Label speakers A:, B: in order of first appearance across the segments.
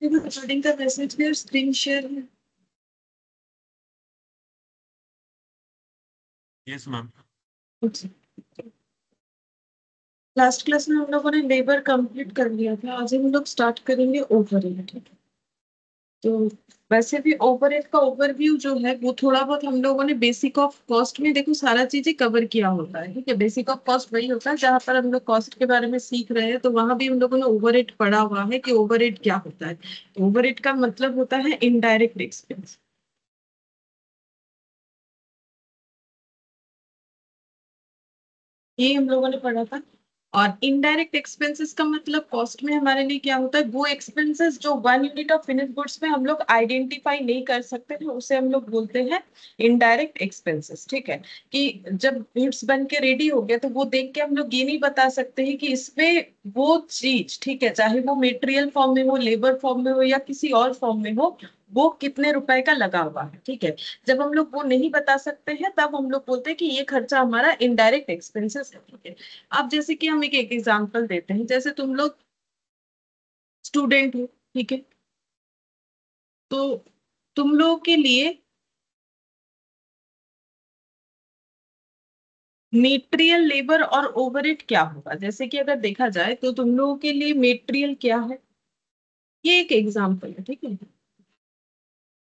A: Recording का message भी और स्क्रीन शेयर है।
B: Yes ma'am.
A: लास्ट क्लास में हम लोगों ने लेबर कंप्लीट कर लिया था, आज हम लोग स्टार्ट करेंगे ओवरहेड। ठीक है, तो वैसे भी ओवरहेड का ओवरव्यू जो है वो थोड़ा बहुत हम लोगों ने बेसिक ऑफ कॉस्ट में देखो सारा चीजें कवर किया होता है। ठीक है, बेसिक ऑफ कॉस्ट वही होता है जहां पर हम लोग कॉस्ट के बारे में सीख रहे हैं, तो वहां भी हम लोगों ने ओवरहेड पढ़ा हुआ है कि ओवरहेड क्या होता है। ओवरहेड का मतलब होता है इनडायरेक्ट एक्सपेंस, ये हम लोगों ने पढ़ा था। और इनडायरेक्ट एक्सपेंसेस का मतलब कॉस्ट में हमारे लिए क्या होता है, वो एक्सपेंसेस जो 1 यूनिट ऑफ फिनिश गुड्स में हम लोग आइडेंटिफाई नहीं कर सकते थे उसे हम लोग बोलते हैं इनडायरेक्ट एक्सपेंसेस। ठीक है, कि जब गुड्स बन के रेडी हो गया तो वो देख के हम लोग ये नहीं बता सकते हैं कि इसमें वो चीज, ठीक है, चाहे वो मेटेरियल फॉर्म में हो, लेबर फॉर्म में हो या किसी और फॉर्म में हो, वो कितने रुपए का लगा हुआ है। ठीक है, जब हम लोग वो नहीं बता सकते हैं तब हम लोग बोलते हैं कि ये खर्चा हमारा इनडायरेक्ट एक्सपेंसेस है। ठीक है, अब जैसे कि हम एक एग्जांपल देते हैं, जैसे तुम लोग स्टूडेंट हो, ठीक है, तो तुम लोगों के लिए मेटेरियल, लेबर और ओवरहेड क्या होगा। जैसे कि अगर देखा जाए तो तुम लोगों के लिए मेटेरियल क्या है, ये एक एग्जांपल है। ठीक है,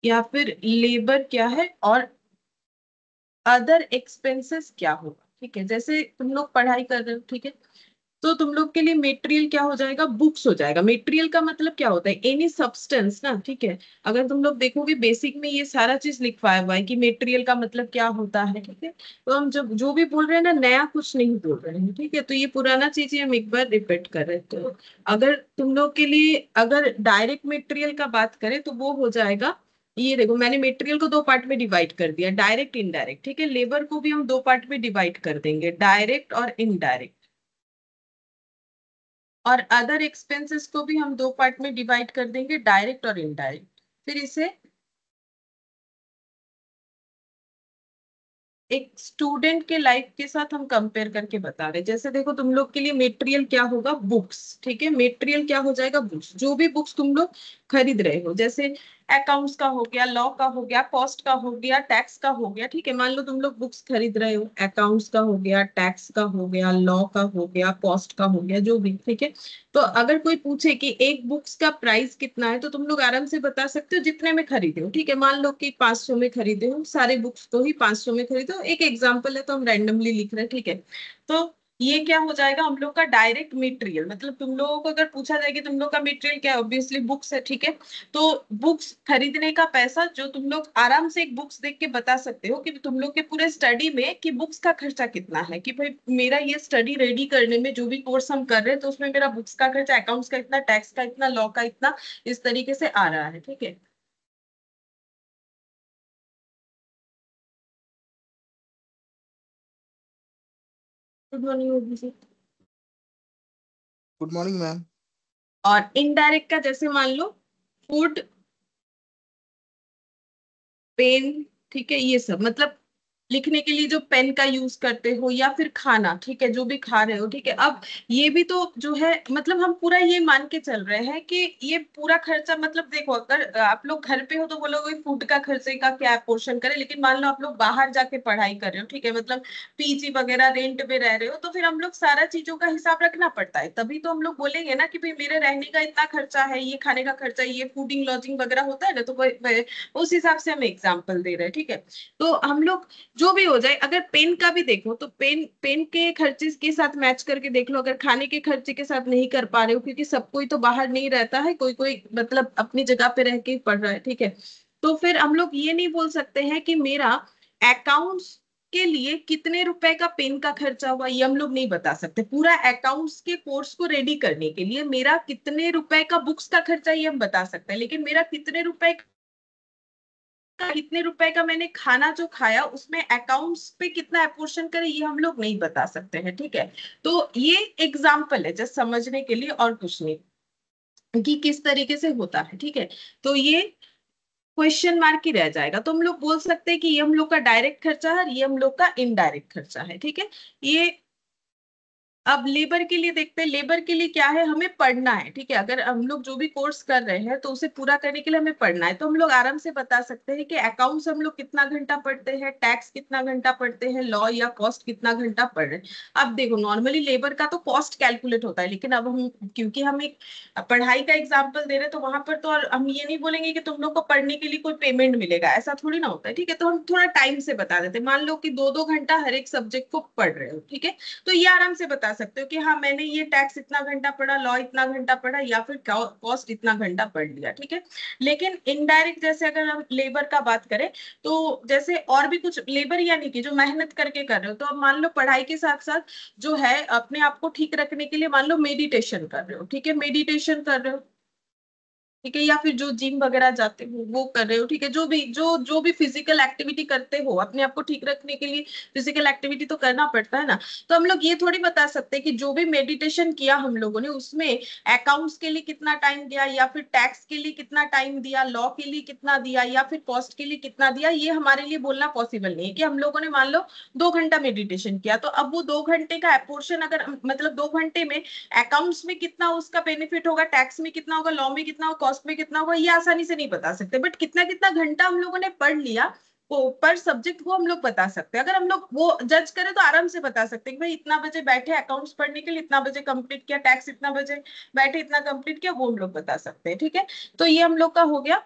A: या फिर लेबर क्या है और अदर एक्सपेंसेस क्या होगा। ठीक है, जैसे तुम लोग पढ़ाई कर रहे हो, ठीक है, तो तुम लोग के लिए मेटेरियल क्या हो जाएगा, बुक्स हो जाएगा। मेटेरियल का मतलब क्या होता है, एनी सब्सटेंस ना। ठीक है, अगर तुम लोग देखोगे बेसिक में ये सारा चीज लिखवाया हुआ है कि मेटेरियल का मतलब क्या होता है। ठीक है, तो हम जब जो भी बोल रहे हैं ना, नया कुछ नहीं बोल रहे हैं। ठीक है, तो ये पुराना चीज हम एक बार रिपीट कर रहे हैं। तो अगर तुम लोग के लिए अगर डायरेक्ट मेटेरियल का बात करें तो वो हो जाएगा, ये देखो मैंने मेटेरियल को दो पार्ट में डिवाइड कर दिया, डायरेक्ट इनडायरेक्ट। ठीक है, लेबर को भी हम दो पार्ट में डिवाइड कर देंगे, डायरेक्ट और इनडायरेक्ट। और अदर एक्सपेंसेस को भी हम दो पार्ट में डिवाइड कर देंगे, डायरेक्ट और इनडायरेक्ट। फिर इसे एक स्टूडेंट के लाइफ के साथ हम कंपेयर करके बता रहे हैं। जैसे देखो तुम लोग के लिए मेटेरियल क्या होगा, बुक्स। ठीक है, मेटेरियल क्या हो जाएगा, बुक्स। जो भी बुक्स तुम लोग खरीद रहे हो, जैसे अकाउंट्स का हो गया, लॉ का हो गया, कॉस्ट का हो गया, टैक्स का हो गया। ठीक है, मान लो तुम लोग बुक्स खरीद रहे हो, अकाउंट्स का हो गया, टैक्स का हो गया, लॉ का हो गया, कॉस्ट का हो गया, जो भी। ठीक है, तो अगर कोई पूछे कि एक बुक्स का प्राइस कितना है, तो तुम लोग आराम से बता सकते हो जितने में खरीदे हो। ठीक है, मान लो कि 500 में खरीदे हो, सारे बुक्स को ही 500 में खरीदे हो। एक एग्जांपल है तो हम रैंडमली लिख रहे हैं। ठीक है, तो ये क्या हो जाएगा हम लोग का डायरेक्ट मटेरियल। मतलब तुम लोगों को अगर पूछा जाए कि तुम लोग का मटेरियल क्या है, ऑब्वियसली बुक्स है। ठीक है, तो बुक्स खरीदने का पैसा जो तुम लोग आराम से एक बुक्स देख के बता सकते हो कि तुम लोग के पूरे स्टडी में कि बुक्स का खर्चा कितना है, कि भाई मेरा ये स्टडी रेडी करने में जो भी कोर्स हम कर रहे हैं तो उसमें मेरा बुक्स का खर्चा, अकाउंट्स का इतना, टैक्स का इतना, लॉ का इतना, इस तरीके से आ रहा है। ठीक है, गुड मॉर्निंग ओबी जी।
C: Good morning ma'am.
A: और इनडायरेक्ट का जैसे मान लो फूड, पेन, ठीक है, ये सब मतलब लिखने के लिए जो पेन का यूज करते हो, या फिर खाना, ठीक है, जो भी खा रहे हो। ठीक है, अब ये भी तो जो है, मतलब हम पूरा ये मान के चल रहे हैं कि ये पूरा खर्चा, मतलब देखो अगर आप लोग घर पे हो तो बोलोगे फूड का खर्चे का क्या पोर्शन करें, लेकिन मान लो आप लोग बाहर जाके पढ़ाई कर रहे हो, ठीक है, मतलब पीजी वगैरह रेंट पे रह रहे हो, तो फिर हम लोग सारा चीजों का हिसाब रखना पड़ता है। तभी तो हम लोग बोलेंगे ना कि भाई मेरे रहने का इतना खर्चा है, ये खाने का खर्चा, ये फूडिंग लॉजिंग वगैरह होता है ना, तो उस हिसाब से हम एग्जाम्पल दे रहे हैं। ठीक है, तो हम लोग जो भी हो जाए, अगर पेन का भी देखो तो पेन पेन के खर्चे के साथ मैच करके देख लो। अगर खाने के खर्चे के साथ नहीं कर पा रहे हो, क्योंकि सब कोई तो बाहर नहीं रहता है, कोई कोई मतलब अपनी जगह पे रह के ही पढ़ रहा है। ठीक है, तो फिर हम लोग ये नहीं बोल सकते हैं कि मेरा अकाउंट्स के लिए कितने रुपए का पेन का खर्चा हुआ, ये हम लोग नहीं बता सकते। पूरा अकाउंट्स के कोर्स को रेडी करने के लिए मेरा कितने रुपए का बुक्स का खर्चा, ये हम बता सकते हैं, लेकिन मेरा कितने रुपए कितने रुपए का मैंने खाना जो खाया उसमें अकाउंट्स पे कितना अपोर्शन करे, ये हम लोग नहीं बता सकते हैं। ठीक है, तो ये एग्जाम्पल है जस्ट समझने के लिए, और कुछ नहीं कि किस तरीके से होता है। ठीक है, तो ये क्वेश्चन मार्क ही रह जाएगा। तो हम लोग बोल सकते हैं कि ये हम लोग का डायरेक्ट खर्चा है और ये हम लोग का इनडायरेक्ट खर्चा है। ठीक है, ये अब लेबर के लिए देखते हैं, लेबर के लिए क्या है, हमें पढ़ना है, ठीक है। अगर हम लोग जो भी कोर्स कर रहे हैं तो उसे पूरा करने के लिए हमें पढ़ना है, तो हम लोग आराम से बता सकते हैं कि अकाउंट्स हम लोग कितना घंटा पढ़ते हैं, टैक्स कितना घंटा पढ़ते हैं, लॉ या कॉस्ट कितना घंटा पढ़ रहे हैं। अब देखो नॉर्मली लेबर का तो कॉस्ट कैलकुलेट होता है, लेकिन अब हम क्योंकि हम एक पढ़ाई का एग्जाम्पल दे रहे हैं तो वहां पर तो और हम ये नहीं बोलेंगे कि तुम लोग को पढ़ने के लिए कोई पेमेंट मिलेगा, ऐसा थोड़ी ना होता है, ठीक है। तो हम थोड़ा टाइम से बता देते हैं, मान लो कि 2-2 घंटा हर एक सब्जेक्ट को पढ़ रहे हो, ठीक है। तो ये आराम से बता सकते हो कि हाँ मैंने ये टैक्स इतना घंटा पढ़ा, लॉ इतना घंटा पढ़ा, या फिर कॉस्ट इतना घंटा पढ़ लिया, ठीक है। लेकिन इनडायरेक्ट जैसे अगर हम लेबर का बात करें, तो जैसे और भी कुछ लेबर यानी कि जो मेहनत करके कर रहे हो, तो अब मान लो पढ़ाई के साथ साथ जो है अपने आप को ठीक रखने के लिए मान लो मेडिटेशन कर रहे हो, ठीक है, मेडिटेशन कर रहे हो, ठीक है, या फिर जो जिम वगैरह जाते हो वो कर रहे हो, ठीक है, जो भी फिजिकल एक्टिविटी करते हो अपने आप को ठीक रखने के लिए, फिजिकल एक्टिविटी तो करना पड़ता है ना। तो हम लोग ये थोड़ी बता सकते हैं कि जो भी मेडिटेशन किया हम लोगों ने उसमें अकाउंट्स के लिए कितना टाइम दिया, या फिर टैक्स के लिए कितना टाइम दिया, लॉ के लिए कितना दिया, या फिर कॉस्ट के लिए कितना दिया, ये हमारे लिए बोलना पॉसिबल नहीं है। कि हम लोगों ने मान लो 2 घंटा मेडिटेशन किया, तो अब वो 2 घंटे का पोर्शन अगर मतलब 2 घंटे में अकाउंट्स में कितना उसका बेनिफिट होगा, टैक्स में कितना होगा, लॉ में कितना होगा, कॉस्ट में कितना होगा, ये आसानी से नहीं बता सकते। बट कितना कितना घंटा हम लोगों ने पढ़ लिया वो पर सब्जेक्ट वो हम लोग बता सकते हैं। अगर हम लोग वो जज करें तो आराम से बता सकते हैं कि भाई इतना बजे बैठे अकाउंट्स पढ़ने के लिए, इतना बजे कंप्लीट किया, टैक्स इतना बजे बैठे इतना कंप्लीट किया, वो हम लोग बता सकते हैं, ठीक है। तो ये हम लोग का हो गया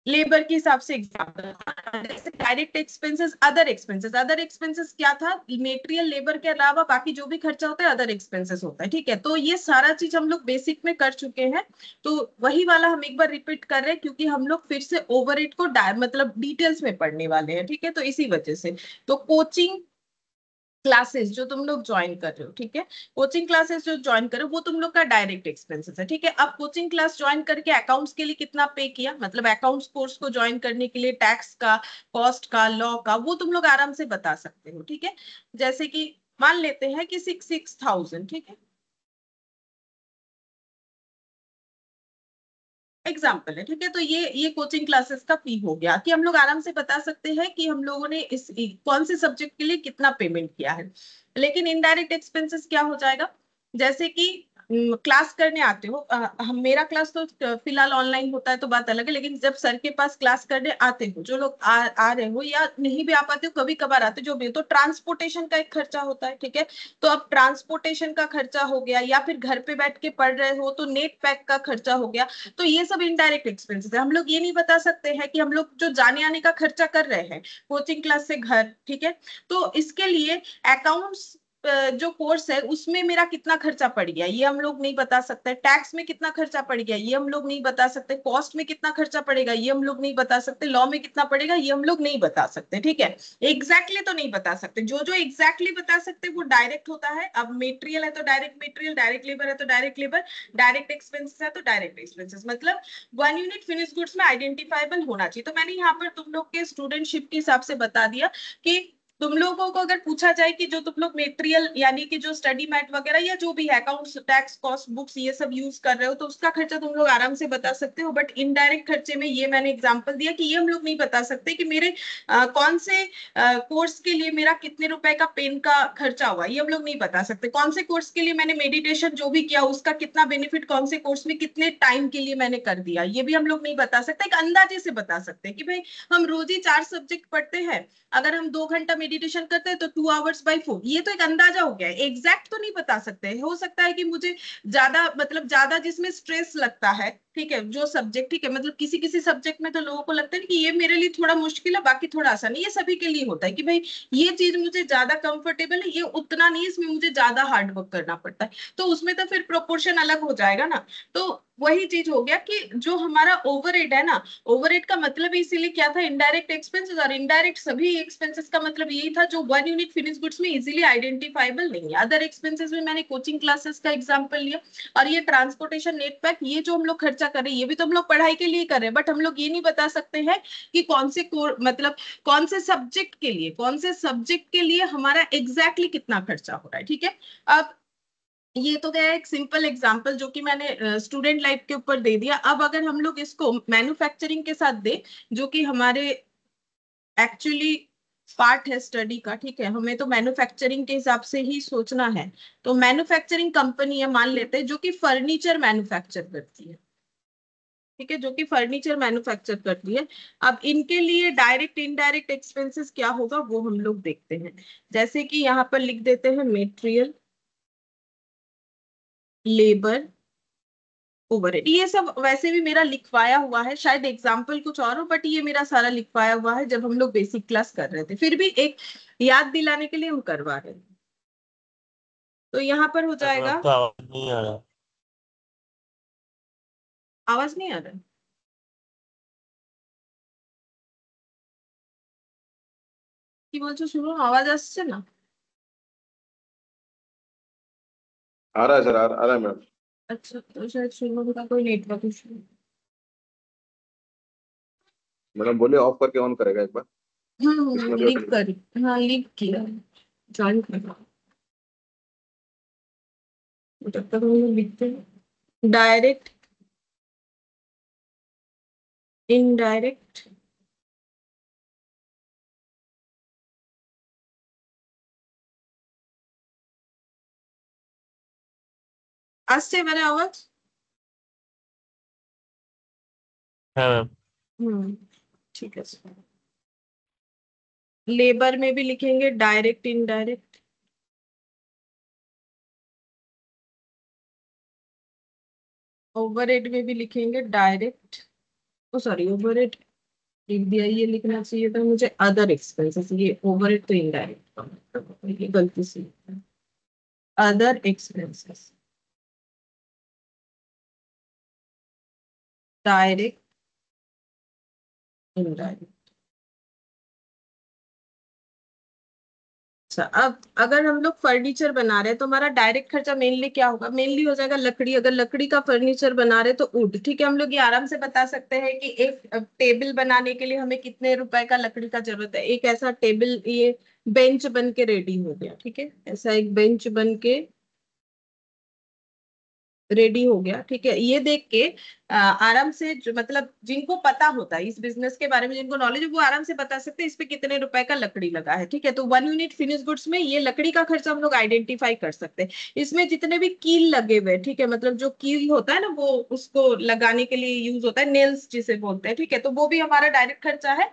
A: लेबर के हिसाब से एग्जाम्पल। जैसे direct expenses, other expenses, other expenses क्या था, मेटेरियल लेबर के अलावा बाकी जो भी खर्चा होता है अदर एक्सपेंसेस होता है, ठीक है। तो ये सारा चीज हम लोग बेसिक में कर चुके हैं, तो वही वाला हम एक बार रिपीट कर रहे हैं क्योंकि हम लोग फिर से ओवरहेड को मतलब डिटेल्स में पढ़ने वाले हैं, ठीक है। तो इसी वजह से तो कोचिंग क्लासेस जो तुम लोग ज्वाइन कर रहे हो, ठीक है, कोचिंग क्लासेस जो ज्वाइन कर रहे हो वो तुम लोग का डायरेक्ट एक्सपेंसेस है, ठीक है। अब कोचिंग क्लास ज्वाइन करके अकाउंट्स के लिए कितना पे किया, मतलब अकाउंट्स कोर्स को ज्वाइन करने के लिए टैक्स का, कॉस्ट का, लॉ का, वो तुम लोग आराम से बता सकते हो, ठीक है। जैसे कि मान लेते हैं कि 6,000, ठीक है, एग्जाम्पल है, ठीक है। तो ये कोचिंग क्लासेस का फी हो गया कि हम लोग आराम से बता सकते हैं कि हम लोगों ने इस कौन से सब्जेक्ट के लिए कितना पेमेंट किया है। लेकिन इनडायरेक्ट एक्सपेंसेस क्या हो जाएगा, जैसे कि क्लास करने आते हो, हम मेरा क्लास तो फिलहाल ऑनलाइन होता है तो बात अलग है, लेकिन जब सर के पास क्लास करने आते हो जो लोग आ रहे हो या नहीं भी आ पाते हो, कभी कभार आते हो, जो भी हो, तो ट्रांसपोर्टेशन का एक खर्चा होता है, ठीक है। तो अब ट्रांसपोर्टेशन का खर्चा हो गया, या फिर घर पे बैठ के पढ़ रहे हो तो नेट पैक का खर्चा हो गया। तो ये सब इनडायरेक्ट एक्सपेंसेस है। हम लोग ये नहीं बता सकते हैं कि हम लोग जो जाने आने का खर्चा कर रहे हैं कोचिंग क्लास से घर, ठीक है, तो इसके लिए अकाउंट्स जो कोर्स है उसमें मेरा कितना खर्चा पड़ गया ये हम लोग नहीं बता सकते, टैक्स में कितना खर्चा पड़ गया ये हम लोग नहीं बता सकते, कॉस्ट में कितना खर्चा पड़ेगा ये हम लोग नहीं बता सकते, लॉ में कितना पड़ेगा ये हम लोग नहीं बता सकते, ठीक है। एग्जैक्टली तो नहीं बता सकते, जो जो एग्जैक्टली बता सकते वो डायरेक्ट होता है। अब मेटेरियल है तो डायरेक्ट मेटेरियल, डायरेक्ट लेबर है तो डायरेक्ट लेबर, डायरेक्ट एक्सपेंसेस है तो डायरेक्ट एक्सपेंसेस, मतलब 1 यूनिट फिनिश गुड्स में आइडेंटिफाइबल होना चाहिए। तो मैंने यहाँ पर तुम लोग के स्टूडेंटशिप के हिसाब से बता दिया कि तुम लोगों को अगर पूछा जाए कि जो तुम लोग मेटेरियल यानी कि जो स्टडी मैट वगैरह या जो भी है अकाउंट्स, टैक्स, कॉस्ट, बुक्स ये सब यूज कर रहे हो तो उसका खर्चा तुम लोग आराम से बता सकते हो। बट इनडायरेक्ट खर्चे में ये मैंने एग्जांपल दिया कि ये हम लोग नहीं बता सकते कि मेरे कौन से कोर्स के लिए मेरा कितने रुपए का पेन का खर्चा हुआ, ये हम लोग नहीं बता सकते। कौन से कोर्स के लिए मैंने मेडिटेशन जो भी किया उसका कितना बेनिफिट, कौन से कोर्स में कितने टाइम के लिए मैंने कर दिया, ये भी हम लोग नहीं बता सकते। एक अंदाजे से बता सकते हैं कि भाई हम रोज ही 4 सब्जेक्ट पढ़ते हैं, अगर हम 2 घंटा मेडिटेशन करते हैं तो 2 आवर्स बाई 4, ये तो एक अंदाजा हो गया है, एग्जैक्ट तो नहीं बता सकते। हो सकता है कि मुझे ज्यादा मतलब ज्यादा जिसमें स्ट्रेस लगता है, ठीक है, जो सब्जेक्ट, ठीक है, मतलब किसी किसी सब्जेक्ट में तो लोगों को लगता है कि ये मेरे लिए थोड़ा मुश्किल है बाकी थोड़ा आसान है, ये सभी के लिए होता है कि भाई ये चीज मुझे ज्यादा कंफर्टेबल है, ये उतना नहीं, इसमें मुझे ज्यादा हार्ड वर्क करना पड़ता है, तो उसमें तो फिर प्रोपोर्शन अलग हो जाएगा ना। तो वही चीज हो गया कि जो हमारा ओवरहेड है ना, ओवरहेड का मतलब इसीलिए क्या था, इनडायरेक्ट एक्सपेंसेस, और इनडायरेक्ट सभी एक्सपेंसेस का मतलब यही था जो 1 यूनिट फिनिश गुड्स में इजीली आइडेंटिफाइबल नहीं है। अदर एक्सपेंसेस में मैंने कोचिंग क्लासेस का एग्जांपल लिया, और ये ट्रांसपोर्टेशन, नेट पैक, ये जो हम लोग खर्चा कर रहे हैं ये भी तो हम लोग पढ़ाई के लिए कर रहे हैं, बट हम लोग ये नहीं बता सकते हैं कि कौन से मतलब कौन से सब्जेक्ट के लिए, कौन से सब्जेक्ट के लिए हमारा एग्जैक्टली कितना खर्चा हो रहा है, ठीक है। अब ये तो गया एक सिंपल एग्जांपल जो कि मैंने स्टूडेंट लाइफ के ऊपर दे दिया। अब अगर हम लोग इसको मैन्युफैक्चरिंग के साथ दे, जो कि हमारे एक्चुअली पार्ट है स्टडी का, ठीक है, हमें तो मैन्युफैक्चरिंग के हिसाब से ही सोचना है। तो मैन्युफैक्चरिंग कंपनी है, मान लेते हैं, जो कि फर्नीचर मैन्युफैक्चर करती है, ठीक है, जो कि फर्नीचर मैन्युफैक्चर करती है। अब इनके लिए डायरेक्ट इनडायरेक्ट एक्सपेंसेस क्या होगा वो हम लोग देखते हैं। जैसे कि यहाँ पर लिख देते हैं मेटेरियल, लेबर, ओवरहेड। ये सब वैसे भी मेरा लिखवाया हुआ है, शायद एग्जाम्पल कुछ और हो, बट ये मेरा सारा लिखवाया हुआ है जब हम लोग बेसिक क्लास कर रहे थे, फिर भी एक याद दिलाने के लिए हम करवा रहे हैं। तो यहाँ पर हो
B: मैम
A: जाएगा।
B: आपका आवाज नहीं आ रहा।
A: आवाज नहीं आ रहा है? কি বলছো শুনো, আওয়াজ আসছে না?
C: आ रहा है सर, आ रहा है मैम।
A: अच्छा, तो शायद शुभम का कोई नेटवर्क इशू।
C: मैडम बोलिए, ऑफ करके ऑन करेगा एक बार। इसमें जो
A: लीव कर, हाँ लीव किया, ज्वाइन कर। तब तक हम लोग लिखते हैं डायरेक्ट, इनडायरेक्ट, আসছে এবারে আওয়াজ?
B: हाँ मैम।
A: हम्म, ठीक है। लेबर में भी लिखेंगे डायरेक्ट इनडायरेक्ट, ओवरहेड में भी लिखेंगे डायरेक्ट, ओ सॉरी ओवरहेड लिख दिया, ये लिखना चाहिए था मुझे अदर एक्सपेंसेस, ये ओवरहेड तो इनडायरेक्ट, ये गलती से, अदर एक्सपेंसेस, डायरेक्ट इनडायरेक्ट। अच्छा, अब अगर हम लोग फर्नीचर बना रहे हैं तो हमारा डायरेक्ट खर्चा मेनली क्या होगा? मेनली हो जाएगा लकड़ी, अगर लकड़ी का फर्नीचर बना रहे तो वुड, ठीक है, हम लोग ये आराम से बता सकते हैं कि एक टेबल बनाने के लिए हमें कितने रुपए का लकड़ी का जरूरत है। एक ऐसा टेबल, ये बेंच बन के रेडी हो गया, ठीक है, ऐसा एक बेंच बन के रेडी हो गया, ठीक है। ये देख के आराम से, जो मतलब जिनको पता होता है इस बिजनेस के बारे में, जिनको नॉलेज है, वो आराम से बता सकते हैं इस पे कितने रुपए का लकड़ी लगा है, ठीक है। तो 1 यूनिट फिनिश गुड्स में ये लकड़ी का खर्चा हम लोग आइडेंटिफाई कर सकते हैं। इसमें जितने भी कील लगे हुए, ठीक है, मतलब जो कील होता है ना, वो उसको लगाने के लिए यूज होता है, नेल्स जिसे बोलते हैं, ठीक है, तो वो भी हमारा डायरेक्ट खर्चा है।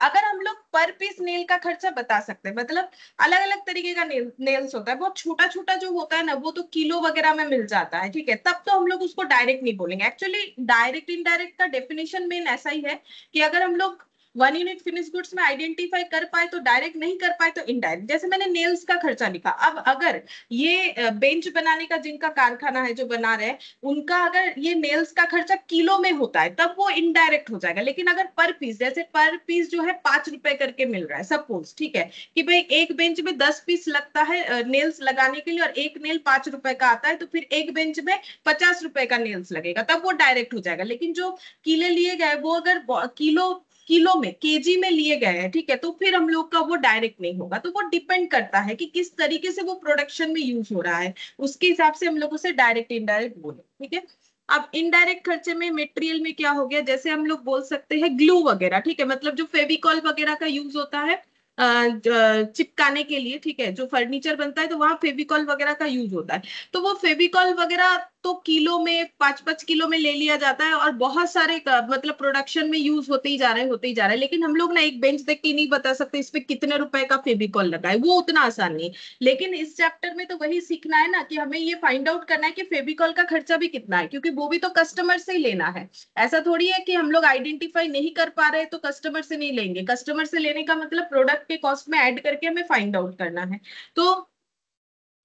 A: अगर हम लोग पर पीस नेल का खर्चा बता सकते हैं, मतलब अलग अलग तरीके का नेल्स होता है, बहुत छोटा छोटा जो होता है ना, वो तो किलो वगैरह में मिल जाता है, ठीक है, तब तो हम लोग उसको डायरेक्ट नहीं बोलेंगे। एक्चुअली डायरेक्ट इनडायरेक्ट का डेफिनेशन मेन ऐसा ही है कि अगर हम लोग 1 यूनिट फिनिश गुड्स में आइडेंटिफाई कर पाए तो डायरेक्ट, नहीं कर पाए तो इनडायरेक्ट। जैसे मैंने नेल्स का खर्चा लिखा, अब अगर ये बेंच बनाने का जिनका कारखाना है जो बना रहे हैं, उनका अगर ये नेल्स का खर्चा किलो में होता है तब वो इनडायरेक्ट हो जाएगा। लेकिन अगर पर पीस, जैसे पर पीस जो है 5 रुपए करके मिल रहा है सपोज, ठीक है, कि भाई एक बेंच में 10 पीस लगता है नेल्स लगाने के लिए, और एक नेल 5 रुपए का आता है, तो फिर एक बेंच में 50 रुपए का नेल्स लगेगा, तब वो डायरेक्ट हो जाएगा। लेकिन जो किले लिए गए वो अगर किलो किलो में, केजी में लिए गए हैं, ठीक है, तो फिर हम लोग का वो डायरेक्ट नहीं होगा। तो वो डिपेंड करता है कि किस तरीके से वो प्रोडक्शन में यूज हो रहा है, उसके हिसाब से हम लोग उसे डायरेक्ट इनडायरेक्ट बोले, ठीक है। अब इनडायरेक्ट खर्चे में मटेरियल में क्या हो गया, जैसे हम लोग बोल सकते हैं ग्लू वगैरह, ठीक है, मतलब जो फेविकॉल वगैरह का यूज होता है चिपकाने के लिए, ठीक है, जो फर्नीचर बनता है तो वहां फेविकॉल वगैरह का यूज होता है। तो वो फेविकॉल वगैरह तो किलो में, 5-5 किलो में ले लिया जाता है, और बहुत सारे मतलब प्रोडक्शन में यूज होते ही जा रहे हैं, होते ही जा रहे हैं। लेकिन हम लोग ना एक बेंच देख के नहीं बता सकते इस पे कितने रुपए का फेविकॉल लगा है, वो उतना आसान नहीं है। लेकिन इस चैप्टर में तो वही सीखना है ना, कि हमें ये फाइंड आउट करना है कि फेविकॉल का खर्चा भी कितना है, क्योंकि वो भी तो कस्टमर से ही लेना है। ऐसा थोड़ी है कि हम लोग आइडेंटिफाई नहीं कर पा रहे तो कस्टमर से नहीं लेंगे। कस्टमर से लेने का मतलब प्रोडक्ट के कॉस्ट में ऐड करके हमें फाइंड आउट करना है। तो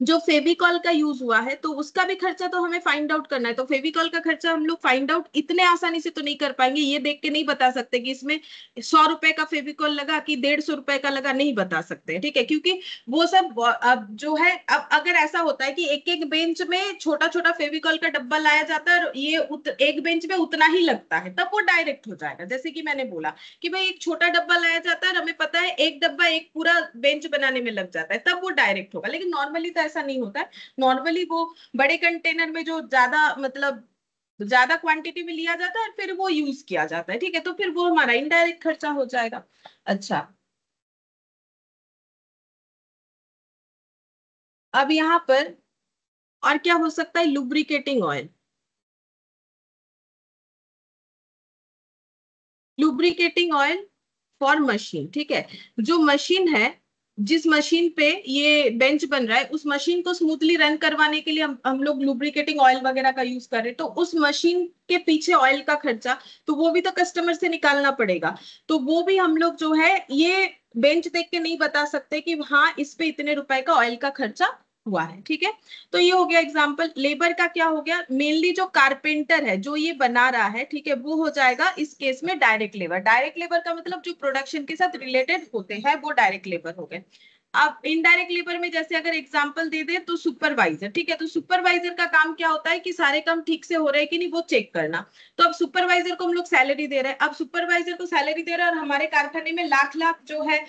A: जो फेविकॉल का यूज हुआ है तो उसका भी खर्चा तो हमें फाइंड आउट करना है। तो फेविकॉल का खर्चा हम लोग फाइंड आउट इतने आसानी से तो नहीं कर पाएंगे, ये देख के नहीं बता सकते कि इसमें 100 रुपए का फेविकॉल लगा कि 150 रुपए का लगा, नहीं बता सकते, ठीक है, क्योंकि वो सब अब जो है, अब अगर ऐसा होता है कि एक एक बेंच में छोटा छोटा फेविकॉल का डब्बा लाया जाता है और ये एक बेंच में उतना ही लगता है, तब वो डायरेक्ट हो जाएगा। जैसे कि मैंने बोला कि भाई एक छोटा डब्बा लाया जाता है और हमें पता है एक डब्बा एक पूरा बेंच बनाने में लग जाता है, तब वो डायरेक्ट होगा। लेकिन नॉर्मली तो ऐसा नहीं होता है। नॉर्मली वो बड़े कंटेनर में जो ज्यादा, मतलब ज्यादा क्वांटिटी में लिया जाता है, फिर वो यूज किया जाता है, ठीक है, तो फिर वो हमारा इनडायरेक्ट खर्चा हो जाएगा। अच्छा, अब यहाँ पर और क्या हो सकता है, lubricating oil, lubricating oil for machine, ठीक है। जो मशीन है, जिस मशीन पे ये बेंच बन रहा है, उस मशीन को स्मूथली रन करवाने के लिए हम लोग लुब्रिकेटिंग ऑयल वगैरह का यूज कर रहे हैं, तो उस मशीन के पीछे ऑयल का खर्चा तो वो भी तो कस्टमर से निकालना पड़ेगा। तो वो भी हम लोग जो है ये बेंच देख के नहीं बता सकते कि हाँ इस पे इतने रुपए का ऑयल का खर्चा हुआ है, ठीक है। तो ये हो गया एग्जाम्पल। लेबर का क्या हो गया, मेनली जो कारपेंटर है जो ये बना रहा है, ठीक है, वो हो जाएगा इस केस में डायरेक्ट लेबर। डायरेक्ट लेबर का मतलब जो प्रोडक्शन के साथ रिलेटेड होते हैं वो डायरेक्ट लेबर हो गए। अब इनडायरेक्ट लेबर में जैसे अगर एग्जांपल दे दे तो सुपरवाइजर, ठीक है, तो सुपरवाइजर का काम क्या होता है कि सारे काम ठीक से हो रहे हैं कि नहीं वो चेक करना। तो अब सुपरवाइजर को हम लोग सैलरी दे रहे हैं, अब सुपरवाइजर को सैलरी दे रहे हैं और हमारे कारखाने में लाख लाख जो है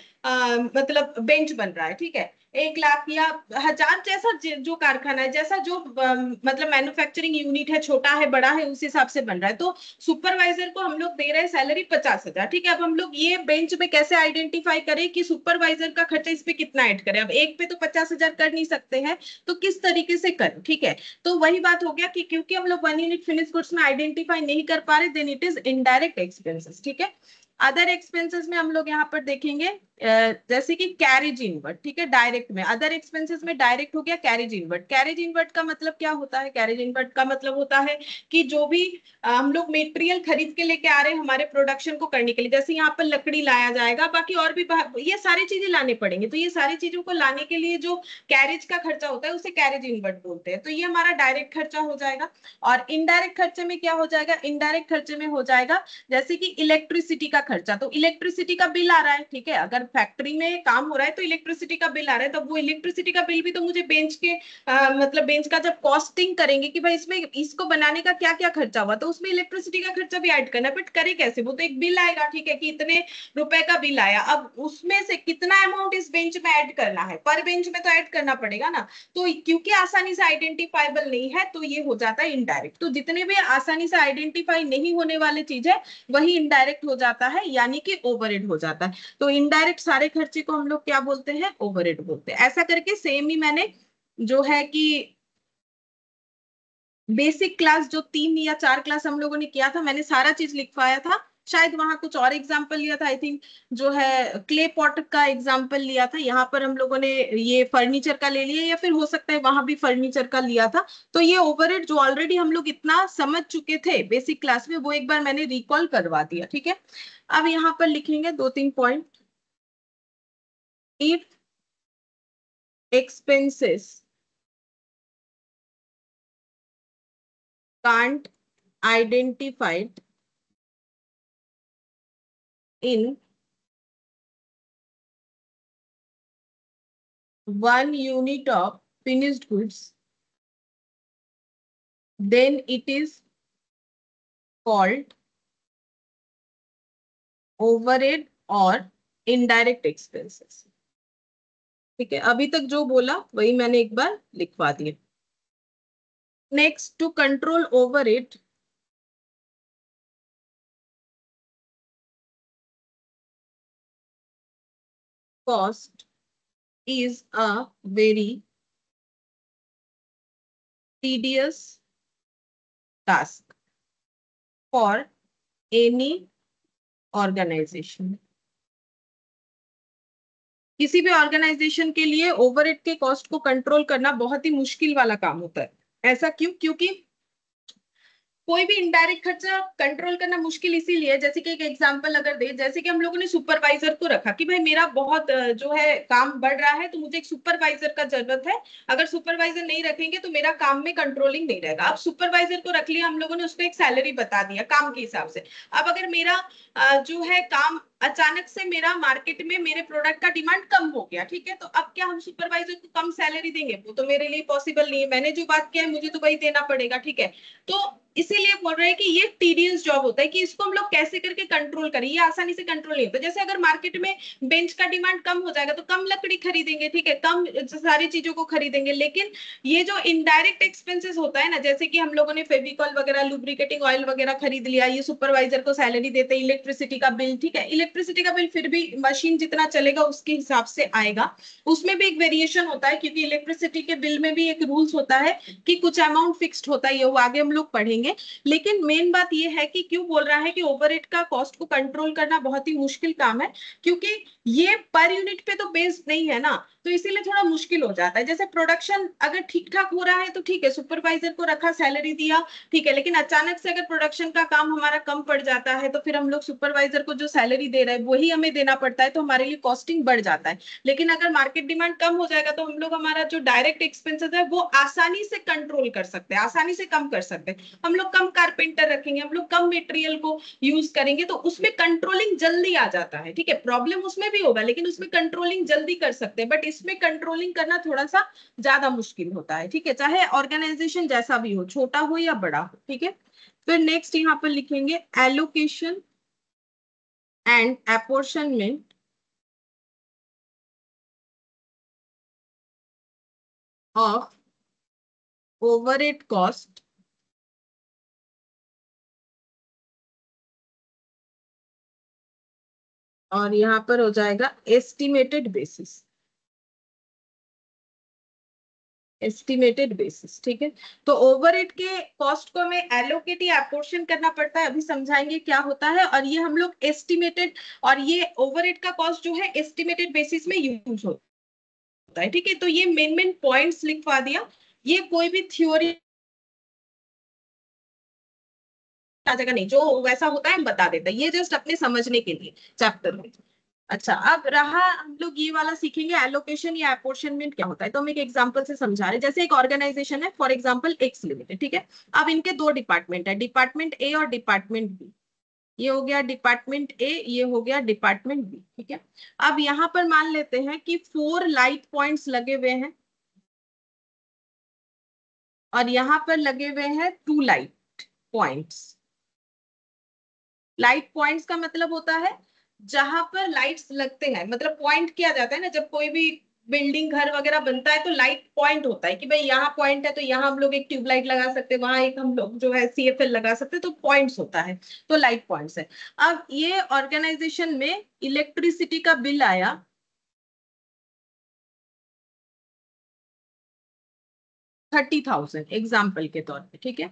A: मतलब बेंच बन रहा है, ठीक है, 1 लाख या 1000, जैसा जो कारखाना है, जैसा जो मतलब मैन्युफैक्चरिंग यूनिट है, छोटा है बड़ा है उस हिसाब से बन रहा है। तो सुपरवाइजर को हम लोग दे रहे हैं सैलरी 50,000, ठीक है। अब हम लोग ये बेंच पे कैसे आइडेंटिफाई करें कि सुपरवाइजर का खर्चा इस पे कितना ऐड करें। अब एक पे तो 50,000 कर नहीं सकते हैं, तो किस तरीके से करें, ठीक है। तो वही बात हो गया कि क्योंकि हम लोग 1 यूनिट फिनिश गुड्स में आइडेंटिफाई नहीं कर पा रहे, then it is indirect expenses, ठीक है। अदर एक्सपेंसेस में हम लोग यहाँ पर देखेंगे जैसे कि कैरेज इनवर्ट, ठीक है, डायरेक्ट में। अदर एक्सपेंसेस में डायरेक्ट हो गया कैरेज इनवर्ट। कैरेज इनवर्ट का मतलब क्या होता है, कैरेज इनवर्ट का मतलब होता है कि जो भी हम लोग मटेरियल खरीद के लेके आ रहे हैं हमारे प्रोडक्शन को करने के लिए, जैसे यहाँ पर लकड़ी लाया जाएगा, बाकी और भी ये सारी चीजें लाने पड़ेंगे, तो ये सारी चीजों को लाने के लिए जो कैरेज का खर्चा होता है उसे कैरेज इनवर्ट बोलते हैं। तो ये हमारा डायरेक्ट खर्चा हो जाएगा। और इनडायरेक्ट खर्चे में क्या हो जाएगा, इनडायरेक्ट खर्चे में हो जाएगा जैसे कि इलेक्ट्रिसिटी का खर्चा। तो इलेक्ट्रिसिटी का बिल आ रहा है, ठीक है, अगर फैक्ट्री में काम हो रहा है तो इलेक्ट्रिसिटी का बिल आ रहा है, तो वो इलेक्ट्रिसिटी का बिल भी तो मुझे बेंच के मतलब बेंच का जब कॉस्टिंग करेंगे कि भाई इसमें इसको बनाने का क्या क्या खर्चा हुआ, तो उसमें इलेक्ट्रिसिटी का खर्चा भी ऐड करना है। बट करे कैसे, वो तो एक बिल आएगा, ठीक है, कि इतने रुपए का बिल आया, अब उसमें से कितना अमाउंट इस बेंच में ऐड करना है, पर बेंच में तो ऐड करना पड़ेगा ना। तो क्योंकि आसानी से आइडेंटिफाइबल नहीं है तो ये हो जाता है इनडायरेक्ट। तो जितने भी आसानी से आइडेंटिफाई नहीं होने वाले चीज है वही इनडायरेक्ट हो जाता है, यानी कि ओवरहेड हो जाता है। तो इनडायरेक्ट सारे खर्चे को हम लोग क्या बोलते हैं, ओवरहेड बोलते हैं। ऐसा करके सेम ही मैंने जो है कि बेसिक क्लास जो 3 या 4 क्लास हम लोगों ने किया था, मैंने सारा चीज लिखवाया था। शायद वहां कुछ और एग्जाम्पल लिया था, आई थिंक जो है क्ले पॉट का एग्जाम्पल लिया था। यहाँ पर हम लोगों ने ये फर्नीचर का ले लिया, या फिर हो सकता है वहां भी फर्नीचर का लिया था। तो ये ओवरहेड जो ऑलरेडी हम लोग इतना समझ चुके थे बेसिक क्लास में, वो एक बार मैंने रिकॉल करवा दिया, ठीक है। अब यहाँ पर लिखेंगे 2-3 point. If expenses can't identified in 1 unit of finished goods, then it is called overhead और indirect expenses, ठीक है। अभी तक जो बोला वही मैंने एक बार लिखवा दिया। Next, to control overhead cost is a very tedious task for any organization। किसी भी ऑर्गेनाइजेशन के लिए ओवरहेड के कॉस्ट को कंट्रोल करना बहुत ही मुश्किल वाला काम होता है। ऐसा क्यों, क्योंकि कोई भी इनडायरेक्ट खर्चा कंट्रोल करना मुश्किल इसीलिए, जैसे कि एक एग्जांपल अगर दे, जैसे कि हम लोगों ने सुपरवाइजर को रखा कि भाई मेरा बहुत जो है काम बढ़ रहा है तो मुझे एक सुपरवाइजर का जरूरत है। अगर सुपरवाइजर नहीं रखेंगे तो मेरा काम में कंट्रोलिंग नहीं रहेगा। अब सुपरवाइजर को रख लिया हम लोगों ने, उसको एक सैलरी बता दिया काम के हिसाब से। अब अगर मेरा जो है काम अचानक से मेरा मार्केट में मेरे प्रोडक्ट का डिमांड कम हो गया, ठीक है, तो अब क्या हम सुपरवाइजर को कम सैलरी देंगे, वो तो मेरे लिए पॉसिबल नहीं है। मैंने जो बात किया है मुझे तो वही देना पड़ेगा, ठीक है। तो इसीलिए बोल रहे हैं कि ये टीडियस जॉब होता है कि इसको हम लोग कैसे करके कंट्रोल करें, ये आसानी से कंट्रोल नहीं होता। जैसे अगर मार्केट में बेंच का डिमांड कम हो जाएगा तो कम लकड़ी खरीदेंगे, ठीक है, कम सारी चीजों को खरीदेंगे। लेकिन ये जो इनडायरेक्ट एक्सपेंसेस होता है ना, जैसे कि हम लोगों ने फेविकॉल वगैरह, लुब्रिकेटिंग ऑयल वगैरह खरीद लिया, ये सुपरवाइजर को सैलरी देते, इलेक्ट्रिसिटी का बिल, ठीक है, इलेक्ट्रिसिटी का बिल फिर भी मशीन जितना चलेगा उसके हिसाब से आएगा। उसमें भी एक वेरिएशन होता है, क्योंकि इलेक्ट्रिसिटी के बिल में भी एक रूल्स होता है कि कुछ अमाउंट फिक्स्ड होता है, वो आगे हम लोग पढ़ेंगे। लेकिन मेन बात ये है कि क्यों बोल रहा है कि ओवरहेड का कॉस्ट को कंट्रोल करना बहुत ही मुश्किल काम है, क्योंकि ये पर यूनिट पे तो बेस्ड नहीं है ना, तो इसीलिए थोड़ा मुश्किल हो जाता है। जैसे प्रोडक्शन अगर ठीक ठाक हो रहा है तो ठीक है, सुपरवाइजर को रखा, सैलरी दिया, ठीक है, लेकिन अचानक से अगर प्रोडक्शन का काम हमारा कम पड़ जाता है तो फिर हम लोग सुपरवाइजर को जो सैलरी दे रहे हैं वही हमें देना पड़ता है, तो हमारे लिए कॉस्टिंग बढ़ जाता है। लेकिन अगर मार्केट डिमांड कम हो जाएगा तो हम लोग हमारा जो डायरेक्ट एक्सपेंसेस है वो आसानी से कंट्रोल कर सकते हैं, आसानी से कम कर सकते हैं। हम लोग कम कारपेंटर रखेंगे, हम लोग कम मटेरियल को यूज करेंगे, तो उसमें कंट्रोलिंग जल्दी आ जाता है। ठीक है, प्रॉब्लम उसमें भी होगा लेकिन उसमें कंट्रोलिंग जल्दी कर सकते हैं, बट इसमें कंट्रोलिंग करना थोड़ा सा ज्यादा मुश्किल होता है। ठीक है, चाहे ऑर्गेनाइजेशन जैसा भी हो, छोटा हो या बड़ा हो। ठीक है, फिर नेक्स्ट यहां पर लिखेंगे allocation and apportionment of overhead cost और यहां पर हो जाएगा एस्टिमेटेड बेसिस, एस्टिमेटेड बेसिस। ठीक है, तो ओवरहेड के कॉस्ट को हमें एलोकेट या अपोर्शन करना पड़ता है, अभी समझाएंगे क्या होता है। और ये हम लोग एस्टिमेटेड, और ये ओवरहेड का कॉस्ट जो है एस्टिमेटेड बेसिस में यूज होता है। ठीक है, तो ये मेन मेन पॉइंट्स लिखवा दिया। ये कोई भी थ्योरी आ जाएगा नहीं, जो वैसा होता है हम बता देते हैं, ये जस्ट अपने समझने के लिए चैप्टर में। अच्छा, अब रहा हम लोग ये वाला सीखेंगे एलोकेशन या अपॉर्शनमेंट क्या होता है। तो हम एक एग्जांपल से समझा रहे हैं। जैसे एक ऑर्गेनाइजेशन है, फॉर एग्जांपल एक्स लिमिटेड। ठीक है, अब इनके दो डिपार्टमेंट है, डिपार्टमेंट ए और डिपार्टमेंट बी। ये हो गया डिपार्टमेंट ए, ये हो गया डिपार्टमेंट बी। ठीक है, अब यहाँ पर मान लेते हैं कि 4 लाइट पॉइंट्स लगे हुए हैं और यहाँ पर लगे हुए हैं 2 लाइट पॉइंट्स। लाइट पॉइंट्स का मतलब होता है जहां पर लाइट्स लगते हैं, मतलब पॉइंट किया जाता है ना, जब कोई भी बिल्डिंग घर वगैरह बनता है तो लाइट पॉइंट होता है कि भाई यहाँ पॉइंट है तो यहाँ हम लोग एक ट्यूबलाइट लगा सकते हैं, वहां एक हम लोग जो है सीएफएल लगा सकते हैं, तो पॉइंट्स होता है, तो लाइट पॉइंट्स है। अब ये ऑर्गेनाइजेशन में इलेक्ट्रिसिटी का बिल आया 30,000 एग्जाम्पल के तौर पे। ठीक है,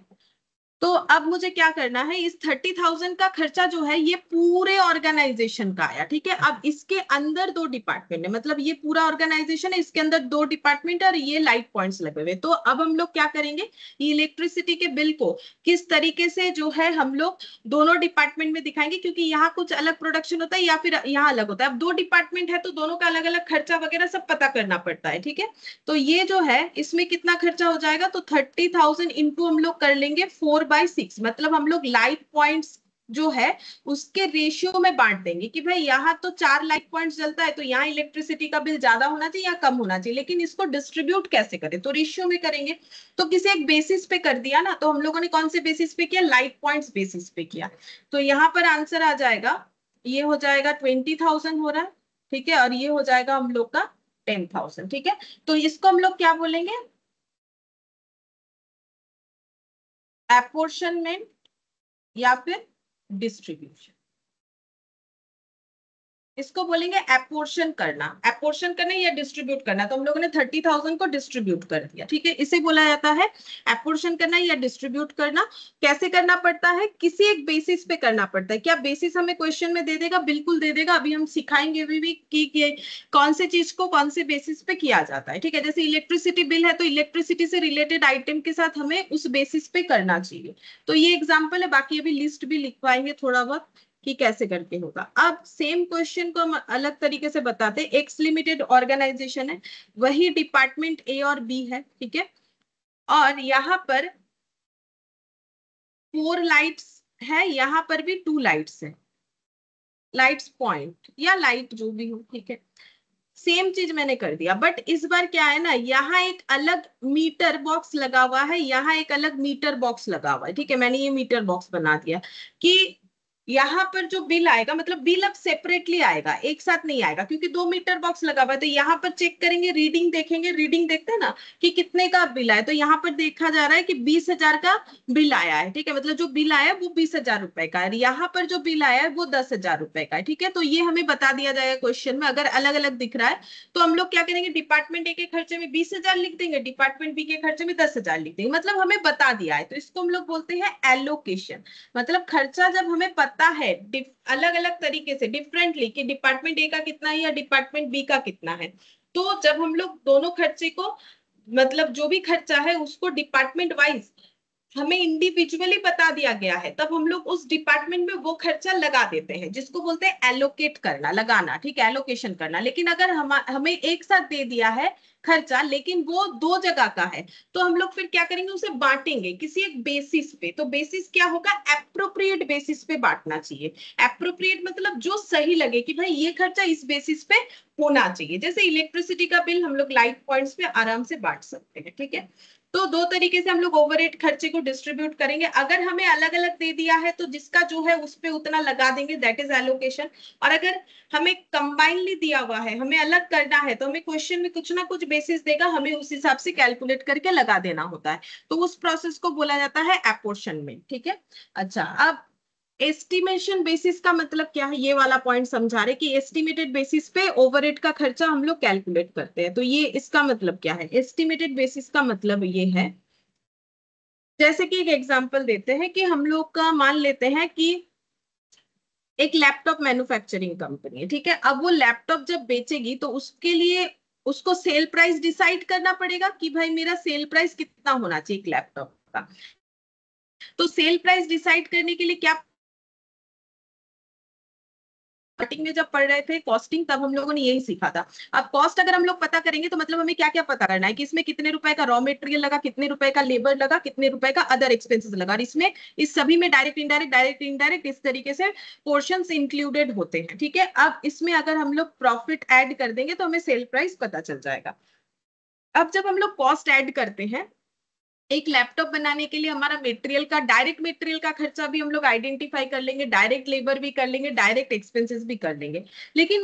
A: तो अब मुझे क्या करना है, इस 30,000 का खर्चा जो है ये पूरे ऑर्गेनाइजेशन का आया। ठीक है, अब इसके अंदर 2 डिपार्टमेंट है, मतलब ये पूरा ऑर्गेनाइजेशन है, इसके अंदर 2 डिपार्टमेंट और ये लाइट पॉइंट्स लगे हुए। तो अब हम लोग क्या करेंगे, इलेक्ट्रिसिटी के बिल को किस तरीके से जो है हम लोग दोनों डिपार्टमेंट में दिखाएंगे, क्योंकि यहाँ कुछ अलग प्रोडक्शन होता है या फिर यहाँ अलग होता है। अब 2 डिपार्टमेंट है तो दोनों का अलग अलग खर्चा वगैरह सब पता करना पड़ता है। ठीक है, तो ये जो है इसमें कितना खर्चा हो जाएगा, तो 30,000 इंटू हम लोग कर लेंगे 4/6, मतलब हम लोग लाइट पॉइंट्स जो है उसके रेशियो में बांट देंगे कि भाई यहाँ तो 4 लाइट पॉइंट्स जलता है तो यहाँ इलेक्ट्रिसिटी का बिल ज्यादा होना चाहिए या कम होना चाहिए, लेकिन इसको डिस्ट्रीब्यूट कैसे करें, तो रेशियो में करेंगे। तो किसी एक बेसिस पे कर दिया ना, तो हम लोगों ने कौन से बेसिस पे किया, लाइट पॉइंट्स बेसिस पे किया। तो यहाँ पर आंसर आ जाएगा, ये हो जाएगा 20,000 हो रहा है। ठीक है, और ये हो जाएगा हम लोग का 10,000। ठीक है, तो इसको हम लोग क्या बोलेंगे, अपॉर्शनमेंट या फिर डिस्ट्रीब्यूशन। इसको बोलेंगे एपोर्शन करना, एपोर्शन करना या डिस्ट्रीब्यूट करना। तो हम लोगों ने 30,000 को डिस्ट्रीब्यूट कर दिया। ठीक है, इसे बोला जाता है एपोर्शन करना या डिस्ट्रीब्यूट करना। कैसे करना पड़ता है, किसी एक बेसिस पे करना पड़ता है। क्या बेसिस हमें क्वेश्चन में दे देगा, बिल्कुल दे देगा। अभी हम सिखाएंगे भी कि कौन से चीज को कौन से बेसिस पे किया जाता है। ठीक है, जैसे इलेक्ट्रिसिटी बिल है तो इलेक्ट्रिसिटी से रिलेटेड आइटम के साथ हमें उस बेसिस पे करना चाहिए। तो ये एग्जाम्पल है, बाकी अभी लिस्ट भी लिखवाएंगे थोड़ा बहुत कि कैसे करके होगा। अब सेम क्वेश्चन को हम अलग तरीके से बताते हैं। एक्स लिमिटेड ऑर्गेनाइजेशन है, वही डिपार्टमेंट ए और बी है। ठीक है, और यहाँ पर 4 लाइट्स है, यहाँ पर भी 2 लाइट्स है, लाइट्स पॉइंट या लाइट जो भी हो। ठीक है, सेम चीज मैंने कर दिया, बट इस बार क्या है ना, यहाँ एक अलग मीटर बॉक्स लगा हुआ है, यहाँ एक अलग मीटर बॉक्स लगा हुआ है। ठीक है, मैंने ये मीटर बॉक्स बना दिया कि यहाँ पर जो बिल आएगा, मतलब बिल अब सेपरेटली आएगा, एक साथ नहीं आएगा, क्योंकि 2 मीटर बॉक्स लगा हुआ है। तो यहाँ पर चेक करेंगे, रीडिंग देखेंगे, रीडिंग देखते हैं ना कि कितने का बिल आया। तो यहाँ पर देखा जा रहा है कि 20,000 का बिल आया है, ठीक है, मतलब जो बिल आया है वो 20,000 रुपए का है। यहाँ पर जो बिल आया है वो 10,000 रुपए का है, ठीक है। तो ये हमें बता दिया जाएगा क्वेश्चन में। अगर अलग अलग दिख रहा है तो हम लोग क्या करेंगे, डिपार्टमेंट ए के खर्चे में 20,000 लिख देंगे, डिपार्टमेंट बी के खर्चे में 10,000 लिख देंगे, मतलब हमें बता दिया है। तो इसको हम लोग बोलते हैं एलोकेशन। मतलब खर्चा जब हमें पता है अलग अलग तरीके से डिफरेंटली कि डिपार्टमेंट ए का कितना है या डिपार्टमेंट बी का कितना है, तो जब हम लोग दोनों खर्चे को, मतलब जो भी खर्चा है उसको डिपार्टमेंट वाइज हमें इंडिविजुअली बता दिया गया है, तब हम लोग उस डिपार्टमेंट में वो खर्चा लगा देते हैं, जिसको बोलते हैं एलोकेट करना, लगाना, ठीक है, एलोकेशन करना। लेकिन अगर हमें एक साथ दे दिया है खर्चा, लेकिन वो 2 जगह का है, तो हम लोग फिर क्या करेंगे, उसे बांटेंगे किसी एक बेसिस पे। तो बेसिस क्या होगा, एप्रोप्रिएट बेसिस पे बांटना चाहिए। एप्रोप्रिएट मतलब जो सही लगे कि भाई ये खर्चा इस बेसिस पे होना चाहिए। जैसे इलेक्ट्रिसिटी का बिल हम लोग लाइट पॉइंट्स पे आराम से बांट सकते हैं, ठीक है। तो 2 तरीके से हम लोग ओवरहेड खर्चे को डिस्ट्रीब्यूट करेंगे। अगर हमें अलग अलग दे दिया है तो जिसका जो है उस पे उतना लगा देंगे, दैट इज एलोकेशन। और अगर हमें कंबाइनली दिया हुआ है, हमें अलग करना है, तो हमें क्वेश्चन में कुछ ना कुछ बेसिस देगा, हमें उस हिसाब से कैलकुलेट करके लगा देना होता है। तो उस प्रोसेस को बोला जाता है एपोर्शनमेंट, ठीक है। अच्छा, अब एस्टिमेशन बेसिस का मतलब क्या है, ये वाला पॉइंट समझा रहे कि एस्टिमेटेड बेसिस पे ओवरहेड का खर्चा हम लोग कैलकुलेट करते हैं। तो ये इसका मतलब क्या है, एस्टिमेटेड बेसिस का मतलब ये है, जैसे कि एक एग्जांपल देते हैं कि हम लोग का मान लेते हैं कि एक लैपटॉप मैन्युफैक्चरिंग कंपनी है, ठीक है। अब वो लैपटॉप जब बेचेगी तो उसके लिए उसको सेल प्राइस डिसाइड करना पड़ेगा कि भाई मेरा सेल प्राइस कितना होना चाहिए एक लैपटॉप का। तो सेल प्राइस डिसाइड करने के लिए क्या, स्टार्टिंग में जब पढ़ रहे थे कॉस्टिंग, तब हम लोगों ने यही सीखा था। अब कॉस्ट अगर हम लोग पता करेंगे तो मतलब हमें क्या क्या पता करना है कि इसमें कितने रुपए का रॉ मटेरियल लगा, कितने रुपए का लेबर लगा, कितने रुपए का अदर एक्सपेंसेस लगा। और इसमें इस सभी में डायरेक्ट इनडायरेक्ट, डायरेक्ट इनडायरेक्ट, इस तरीके से पोर्शंस इंक्लूडेड होते हैं, ठीक है। अब इसमें अगर हम लोग प्रॉफिट ऐड कर देंगे तो हमें सेल प्राइस पता चल जाएगा। अब जब हम लोग कॉस्ट ऐड करते हैं, एक लैपटॉप बनाने के लिए हमारा मटेरियल का, डायरेक्ट मटेरियल का खर्चा भी हम लोग आइडेंटिफाई कर लेंगे, डायरेक्ट लेबर भी कर लेंगे, डायरेक्ट एक्सपेंसेस भी कर लेंगे। लेकिन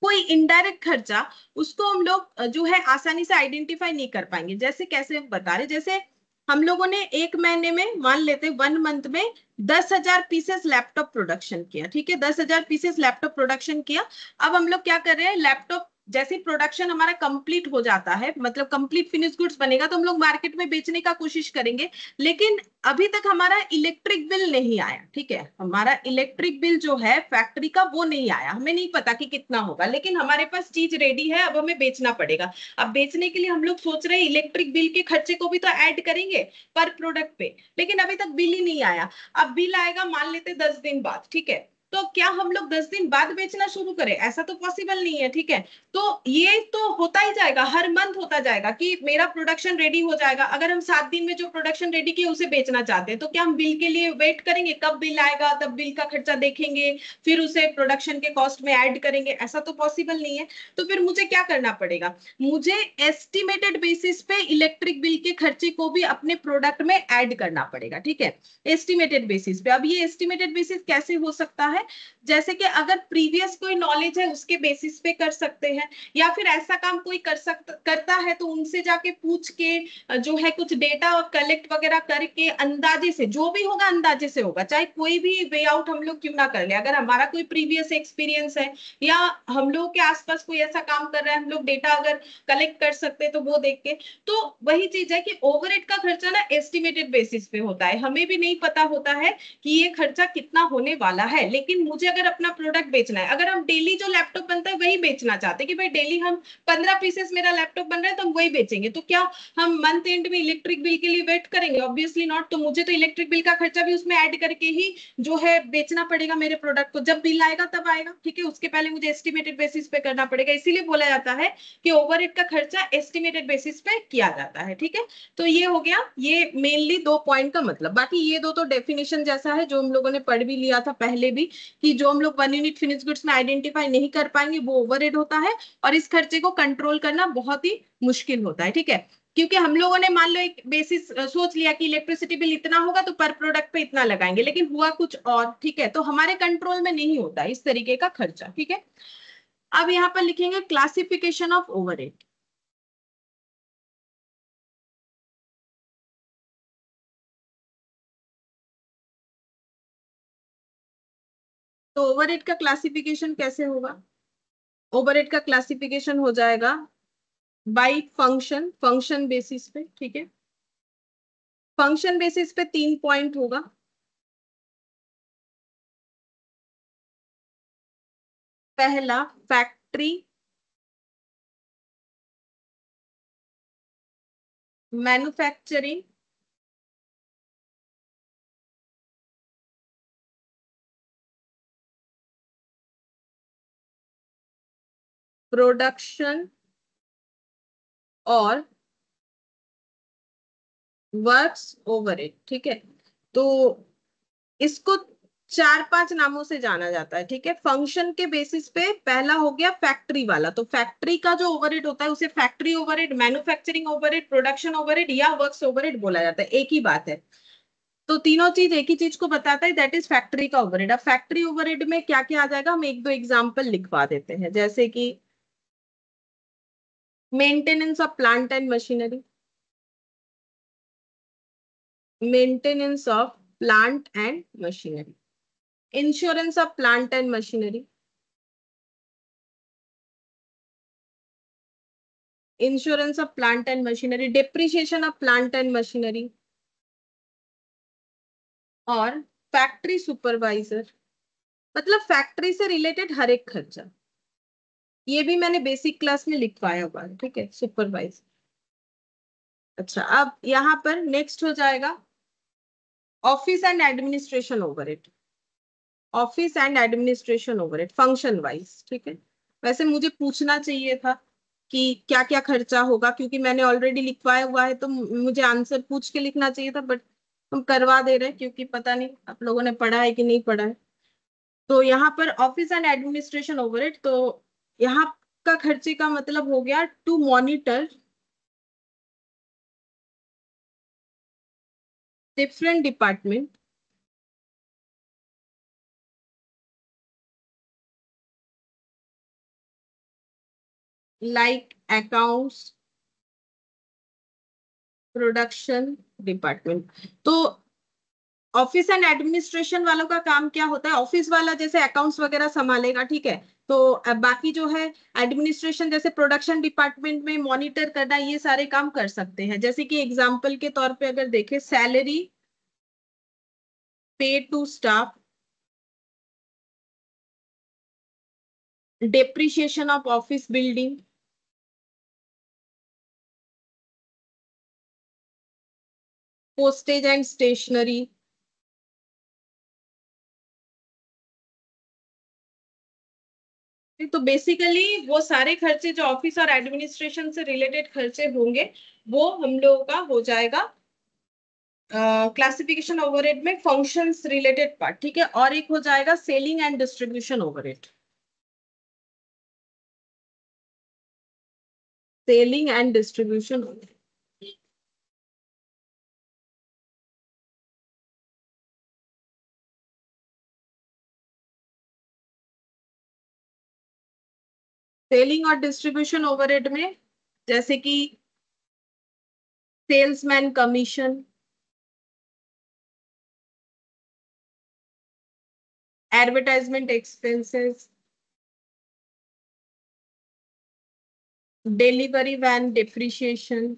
A: कोई इनडायरेक्ट खर्चा, उसको हम लोग जो है आसानी से आइडेंटिफाई नहीं कर पाएंगे। जैसे कैसे बता रहे, जैसे हम लोगों ने एक महीने में, मान लेते 1 मंथ में 10,000 पीसेस लैपटॉप प्रोडक्शन किया, ठीक है, 10,000 पीसेस लैपटॉप प्रोडक्शन किया। अब हम लोग क्या कर रहे हैं, लैपटॉप जैसे प्रोडक्शन हमारा कंप्लीट हो जाता है, मतलब कंप्लीट फिनिश गुड्स बनेगा, तो हम लोग मार्केट में बेचने का कोशिश करेंगे। लेकिन अभी तक हमारा इलेक्ट्रिक बिल नहीं आया, ठीक है, हमारा इलेक्ट्रिक बिल जो है फैक्ट्री का वो नहीं आया, हमें नहीं पता कि कितना होगा, लेकिन हमारे पास चीज रेडी है, अब हमें बेचना पड़ेगा। अब बेचने के लिए हम लोग सोच रहे हैं इलेक्ट्रिक बिल के खर्चे को भी तो ऐड करेंगे पर प्रोडक्ट पे, लेकिन अभी तक बिल ही नहीं आया। अब बिल आएगा मान लेते 10 दिन बाद, ठीक है। तो क्या हम लोग 10 दिन बाद बेचना शुरू करें, ऐसा तो पॉसिबल नहीं है, ठीक है। तो ये तो होता ही जाएगा, हर मंथ होता जाएगा कि मेरा प्रोडक्शन रेडी हो जाएगा। अगर हम 7 दिन में जो प्रोडक्शन रेडी किए उसे बेचना चाहते हैं, तो क्या हम बिल के लिए वेट करेंगे, कब बिल आएगा तब बिल का खर्चा देखेंगे, फिर उसे प्रोडक्शन के कॉस्ट में ऐड करेंगे, ऐसा तो पॉसिबल नहीं है। तो फिर मुझे क्या करना पड़ेगा, मुझे एस्टिमेटेड बेसिस पे इलेक्ट्रिक बिल के खर्चे को भी अपने प्रोडक्ट में ऐड करना पड़ेगा, ठीक है, एस्टिमेटेड बेसिस पे। अब ये एस्टिमेटेड बेसिस कैसे हो सकता है, जैसे कि अगर प्रीवियस कोई नॉलेज है उसके बेसिस पे कर सकते हैं, या फिर ऐसा काम कोई करता है तो उनसे जाके पूछ के जो है कुछ डेटा और कलेक्ट वगैरह करके अंदाजे से, जो भी होगा अंदाजे से होगा, चाहे कोई भी वे आउट हम लोग क्यों ना कर ले। अगर हमारा कोई प्रीवियस एक्सपीरियंस है या हम लोगों के आसपास कोई ऐसा काम कर रहा है, हम लोग डेटा अगर कलेक्ट कर सकते हैं तो वो देख के। तो वही चीज है कि ओवरहेड का खर्चा ना एस्टिमेटेड बेसिस पे होता है, हमें भी नहीं पता होता है कि ये खर्चा कितना होने वाला है। लेकिन मुझे अगर अपना प्रोडक्ट बेचना है, अगर हम डेली जो लैपटॉप बनता है वही बेचना चाहते हैं कि भाई डेली हम 15 पीसेस मेरा लैपटॉप बन रहा है तो हम वही बेचेंगे, तो क्या हम मंथ एंड में इलेक्ट्रिक बिल के लिए वेट करेंगे? Obviously not. तो मुझे तो इलेक्ट्रिक बिल का खर्चा भी उसमें ऐड करके ही जो है बेचना पड़ेगा मेरे प्रोडक्ट को। जब बिल आएगा तब आएगा, ठीक है, उसके पहले मुझे एस्टिमेटेड बेसिस पे करना पड़ेगा। इसीलिए बोला जाता है कि ओवरहेड का खर्चा एस्टिमेटेड बेसिस पे किया जाता है, ठीक है। तो ये हो गया, ये मेनली 2 पॉइंट का मतलब। बाकी ये दो तो डेफिनेशन जैसा है जो हम लोगों ने पढ़ भी लिया था पहले भी, कि जो हम लोग 1 यूनिट फिनिश गुड्स में आइडेंटिफाई नहीं कर पाएंगे वो ओवरहेड होता है, और इस खर्चे को कंट्रोल करना बहुत ही मुश्किल होता है, ठीक है। क्योंकि हम लोगों ने मान लो एक बेसिस सोच लिया कि इलेक्ट्रिसिटी बिल इतना होगा तो पर प्रोडक्ट पे इतना लगाएंगे, लेकिन हुआ कुछ और, ठीक है, तो हमारे कंट्रोल में नहीं होता इस तरीके का खर्चा, ठीक है। अब यहाँ पर लिखेंगे क्लासिफिकेशन ऑफ ओवरहेड। तो ओवरहेड का क्लासिफिकेशन कैसे होगा? ओवरहेड का क्लासिफिकेशन हो जाएगा बाय फंक्शन, फंक्शन बेसिस पे, ठीक है। फंक्शन बेसिस पे 3 पॉइंट होगा। पहला फैक्ट्री, मैन्युफैक्चरिंग, प्रोडक्शन और वर्क्स ओवरहेड, ठीक है। तो इसको 4-5 नामों से जाना जाता है, ठीक है। फंक्शन के बेसिस पे पहला हो गया फैक्ट्री वाला, तो फैक्ट्री का जो ओवरहेड होता है उसे factory overhead, manufacturing overhead, production overhead या वर्क्स ओवरहेड बोला जाता है, एक ही बात है। तो तीनों चीज एक ही चीज को बताता है, दैट इज फैक्ट्री का ओवरहेड। अब फैक्ट्री ओवरहेड में क्या क्या आ जाएगा, हम एक दो एग्जांपल लिखवा देते हैं, जैसे कि maintenance of plant and machinery, maintenance of plant and machinery, insurance of plant and machinery, insurance of plant and machinery, depreciation of plant and machinery, और फैक्ट्री सुपरवाइजर, मतलब फैक्ट्री से रिलेटेड हर एक खर्चा। ये भी मैंने बेसिक क्लास में लिखवाया हुआ है, ठीक है, सुपरवाइजर। अच्छा, अब यहाँ पर नेक्स्ट हो जाएगा office and administration overhead, office and administration overhead function wise, ठीक है। वैसे मुझे पूछना चाहिए था कि क्या क्या खर्चा होगा, क्योंकि मैंने ऑलरेडी लिखवाया हुआ है, तो मुझे आंसर पूछ के लिखना चाहिए था, बट हम करवा दे रहे हैं क्योंकि पता नहीं आप लोगों ने पढ़ा है कि नहीं पढ़ा है। तो यहाँ पर ऑफिस एंड एडमिनिस्ट्रेशन ओवरहेड, तो यहाँ का खर्चे का मतलब हो गया to monitor different department like accounts, production department. तो ऑफिस एंड एडमिनिस्ट्रेशन वालों का काम क्या होता है, ऑफिस वाला जैसे अकाउंट्स वगैरह संभालेगा, ठीक है। तो बाकी जो है एडमिनिस्ट्रेशन, जैसे प्रोडक्शन डिपार्टमेंट में मॉनिटर करना, ये सारे काम कर सकते हैं। जैसे कि एग्जांपल के तौर पे अगर देखें, salary pay to staff, depreciation of office building, postage and stationery, तो बेसिकली वो सारे खर्चे जो ऑफिस और एडमिनिस्ट्रेशन से रिलेटेड खर्चे होंगे, वो हम लोगों का हो जाएगा क्लासिफिकेशन ओवरहेड में फंक्शंस रिलेटेड पार्ट, ठीक है। और एक हो जाएगा selling and distribution overhead, selling and distribution. Selling और डिस्ट्रीब्यूशन ओवरहेड में जैसे कि salesman commission, advertisement expenses, delivery van depreciation,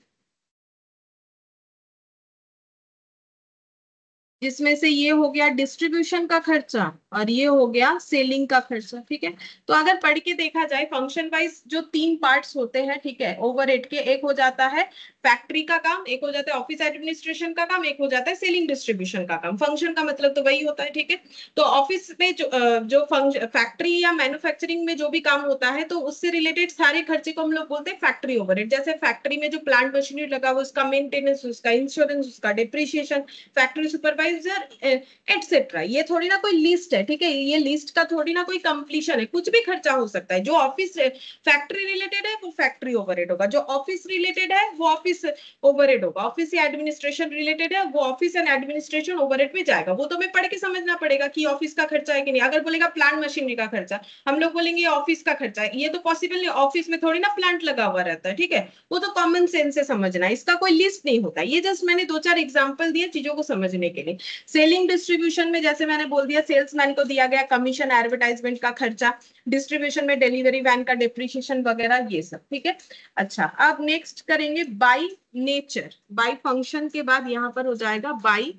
A: जिसमें से ये हो गया डिस्ट्रीब्यूशन का खर्चा और ये हो गया सेलिंग का खर्चा, ठीक है। तो अगर पढ़ के देखा जाए फंक्शन वाइज जो 3 पार्ट्स होते हैं, ठीक है, ओवरहेड के, एक हो जाता है फैक्ट्री का काम, एक हो जाता है ऑफिस एडमिनिस्ट्रेशन का काम, एक हो जाता है सेलिंग डिस्ट्रीब्यूशन का काम। फंक्शन का मतलब तो वही होता है, ठीक है। तो ऑफिस में जो फैक्ट्री या मैन्युफैक्चरिंग में जो भी काम होता है, तो उससे रिलेटेड सारे खर्चे को हम लोग बोलते हैं फैक्ट्री ओवरहेड। जैसे फैक्ट्री में जो प्लांट मशीनरी लगा हुआ, उसका मेंटेनेंस, उसका इंश्योरेंस, उसका depreciation, factory supervisor supervisor etcetera. ये थोड़ी ना कोई लिस्ट है, ठीक है, ये लिस्ट का थोड़ी ना कोई कंप्लीशन है, कुछ भी खर्चा हो सकता है। जो ऑफिस फैक्ट्री रिलेटेड है वो फैक्ट्री ओवरहेड होगा, जो ऑफिस रिलेटेड है वो ऑफिस ओवरहेड होगा, ऑफिस या एडमिनिस्ट्रेशन रिलेटेड है वो ऑफिस एंड एडमिनिस्ट्रेशन ओवरहेड में जाएगा। वो तो हमें पढ़ के समझना पड़ेगा कि ऑफिस का खर्चा है कि नहीं। अगर बोलेगा प्लांट मशीनरी का खर्चा, हम लोग बोलेंगे ऑफिस का खर्चा है, ये तो पॉसिबल नहीं, ऑफिस में थोड़ी ना प्लांट लगा हुआ रहता है, ठीक है, वो तो कॉमन सेंस से समझना है, इसका कोई लिस्ट नहीं होता। ये जस्ट मैंने दो चार एग्जांपल दिए चीजों को समझने के लिए। सेलिंग डिस्ट्रीब्यूशन में जैसे मैंने बोल दिया, सेल्समैन को दिया गया कमीशन, एडवर्टाइजमेंट का खर्चा, डिस्ट्रीब्यूशन में डिलीवरी वैन का डिप्रिसिएशन वगैरह, ये सब, ठीक है। अच्छा, अब नेक्स्ट करेंगे बाय नेचर। बाय फंक्शन के बाद यहां पर हो जाएगा बाय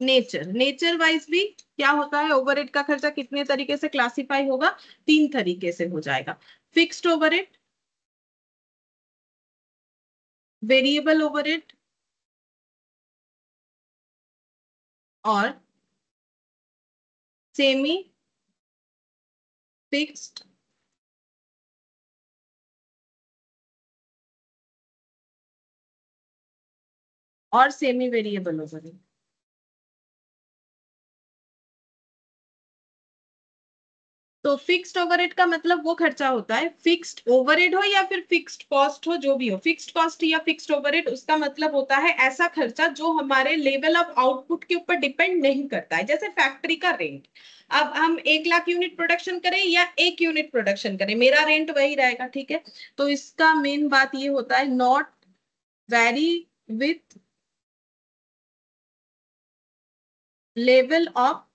A: नेचर। नेचर वाइज भी क्या होता है, ओवरहेड का खर्चा कितने तरीके से क्लासिफाई होगा, तीन तरीके से हो जाएगा। फिक्स्ड ओवरहेड, वेरिएबल ओवरहेड और सेमी फिक्स्ड और सेमी वेरिएबल ओवरहेड। तो फिक्स्ड ओवरहेड का मतलब वो खर्चा होता है, फिक्स्ड ओवरहेड हो या फिर फिक्स्ड कॉस्ट हो, जो भी हो, फिक्स्ड कॉस्ट या फिक्स्ड ओवरहेड, उसका मतलब होता है ऐसा खर्चा जो हमारे लेवल ऑफ आउटपुट के ऊपर डिपेंड नहीं करता है। जैसे फैक्ट्री का रेंट, अब हम 1 लाख यूनिट प्रोडक्शन करें या 1 यूनिट प्रोडक्शन करें, मेरा रेंट वही रहेगा, ठीक है। तो इसका मेन बात ये होता है, not vary with level of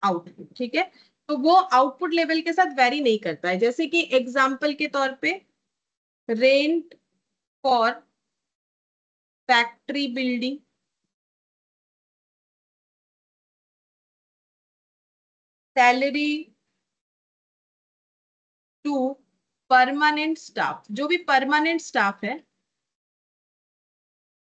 A: output, ठीक है। तो वो आउटपुट लेवल के साथ वेरी नहीं करता है। जैसे कि एग्जांपल के तौर पे, rent for factory building, salary to permanent staff, जो भी परमानेंट स्टाफ है,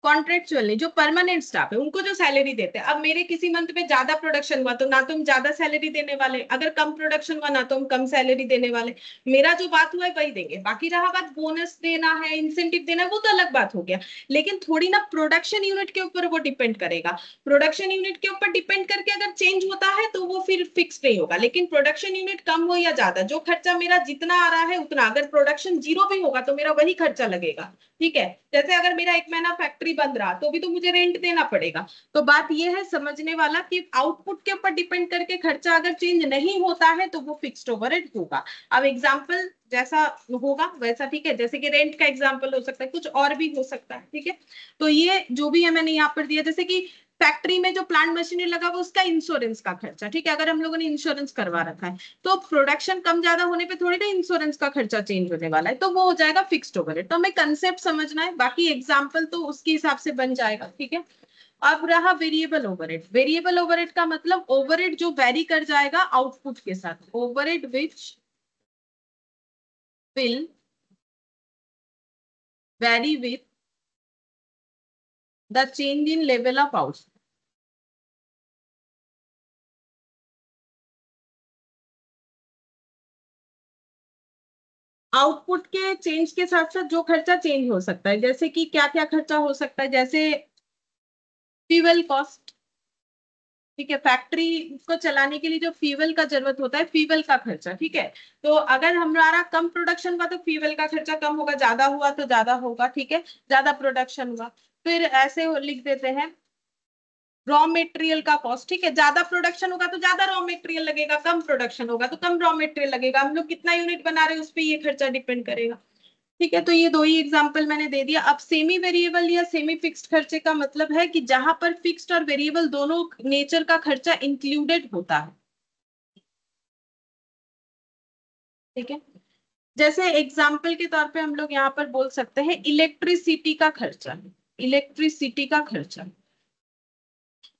A: कॉन्ट्रेक्चुअल नहीं, जो परमानेंट स्टाफ है उनको जो सैलरी देते हैं। अब मेरे किसी मंथ में ज्यादा प्रोडक्शन हुआ तो ना तो हम ज्यादा सैलरी देने वाले, अगर कम प्रोडक्शन हुआ ना तो हम कम सैलरी देने वाले। मेरा जो बात हुआ है वही देंगे। बाकी रहा बात बोनस देना है, इंसेंटिव देना है, वो तो अलग बात हो गया। लेकिन थोड़ी ना प्रोडक्शन यूनिट के ऊपर वो डिपेंड करेगा। प्रोडक्शन यूनिट के ऊपर डिपेंड करके अगर चेंज होता है तो वो फिर फिक्स नहीं होगा। लेकिन प्रोडक्शन यूनिट कम हो या ज्यादा, जो खर्चा मेरा जितना आ रहा है उतना, अगर प्रोडक्शन जीरो भी होगा तो मेरा वही खर्चा लगेगा, ठीक है। जैसे अगर मेरा 1 महीना फैक्ट्री बंद रहा तो भी तो मुझे रेंट देना पड़ेगा। तो बात यह है समझने वाला कि आउटपुट के ऊपर डिपेंड करके खर्चा अगर चेंज नहीं होता है तो वो फिक्स्ड ओवरहेड होगा। अब एग्जांपल जैसा होगा वैसा, ठीक है, जैसे कि रेंट का एग्जांपल हो सकता है, कुछ और भी हो सकता है, ठीक है। तो ये जो भी है मैंने यहाँ पर दिया, जैसे कि फैक्ट्री में जो प्लांट मशीनरी लगा वो उसका इंश्योरेंस का खर्चा, ठीक है, अगर हम लोगों ने इंश्योरेंस करवा रखा है तो प्रोडक्शन कम ज्यादा होने पे थोड़ी ना इंश्योरेंस का खर्चा चेंज होने वाला है, तो वो हो जाएगा फिक्स्ड ओवरहेड। तो हमें कंसेप्ट समझना है, बाकी एग्जांपल तो उसके हिसाब से बन जाएगा, ठीक है। अब रहा वेरिएबल ओवरहेड। वेरिएबल ओवरहेड का मतलब ओवरहेड जो वेरी कर जाएगा आउटपुट के साथ, overhead which will vary with the change in level of output। Output के चेंज के साथ साथ जो खर्चा चेंज हो सकता है, जैसे कि क्या क्या खर्चा हो सकता है, जैसे फ्यूल कॉस्ट, ठीक है, फैक्ट्री को चलाने के लिए जो फ्यूल का जरूरत होता है, फ्यूल का खर्चा, ठीक है। तो अगर हमारा कम प्रोडक्शन हुआ तो फ्यूल का खर्चा कम होगा, ज्यादा हुआ तो ज्यादा होगा, ठीक है, ज्यादा प्रोडक्शन हुआ। फिर ऐसे लिख देते हैं रॉ मेटेरियल का कॉस्ट, ठीक है, ज्यादा प्रोडक्शन होगा तो ज्यादा रॉ मेटेरियल लगेगा, कम प्रोडक्शन होगा तो कम रॉ मेटेरियल लगेगा, हम लोग कितना यूनिट बना रहे हैं उस पर ये खर्चा डिपेंड करेगा, ठीक है। तो ये दो ही एग्जांपल मैंने दे दिया। अब सेमी वेरिएबल या सेमी फिक्स्ड खर्चे का मतलब है कि जहां पर फिक्स्ड और वेरिएबल दोनों नेचर का खर्चा इंक्लूडेड होता है, ठीक है। जैसे एग्जाम्पल के तौर पे हम लोग यहाँ पर बोल सकते हैं इलेक्ट्रिसिटी का खर्चा, इलेक्ट्रिसिटी का खर्चा,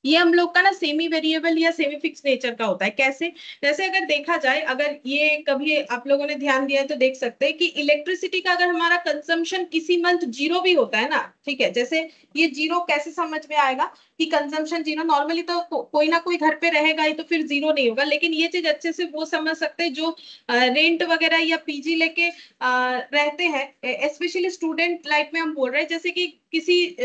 A: ये हम लोग का ना सेमी वेरिएबल या सेमी फिक्स नेचर का होता है। कैसे, जैसे अगर देखा जाए, अगर ये कभी आप लोगों ने ध्यान दिया है तो देख सकते हैं कि इलेक्ट्रिसिटी का अगर हमारा कंजम्पशन किसी मंथ जीरो भी होता है ना, ठीक है, जैसे ये जीरो कैसे समझ में आएगा कि कंजम्पशन जीरो, नॉर्मली तो कोई ना कोई घर पे रहेगा ही तो फिर जीरो नहीं होगा। लेकिन ये चीज अच्छे से वो समझ सकते हैं जो रेंट वगैरह या पीजी लेके रहते हैं, स्पेशली स्टूडेंट लाइफ में हम बोल रहे हैं, जैसे कि किसी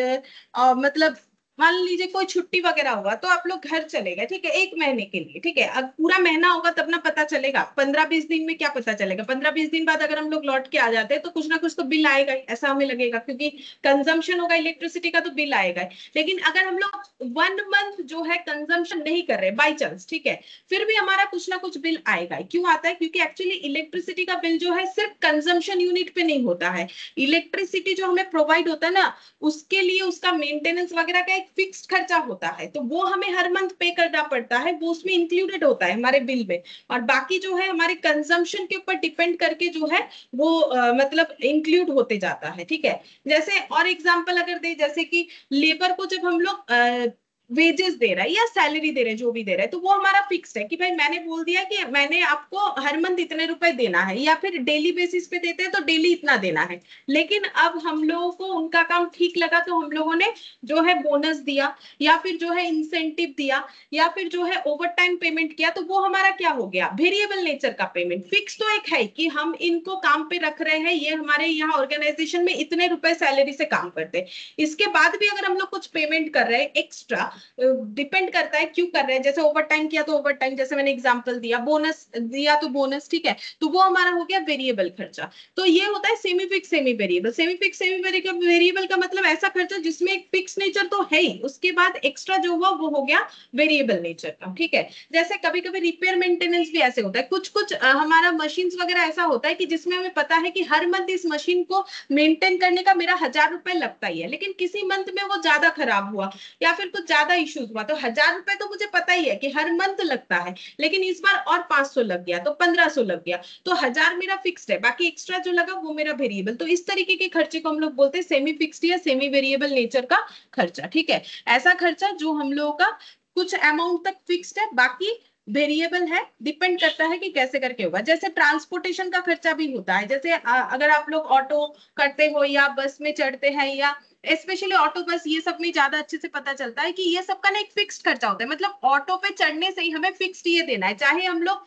A: मतलब मान लीजिए कोई छुट्टी वगैरह हुआ तो आप लोग घर चले गए, ठीक है, 1 महीने के लिए, ठीक है। अब पूरा महीना होगा तब ना पता चलेगा, 15-20 दिन में क्या पता चलेगा। 15-20 दिन बाद अगर हम लोग लौट के आ जाते हैं तो कुछ ना कुछ तो बिल आएगा ही, ऐसा हमें लगेगा, क्योंकि कंजम्पशन होगा इलेक्ट्रिसिटी का तो बिल आएगा ही। लेकिन अगर हम लोग 1 मंथ जो है कंजम्पशन नहीं कर रहे बाई चांस, ठीक है, फिर भी हमारा कुछ ना कुछ बिल आएगा ही। क्यों आता है? क्योंकि एक्चुअली इलेक्ट्रिसिटी का बिल जो है सिर्फ कंजम्पशन यूनिट पे नहीं होता है। इलेक्ट्रिसिटी जो हमें प्रोवाइड होता है ना, उसके लिए उसका मेंटेनेंस वगैरह का एक फिक्स्ड खर्चा होता है, तो वो हमें हर मंथ पे करना पड़ता है, वो उसमें इंक्लूडेड होता है हमारे बिल में। और बाकी जो है हमारे कंजम्पशन के ऊपर डिपेंड करके जो है वो मतलब इंक्लूड होते जाता है, ठीक है। जैसे और एग्जांपल अगर दे, जैसे कि लेबर को जब हम लोग वेजेस दे रहा है या सैलरी दे रहे हैं, जो भी दे रहे हैं, तो वो हमारा फिक्स्ड है कि भाई मैंने बोल दिया कि मैंने आपको हर मंथ इतने रुपए देना है, या फिर डेली बेसिस पे देते हैं तो डेली इतना देना है। लेकिन अब हम लोगों को उनका काम ठीक लगा तो हम लोगों ने जो है बोनस दिया, या फिर जो है इंसेंटिव दिया, या फिर जो है ओवर टाइम पेमेंट किया, तो वो हमारा क्या हो गया? वेरिएबल नेचर का पेमेंट। फिक्स तो एक है कि हम इनको काम पे रख रहे हैं, ये हमारे यहाँ ऑर्गेनाइजेशन में इतने रुपए सैलरी से काम करते हैं। इसके बाद भी अगर हम लोग कुछ पेमेंट कर रहे हैं एक्स्ट्रा, डिपेंड करता है क्यों कर रहे हैं। जैसे ओवर टाइम किया तो ओवर टाइम, जैसे मैंने एग्जांपल दिया, बोनस दिया तो बोनस, ठीक है, तो वो हमारा हो गया वेरिएबल खर्चा। तो ये होता है semi fix semi variable. Semi fix semi variable का मतलब ऐसा खर्चा जिसमें एक फिक्स नेचर तो है ही, उसके बाद एक्स्ट्रा जो हुआ वो हो गया वेरिएबल नेचर का, ठीक है। जैसे कभी कभी रिपेयर मेंटेनेंस भी ऐसे होता है, कुछ कुछ हमारा मशीन वगैरह ऐसा होता है कि जिसमें हमें पता है कि हर मंथ इस मशीन को मेंटेन करने का मेरा 1000 रुपए लगता ही है, लेकिन किसी मंथ में वो ज्यादा खराब हुआ या फिर कुछ ज्यादा इश्यूज हुआ, तो 1000 रुपए तो मुझे पता ही है कि हर मंथ लगता है, लेकिन इस बार और 500 लग गया तो 1500 लग गया, तो 1000 मेरा फिक्स्ड है, बाकी एक्स्ट्रा जो लगा वो मेरा वेरिएबल। तो इस तरीके के खर्चे को हम लोग बोलते हैं सेमी फिक्स्ड या सेमी वेरिएबल नेचर का खर्चा, ठीक है। ऐसा खर्चा जो हम लोगों का कुछ अमाउंट तक फिक्स्ड है, बाकी वेरिएबल है, डिपेंड करता है कि कैसे करके होगा। जैसे ट्रांसपोर्टेशन का खर्चा भी होता है, जैसे अगर आप लोग ऑटो करते हो या बस में चढ़ते हैं, या स्पेशली ऑटो बस, ये सब में ज्यादा अच्छे से पता चलता है कि ये सब का ना एक फिक्स्ड खर्चा होता है। मतलब ऑटो पे चढ़ने से ही हमें फिक्स्ड ये देना है, चाहे हम लोग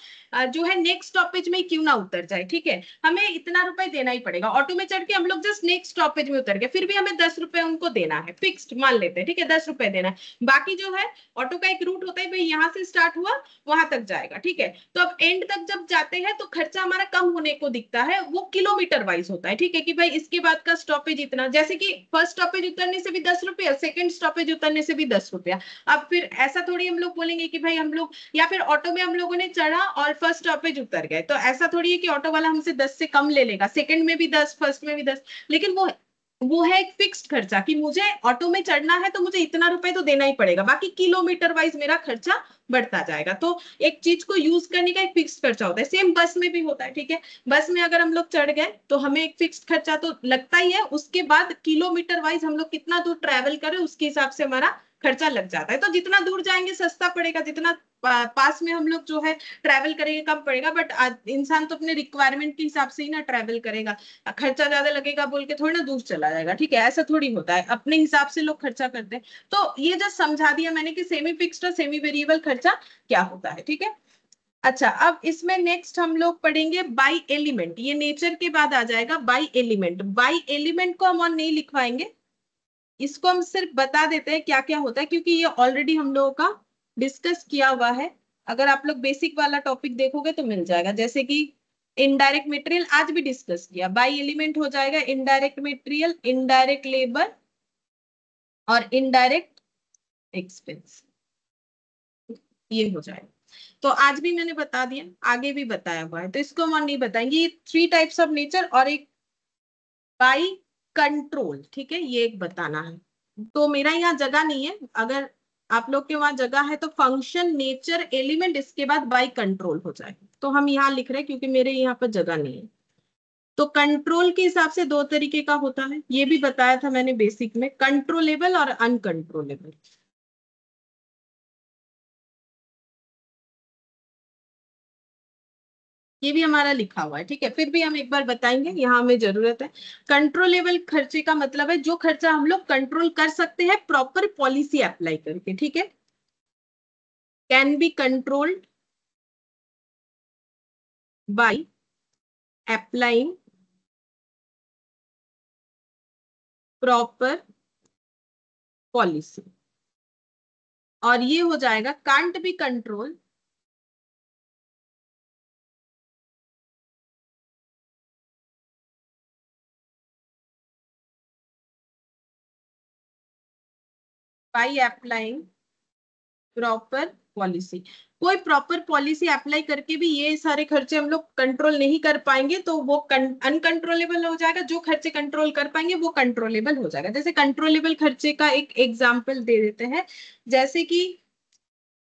A: जो है नेक्स्ट स्टॉपेज में क्यों ना उतर जाए, ठीक है, हमें इतना रुपए देना ही पड़ेगा। ऑटो में चढ़ के हम लोग जस्ट नेक्स्ट स्टॉपेज में उतर गए, फिर भी हमें 10 रुपए उनको देना है, फिक्स्ड मान लेते हैं, ठीक है, 10 रुपए देना है। बाकी जो है ऑटो का एक रूट होता है, भाई यहाँ से स्टार्ट हुआ वहां तक जाएगा, ठीक है। तो अब एंड तक जब जाते हैं तो खर्चा हमारा कम होने को दिखता है, वो किलोमीटर वाइज होता है, ठीक है, कि भाई इसके बाद का स्टॉपेज इतना, जैसे कि फर्स्ट स्टॉपेज उतरने से भी 10 रुपया, सेकंड स्टॉपेज उतरने से भी 10 रुपया। अब फिर ऐसा थोड़ी हम लोग बोलेंगे कि भाई हम लोग, या फिर ऑटो में हम लोगों ने चढ़ा और फर्स्ट स्टॉपेज उतर गए, तो ऐसा थोड़ी है कि ऑटो वाला हमसे 10 से कम ले लेगा, सेकंड में भी 10, फर्स्ट में भी 10। लेकिन वो है एक फिक्स्ड खर्चा कि मुझे ऑटो में चढ़ना है तो मुझे इतना रुपए तो देना ही पड़ेगा, बाकी किलोमीटर वाइज मेरा खर्चा बढ़ता जाएगा। तो एक चीज को यूज करने का एक फिक्स्ड खर्चा होता है, सेम बस में भी होता है, ठीक है। बस में अगर हम लोग चढ़ गए तो हमें एक फिक्स्ड खर्चा तो लगता ही है, उसके बाद किलोमीटर वाइज हम लोग कितना दूर ट्रैवल करें उसके हिसाब से हमारा खर्चा लग जाता है। तो जितना दूर जाएंगे सस्ता पड़ेगा, जितना पास में हम लोग जो है ट्रैवल करेंगे कम पड़ेगा, बट इंसान तो अपने रिक्वायरमेंट के हिसाब से ही ना ट्रैवल करेगा। खर्चा ज्यादा लगेगा बोल के थोड़ी ना दूर चला जाएगा, ठीक है, ऐसा थोड़ी होता है, अपने हिसाब से लोग खर्चा करते हैं। तो ये जस्ट समझा दिया मैंने कि सेमी फिक्स्ड और सेमी वेरिएबल खर्चा क्या होता है, ठीक है। अच्छा, अब इसमें नेक्स्ट हम लोग पढ़ेंगे बाई एलिमेंट, ये नेचर के बाद आ जाएगा बाई एलिमेंट। बाई एलिमेंट को हम और नहीं लिखवाएंगे, इसको हम सिर्फ बता देते हैं क्या क्या होता है, क्योंकि ये ऑलरेडी हम लोगों का डिस्कस किया हुआ है। अगर आप लोग बेसिक वाला टॉपिक देखोगे तो मिल जाएगा, जैसे कि इनडायरेक्ट मटेरियल आज भी डिस्कस किया, बाई एलिमेंट हो जाएगा इनडायरेक्ट मटेरियल, इनडायरेक्ट लेबर और इनडायरेक्ट एक्सपेंस, ये हो जाएगा। तो आज भी मैंने बता दिया, आगे भी बताया हुआ है, तो इसको हम और नहीं बताएंगे। ये 3 टाइप्स ऑफ नेचर और एक बाई कंट्रोल, ठीक है, ये एक बताना है। तो मेरा यहाँ जगह नहीं है, अगर आप लोग के वहां जगह है तो फंक्शन नेचर एलिमेंट इसके बाद बाई कंट्रोल हो जाएगा, तो हम यहाँ लिख रहे हैं क्योंकि मेरे यहाँ पर जगह नहीं है। तो कंट्रोल के हिसाब से 2 तरीके का होता है, ये भी बताया था मैंने बेसिक में, कंट्रोलेबल और अनकंट्रोलेबल। ये भी हमारा लिखा हुआ है, ठीक है, फिर भी हम एक बार बताएंगे, यहाँ हमें जरूरत है। कंट्रोलेबल खर्चे का मतलब है जो खर्चा हम लोग कंट्रोल कर सकते हैं प्रॉपर पॉलिसी अप्लाई करके, ठीक है, can be controlled by applying proper policy. और ये हो जाएगा can't be control by applying proper policy. कोई प्रॉपर पॉलिसी अप्लाई करके भी ये सारे खर्चे हम लोग कंट्रोल नहीं कर पाएंगे तो वो अनकंट्रोलेबल हो जाएगा। जो खर्चे कंट्रोल कर पाएंगे वो कंट्रोलेबल हो जाएगा। जैसे कंट्रोलेबल खर्चे का एक एग्जांपल दे देते हैं, जैसे कि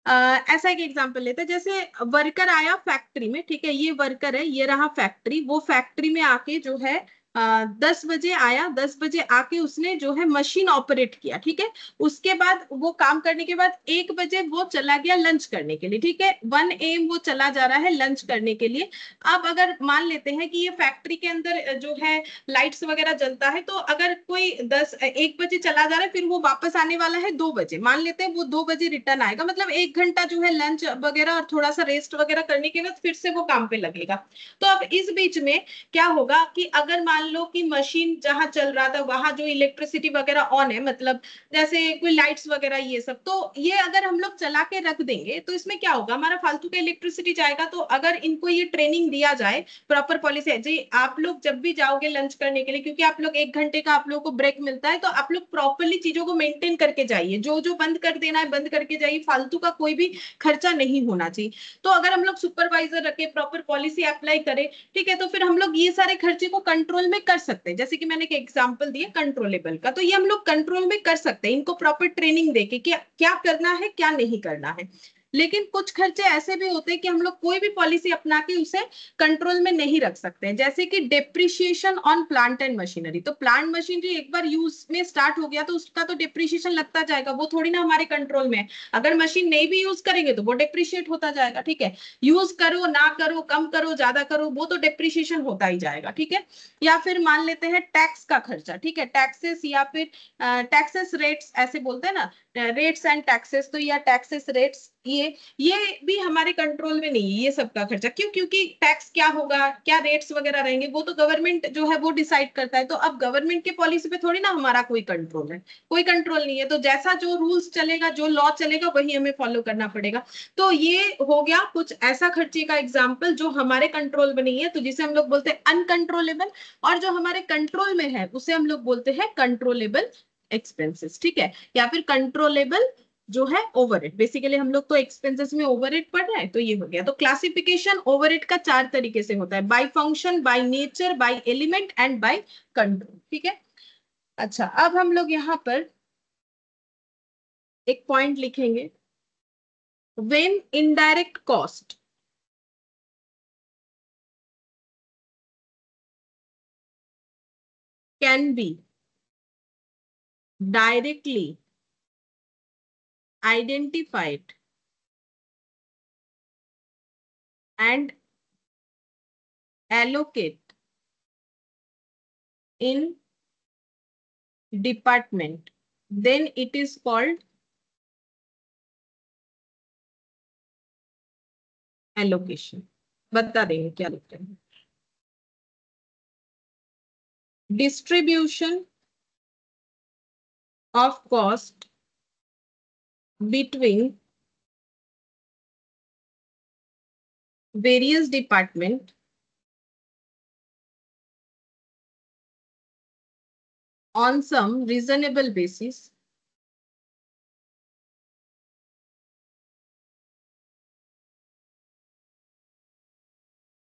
A: ऐसा एक एग्जांपल लेते हैं। जैसे वर्कर आया फैक्ट्री में, ठीक है, ये वर्कर है, ये रहा फैक्ट्री। वो फैक्ट्री में आके जो है 10 बजे आया, 10 बजे आके उसने जो है मशीन ऑपरेट किया, ठीक है। उसके बाद वो काम करने के बाद 1 बजे वो चला गया लंच करने के लिए, ठीक है। 1 AM वो चला जा रहा है लंच करने के लिए। अब अगर मान लेते हैं कि ये फैक्ट्री के अंदर जो है लाइट्स वगैरह जलता है, तो अगर कोई 1 बजे चला जा रहा है, फिर वो वापस आने वाला है 2 बजे, मान लेते हैं वो 2 बजे रिटर्न आएगा, मतलब 1 घंटा जो है लंच वगैरह और थोड़ा सा रेस्ट वगैरह करने के बाद फिर से वो काम पे लगेगा। तो अब इस बीच में क्या होगा कि अगर मान लो कि मशीन जहां चल रहा था वहां जो इलेक्ट्रिसिटी वगैरह ऑन है, मतलब जैसे कोई लाइट्स वगैरह ये सब, तो ये अगर हम लोग चला के रख देंगे तो इसमें क्या होगा, हमारा फालतू का इलेक्ट्रिसिटी जाएगा। तो अगर इनको ये ट्रेनिंग दिया जाए, प्रॉपर पॉलिसी है जी, आप लोग जब भी जाओगे लंच करने के लिए, क्योंकि आप लोग 1 घंटे का आप लोगों को ब्रेक मिलता है, तो आप लोग प्रॉपरली चीजों को मेंटेन करके जाइए। जो जो बंद कर देना है बंद करके जाइए, फालतू का कोई भी खर्चा नहीं होना चाहिए। तो अगर हम लोग सुपरवाइजर रखे, प्रॉपर पॉलिसी अप्लाई करें, ठीक है, तो फिर हम लोग ये सारे खर्चे को कंट्रोल में कर सकते हैं। जैसे कि मैंने एक एग्जांपल दिया कंट्रोलेबल का, तो ये हम लोग कंट्रोल में कर सकते हैं, इनको प्रॉपर ट्रेनिंग देके क्या क्या करना है क्या नहीं करना है। लेकिन कुछ खर्चे ऐसे भी होते हैं कि हम लोग कोई भी पॉलिसी अपना के उसे कंट्रोल में नहीं रख सकते हैं। जैसे कि depreciation on plant and machinery. तो प्लांट मशीनरी एक बार यूज में स्टार्ट हो गया तो उसका तो डिप्रिशिएशन लगता जाएगा, वो थोड़ी ना हमारे कंट्रोल में है। अगर मशीन नहीं भी यूज करेंगे तो वो डिप्रिशिएट होता जाएगा, ठीक है। यूज करो ना करो, कम करो ज्यादा करो, वो तो डिप्रिशिएशन होता ही जाएगा, ठीक है। या फिर मान लेते हैं टैक्स का खर्चा, ठीक है, टैक्सेस या फिर टैक्सेस रेट्स ऐसे बोलते हैं ना, रेट्स एंड टैक्सेस, तो या टैक्सेस रेट्स, ये भी हमारे कंट्रोल में नहीं है ये सब का खर्चा। क्यों? क्योंकि टैक्स क्या होगा, क्या रेट्स वगैरह रहेंगे, वो तो गवर्नमेंट जो है वो डिसाइड करता है। तो अब गवर्नमेंट की पॉलिसी पे थोड़ी ना हमारा कोई कंट्रोल है, कोई कंट्रोल नहीं है। तो जैसा जो रूल्स चलेगा, जो लॉ चलेगा, वही हमें फॉलो करना पड़ेगा। तो ये हो गया कुछ ऐसा खर्चे का एग्जाम्पल जो हमारे कंट्रोल में नहीं है, तो जिसे हम लोग बोलते हैं अनकंट्रोलेबल। और जो हमारे कंट्रोल में है उसे हम लोग बोलते हैं कंट्रोलेबल एक्सपेंसेस, ठीक है, या फिर कंट्रोलेबल जो है ओवरहेड। बेसिकली हम लोग तो एक्सपेंसेस में ओवरहेड पढ़ रहे हैं, तो ये हो गया। तो क्लासिफिकेशन ओवरहेड का 4 तरीके से होता है, by function, by nature, by element and by control, ठीक है। अच्छा, अब हम लोग यहाँ पर एक पॉइंट लिखेंगे, when indirect cost can be directly identified and allocate in department, then it is called allocation। बता देंगे क्या लिखते हैं। Distribution of cost between various department on some reasonable basis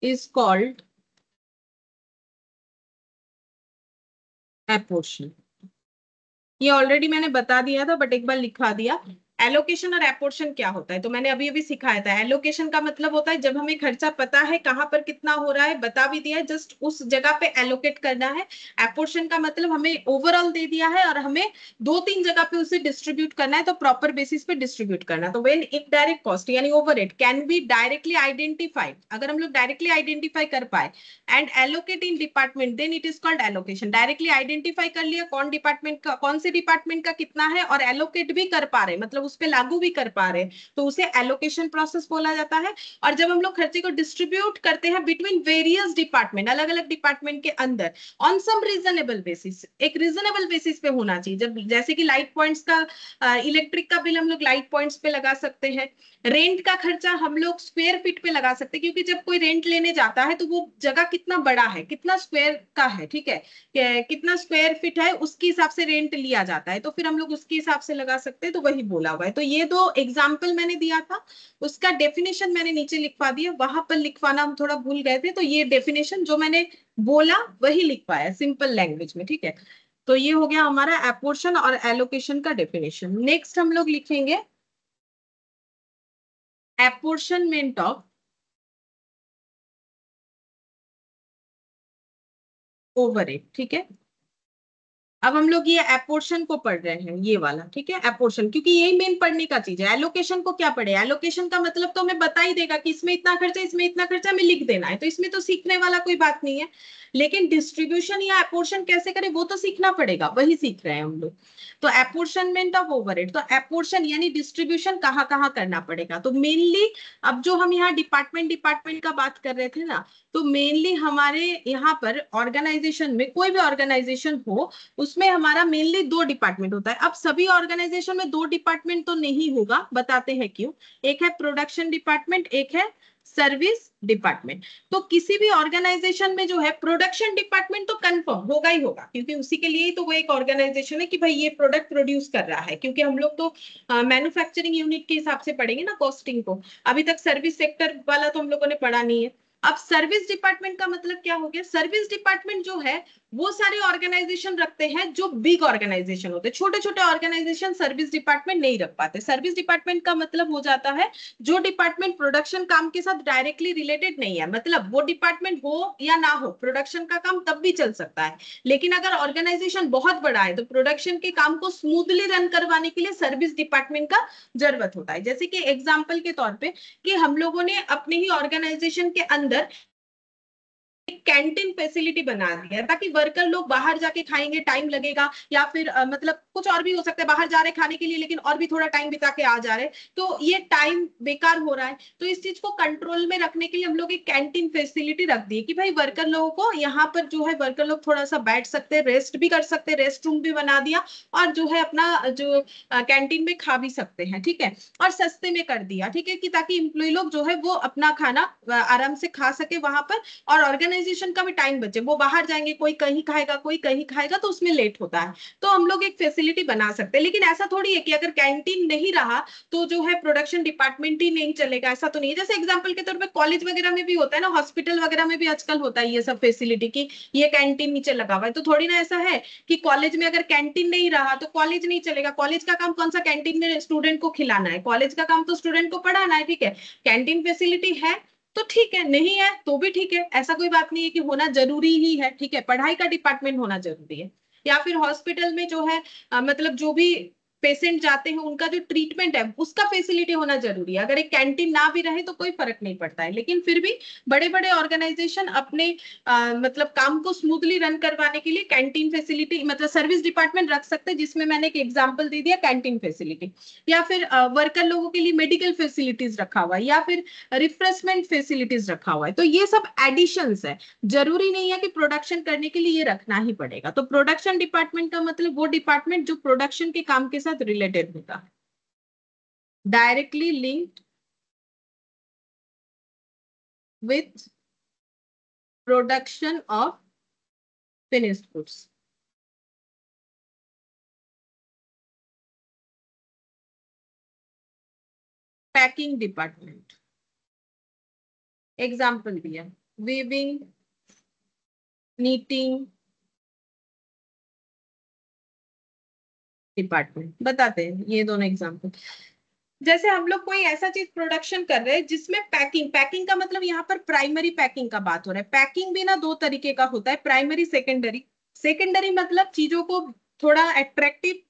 A: is called apportion। ये ऑलरेडी मैंने बता दिया था, बट एक बार लिखा दिया। एलोकेशन और एपोर्शन क्या होता है, तो मैंने अभी अभी सिखाया था। एलोकेशन का मतलब होता है जब हमें खर्चा पता है कहाँ पर कितना हो रहा है, बता भी दिया है, जस्ट उस जगह पे एलोकेट करना है। एपोर्शन का मतलब हमें ओवरऑल दे दिया है और हमें 2-3 जगह पे उसे डिस्ट्रीब्यूट करना है, तो प्रॉपर बेसिस पे डिस्ट्रीब्यूट करना। तो व्हेन इनडायरेक्ट कॉस्ट यानी overhead can be directly identified, अगर हम लोग डायरेक्टली आइडेंटिफाई कर पाए, and allocate in department, then it is called allocation. Directly identify कर लिया कौन डिपार्टमेंट का, कौन से डिपार्टमेंट का कितना है, और एलोकेट भी कर पा रहे, मतलब उस पर लागू भी कर पा रहे हैं, तो उसे एलोकेशन प्रोसेस बोला जाता है। और जब हम लोग खर्चे को डिस्ट्रीब्यूट करते हैं बिटवीन वेरियस डिपार्टमेंट, अलग अलग डिपार्टमेंट के अंदर ऑन सम रीजनेबल बेसिस, एक रीजनेबल बेसिस पे होना चाहिए। जब जैसे कि लाइट पॉइंट्स का, इलेक्ट्रिक का बिल हम लोग लाइट पॉइंट्स पे लगा सकते हैं, रेंट का खर्चा हम लोग स्क्वायर फीट पे लगा सकते हैं, क्योंकि जब कोई रेंट लेने जाता है तो वो जगह कितना बड़ा है, कितना स्क्वायर का है, ठीक है, कितना स्क्वायर फीट है, उसके हिसाब से रेंट लिया जाता है, तो फिर हम लोग उसके हिसाब से लगा सकते हैं। तो वही बोला हुआ है। तो ये दो एग्जाम्पल मैंने दिया था, उसका डेफिनेशन मैंने नीचे लिखवा दिया, वहां पर लिखवाना हम थोड़ा भूल गए थे, तो ये डेफिनेशन जो मैंने बोला वही लिखवाया सिंपल लैंग्वेज में, ठीक है। तो ये हो गया हमारा एपोर्शन और एलोकेशन का डेफिनेशन। नेक्स्ट हम लोग लिखेंगे apportionment of overhead, ठीक है। अब हम लोग ये एपोर्शन को पढ़ रहे हैं, ये वाला, ठीक है, एपोर्शन, क्योंकि यही मेन पढ़ने का चीज है। एलोकेशन को क्या पढ़े, एलोकेशन का मतलब तो हमें बता ही देगा कि इसमें इतना खर्चा, इसमें इतना खर्चा, हमें लिख देना है, तो इसमें तो सीखने वाला कोई बात नहीं है। लेकिन डिस्ट्रीब्यूशन या एपोर्शन कैसे करें वो तो सीखना पड़ेगा, वही सीख रहे हैं हम लोग। तो एपोर्शनमेंट ऑफ ओवरहेड, तो एपोर्शन यानी डिस्ट्रीब्यूशन कहाँ कहाँ करना पड़ेगा। तो मेनली अब जो हम यहाँ डिपार्टमेंट डिपार्टमेंट का बात कर रहे थे ना, तो मेनली हमारे यहाँ पर ऑर्गेनाइजेशन में, कोई भी ऑर्गेनाइजेशन हो, उसमें हमारा मेनली दो डिपार्टमेंट होता है। अब सभी ऑर्गेनाइजेशन में दो डिपार्टमेंट तो नहीं होगा, बताते हैं क्यों। एक है प्रोडक्शन डिपार्टमेंट, एक है सर्विस डिपार्टमेंट। तो किसी भी ऑर्गेनाइजेशन में जो है प्रोडक्शन डिपार्टमेंट तो कंफर्म होगा ही होगा, क्योंकि उसी के लिए ही तो वो एक ऑर्गेनाइजेशन है कि भाई ये प्रोडक्ट प्रोड्यूस कर रहा है। क्योंकि हम लोग तो मैन्युफैक्चरिंग यूनिट के हिसाब से पढ़ेंगे ना कॉस्टिंग को, अभी तक सर्विस सेक्टर वाला तो हम लोगों ने पढ़ा नहीं है। अब सर्विस डिपार्टमेंट का मतलब क्या हो गया, सर्विस डिपार्टमेंट जो है वो सारे ऑर्गेनाइजेशन रखते हैं जो बिग ऑर्गेनाइजेशन होते हैं, छोटे छोटे ऑर्गेनाइजेशन सर्विस डिपार्टमेंट नहीं रख पाते। सर्विस डिपार्टमेंट का मतलब हो जाता है जो डिपार्टमेंट प्रोडक्शन काम के साथ डायरेक्टली रिलेटेड नहीं है, मतलब वो डिपार्टमेंट हो या ना हो, प्रोडक्शन का काम तब भी चल सकता है। लेकिन अगर ऑर्गेनाइजेशन बहुत बड़ा है तो प्रोडक्शन के काम को स्मूथली रन करवाने के लिए सर्विस डिपार्टमेंट का जरूरत होता है। जैसे कि एग्जाम्पल के तौर पे कि हम लोगों ने अपने ही ऑर्गेनाइजेशन के अंदर कैंटीन फैसिलिटी बना दिया है, ताकि वर्कर लोग बाहर जाके खाएंगे, टाइम लगेगा, या फिर मतलब कुछ और भी हो सकता है, बाहर जा रहे खाने के लिए लेकिन और भी थोड़ा टाइम बिता के आ जा रहे, तो ये टाइम बेकार हो रहा है। तो इस चीज को कंट्रोल में रखने के लिए हम लोग एक कैंटीन फैसिलिटी रख दी कि भाई वर्कर लोगों को यहाँ पर जो है वर्कर लोग थोड़ा सा बैठ सकते हैं, रेस्ट भी कर सकते हैं, रेस्ट रूम भी बना दिया, और जो है अपना जो कैंटीन में खा भी सकते हैं, ठीक है, और सस्ते में कर दिया, ठीक है, कि ताकि इम्प्लॉय लोग जो है वो अपना खाना आराम से खा सके वहां पर, और ऑर्गेनाइजेशन का भी टाइम बचे। वो बाहर जाएंगे, कोई कहीं खाएगा कोई कहीं खाएगा, तो उसमें लेट होता है। तो हम लोग एक फैसिलिटी बना सकते हैं। लेकिन ऐसा थोड़ी है कि अगर कैंटीन नहीं रहा तो जो है प्रोडक्शन डिपार्टमेंट ही नहीं चलेगा, ऐसा तो नहीं है। जैसे एग्जांपल के तौर पे कॉलेज वगैरह में भी होता है ना, हॉस्पिटल वगैरह में भी आजकल होता है ये सब फैसिलिटी की ये कैंटीन नीचे लगा हुआ है। तो थोड़ी ना ऐसा है कि कॉलेज में अगर कैंटीन नहीं रहा तो कॉलेज नहीं चलेगा। कॉलेज का काम कौन सा, कैंटीन में स्टूडेंट को खिलाना है, कॉलेज का काम तो स्टूडेंट को पढ़ाना है, ठीक है। कैंटीन फैसिलिटी है तो ठीक है, नहीं है तो भी ठीक है, ऐसा कोई बात नहीं है कि होना जरूरी ही है, ठीक है, पढ़ाई का डिपार्टमेंट होना जरूरी है। या फिर हॉस्पिटल में जो है मतलब जो भी पेशेंट जाते हैं उनका जो ट्रीटमेंट है उसका फैसिलिटी होना जरूरी है। अगर एक कैंटीन ना भी रहे तो कोई फर्क नहीं पड़ता है। लेकिन फिर भी बड़े बड़े ऑर्गेनाइजेशन अपने मतलब काम को स्मूथली रन करवाने के लिए कैंटीन फैसिलिटी मतलब सर्विस डिपार्टमेंट रख सकते हैं, जिसमें मैंने एक एग्जांपल दे दिया कैंटीन फैसिलिटी। या फिर वर्कर लोगों के लिए मेडिकल फैसिलिटीज रखा हुआ है, या फिर रिफ्रेशमेंट फैसिलिटीज रखा हुआ है। तो ये सब एडिशंस है, जरूरी नहीं है कि प्रोडक्शन करने के लिए ये रखना ही पड़ेगा। तो प्रोडक्शन डिपार्टमेंट का मतलब वो डिपार्टमेंट जो प्रोडक्शन के काम के साथ रिलेटेड होता है, directly linked with production of finished goods. Packing department example दिया, वीविंग, नीटिंग डिपार्टमेंट, बताते हैं ये दोनों एग्जाम्पल। जैसे हम लोग कोई ऐसा चीज प्रोडक्शन कर रहे हैं जिसमें पैकिंग, पैकिंग का मतलब यहाँ पर प्राइमरी पैकिंग का बात हो रहा है। पैकिंग भी ना दो तरीके का होता है, प्राइमरी सेकेंडरी। सेकेंडरी मतलब चीजों को थोड़ा अट्रैक्टिव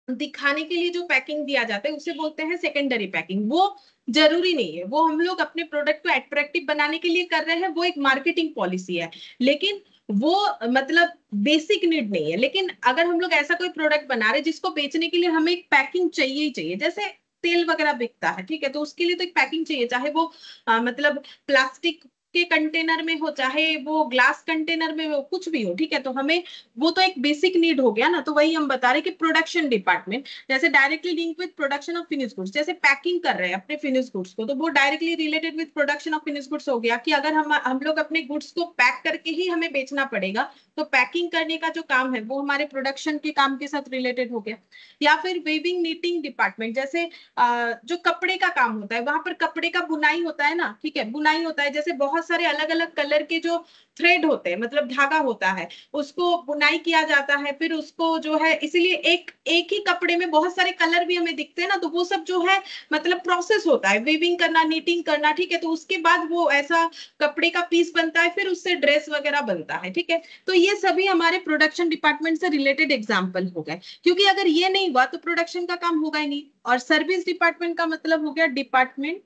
A: दिखाने के लिए जो पैकिंग दिया जाता है उसे बोलते हैं सेकेंडरी पैकिंग। वो जरूरी नहीं है, वो हम लोग अपने प्रोडक्ट को अट्रैक्टिव बनाने के लिए कर रहे हैं, वो एक मार्केटिंग पॉलिसी है। लेकिन वो मतलब बेसिक नीड नहीं है। लेकिन अगर हम लोग ऐसा कोई प्रोडक्ट बना रहे जिसको बेचने के लिए हमें एक पैकिंग चाहिए ही चाहिए, जैसे तेल वगैरह बिकता है, ठीक है, तो उसके लिए तो एक पैकिंग चाहिए, चाहे वो मतलब प्लास्टिक के कंटेनर में हो, चाहे वो ग्लास कंटेनर में हो, कुछ भी हो, ठीक है, तो हमें वो तो एक बेसिक नीड हो गया ना। तो वही हम बता रहे कि प्रोडक्शन डिपार्टमेंट जैसे directly link with production of finish goods, जैसे पैकिंग कर रहे हैं अपने फिनिश गुड्स को, तो वो directly related with production of finish goods हो गया कि अगर हम लोग अपने गुड्स को पैक करके ही हमें बेचना पड़ेगा, तो पैकिंग करने का जो काम है वो हमारे प्रोडक्शन के काम के साथ रिलेटेड हो गया। या फिर वेविंग नीटिंग डिपार्टमेंट, जैसे जो कपड़े का काम होता है, वहां पर कपड़े का बुनाई होता है ना, ठीक है, बुनाई होता है, जैसे बहुत सारे अलग अलग कलर के जो थ्रेड होते हैं, मतलब धागा होता है, उसको बुनाई किया जाता है, फिर उसको जो है, इसीलिए एक एक ही कपड़े में बहुत सारे कलर भी हमें दिखते हैं ना, तो वो सब जो है मतलब प्रोसेस होता है, वीविंग करना, नीटिंग करना, ठीक है, तो उसके बाद वो ऐसा कपड़े का पीस बनता है, फिर उससे ड्रेस वगैरह बनता है, ठीक है। तो ये सभी हमारे प्रोडक्शन डिपार्टमेंट से रिलेटेड एग्जाम्पल हो गए, क्योंकि अगर ये नहीं हुआ तो प्रोडक्शन का काम होगा ही नहीं। और सर्विस डिपार्टमेंट का मतलब हो गया department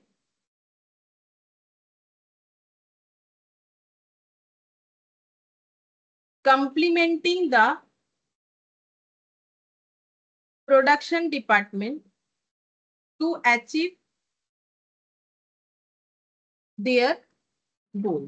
A: complementing the production department to achieve their goal।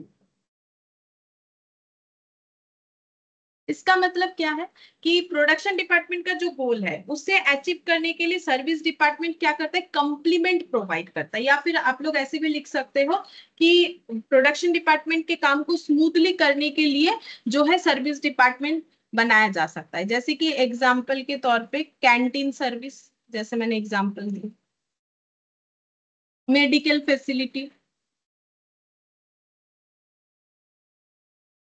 A: इसका मतलब क्या है कि प्रोडक्शन डिपार्टमेंट का जो गोल है उसे अचीव करने के लिए सर्विस डिपार्टमेंट क्या करता है, कंप्लीमेंट प्रोवाइड करता है। या फिर आप लोग ऐसे भी लिख सकते हो कि प्रोडक्शन डिपार्टमेंट के काम को स्मूथली करने के लिए जो है सर्विस डिपार्टमेंट बनाया जा सकता है। जैसे कि एग्जाम्पल के तौर पे कैंटीन सर्विस, जैसे मैंने एग्जाम्पल दी, मेडिकल फैसिलिटी,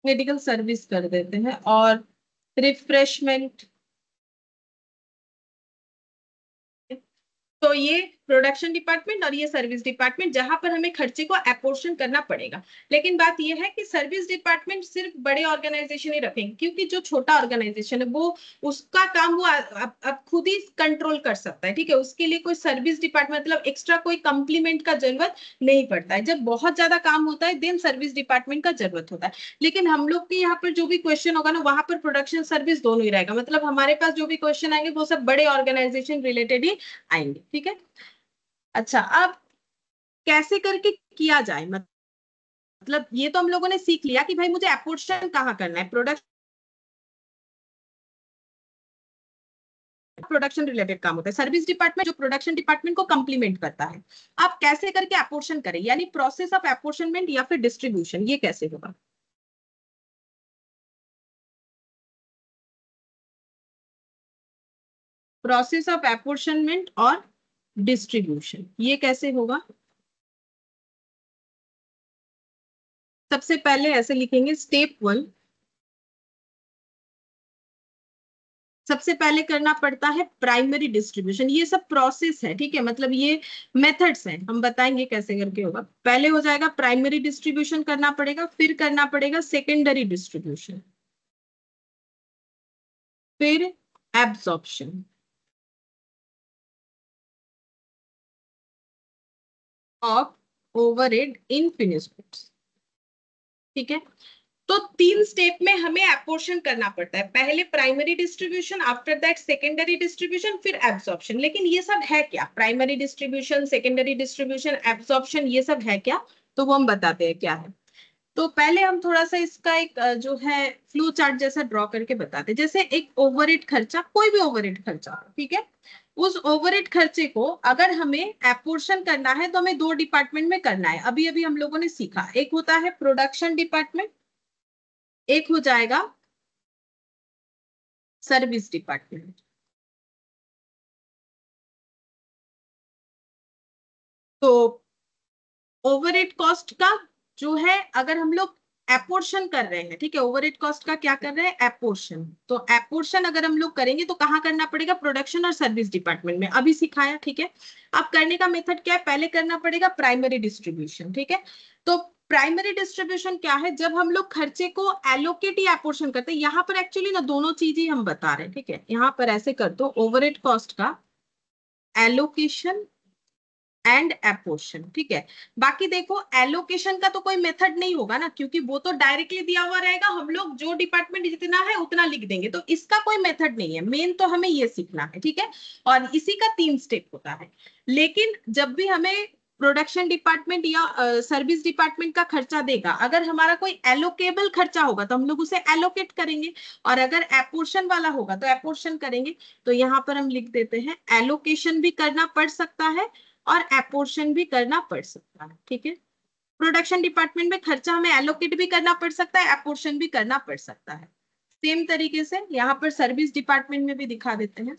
A: मेडिकल सर्विस कर देते हैं, और रिफ्रेशमेंट। तो ये प्रोडक्शन डिपार्टमेंट और ये सर्विस डिपार्टमेंट, जहां पर हमें खर्चे को अपोर्शन करना पड़ेगा। लेकिन बात ये है कि सर्विस डिपार्टमेंट सिर्फ बड़े ऑर्गेनाइजेशन ही रखेंगे, क्योंकि जो छोटा ऑर्गेनाइजेशन है वो उसका काम वो अब खुद ही कंट्रोल कर सकता है, ठीक है, उसके लिए कोई सर्विस डिपार्टमेंट मतलब एक्स्ट्रा कोई कंप्लीमेंट का जरूरत नहीं पड़ता है। जब बहुत ज्यादा काम होता है देन सर्विस डिपार्टमेंट का जरूरत होता है। लेकिन हम लोग के यहाँ पर जो भी क्वेश्चन होगा ना, वहां पर प्रोडक्शन सर्विस दोनों ही रहेगा, मतलब हमारे पास जो भी क्वेश्चन आएंगे वो सब बड़े ऑर्गेनाइजेशन रिलेटेड ही आएंगे, ठीक है। अच्छा, अब कैसे करके किया जाए, मतलब ये तो हम लोगों ने सीख लिया कि भाई मुझे अपोर्शन कहाँ करना है, प्रोडक्शन रिलेटेड काम होता है। सर्विस डिपार्टमेंट जो प्रोडक्शन डिपार्टमेंट को कंप्लीमेंट करता है। आप कैसे करके अपोर्शन करें, यानी प्रोसेस ऑफ अपोर्शनमेंट या फिर डिस्ट्रीब्यूशन, ये कैसे होगा। प्रोसेस ऑफ अपोर्शनमेंट और डिस्ट्रीब्यूशन ये कैसे होगा। सबसे पहले ऐसे लिखेंगे, स्टेप 1, सबसे पहले करना पड़ता है प्राइमरी डिस्ट्रीब्यूशन। ये सब प्रोसेस है, ठीक है, मतलब ये मेथड्स हैं, हम बताएंगे कैसे करके होगा। पहले हो जाएगा प्राइमरी डिस्ट्रीब्यूशन करना पड़ेगा, फिर करना पड़ेगा सेकेंडरी डिस्ट्रीब्यूशन, फिर absorption of overhead in finish goods, ठीक है। तो 3 स्टेप में हमें अपोर्शन करना पड़ता है, पहले primary distribution, after that secondary distribution, फिर एब्जॉर्प्शन। लेकिन ये सब है क्या, primary distribution, secondary distribution, absorption, ये सब है क्या, तो वो हम बताते हैं क्या है। तो पहले हम थोड़ा सा इसका एक जो है फ्लो चार्ट जैसा ड्रॉ करके बताते हैं। जैसे एक ओवरहेड खर्चा, कोई भी ओवरहेड खर्चा, ठीक है, उस ओवरहेड खर्चे को अगर हमें अपोर्शन करना है तो हमें 2 डिपार्टमेंट में करना है। अभी अभी हम लोगों ने सीखा, एक होता है प्रोडक्शन डिपार्टमेंट, एक हो जाएगा सर्विस डिपार्टमेंट। तो ओवरहेड कॉस्ट का जो है, अगर हम लोग एपोर्शन कर रहे हैं, ठीक है, ओवरहेड कॉस्ट का क्या कर रहे हैं, एपोर्शन। तो एपोर्शन अगर हम लोग करेंगे तो कहाँ करना पड़ेगा, प्रोडक्शन और सर्विस डिपार्टमेंट में, अभी सिखाया, ठीक है। अब करने का मेथड क्या है, पहले करना पड़ेगा प्राइमरी डिस्ट्रीब्यूशन, ठीक है। तो प्राइमरी डिस्ट्रीब्यूशन क्या है, जब हम लोग खर्चे को एलोकेट या एपोर्शन करते हैं, यहाँ पर एक्चुअली ना दोनों चीज ही हम बता रहे हैं, ठीक है। यहाँ पर ऐसे कर दो, ओवरहेड कॉस्ट का एलोकेशन एंड एपोर्शन, ठीक है। बाकी देखो एलोकेशन का तो कोई मेथड नहीं होगा ना, क्योंकि वो तो डायरेक्टली दिया हुआ रहेगा, हम लोग जो डिपार्टमेंट जितना है उतना लिख देंगे, तो इसका कोई मेथड नहीं है। मेन तो हमें ये सीखना है, ठीक है। और इसी का 3 स्टेप होता है। लेकिन जब भी हमें प्रोडक्शन डिपार्टमेंट या सर्विस डिपार्टमेंट का खर्चा देगा, अगर हमारा कोई एलोकेबल खर्चा होगा तो हम लोग उसे एलोकेट करेंगे, और अगर एपोर्शन वाला होगा तो एपोर्शन करेंगे। तो यहाँ पर हम लिख देते हैं एलोकेशन भी करना पड़ सकता है और एपोर्शन भी करना पड़ सकता है, ठीक है। प्रोडक्शन डिपार्टमेंट में खर्चा हमें एलोकेट भी करना पड़ सकता है, एपोर्शन भी करना पड़ सकता है। सेम तरीके से यहाँ पर सर्विस डिपार्टमेंट में भी दिखा देते हैं,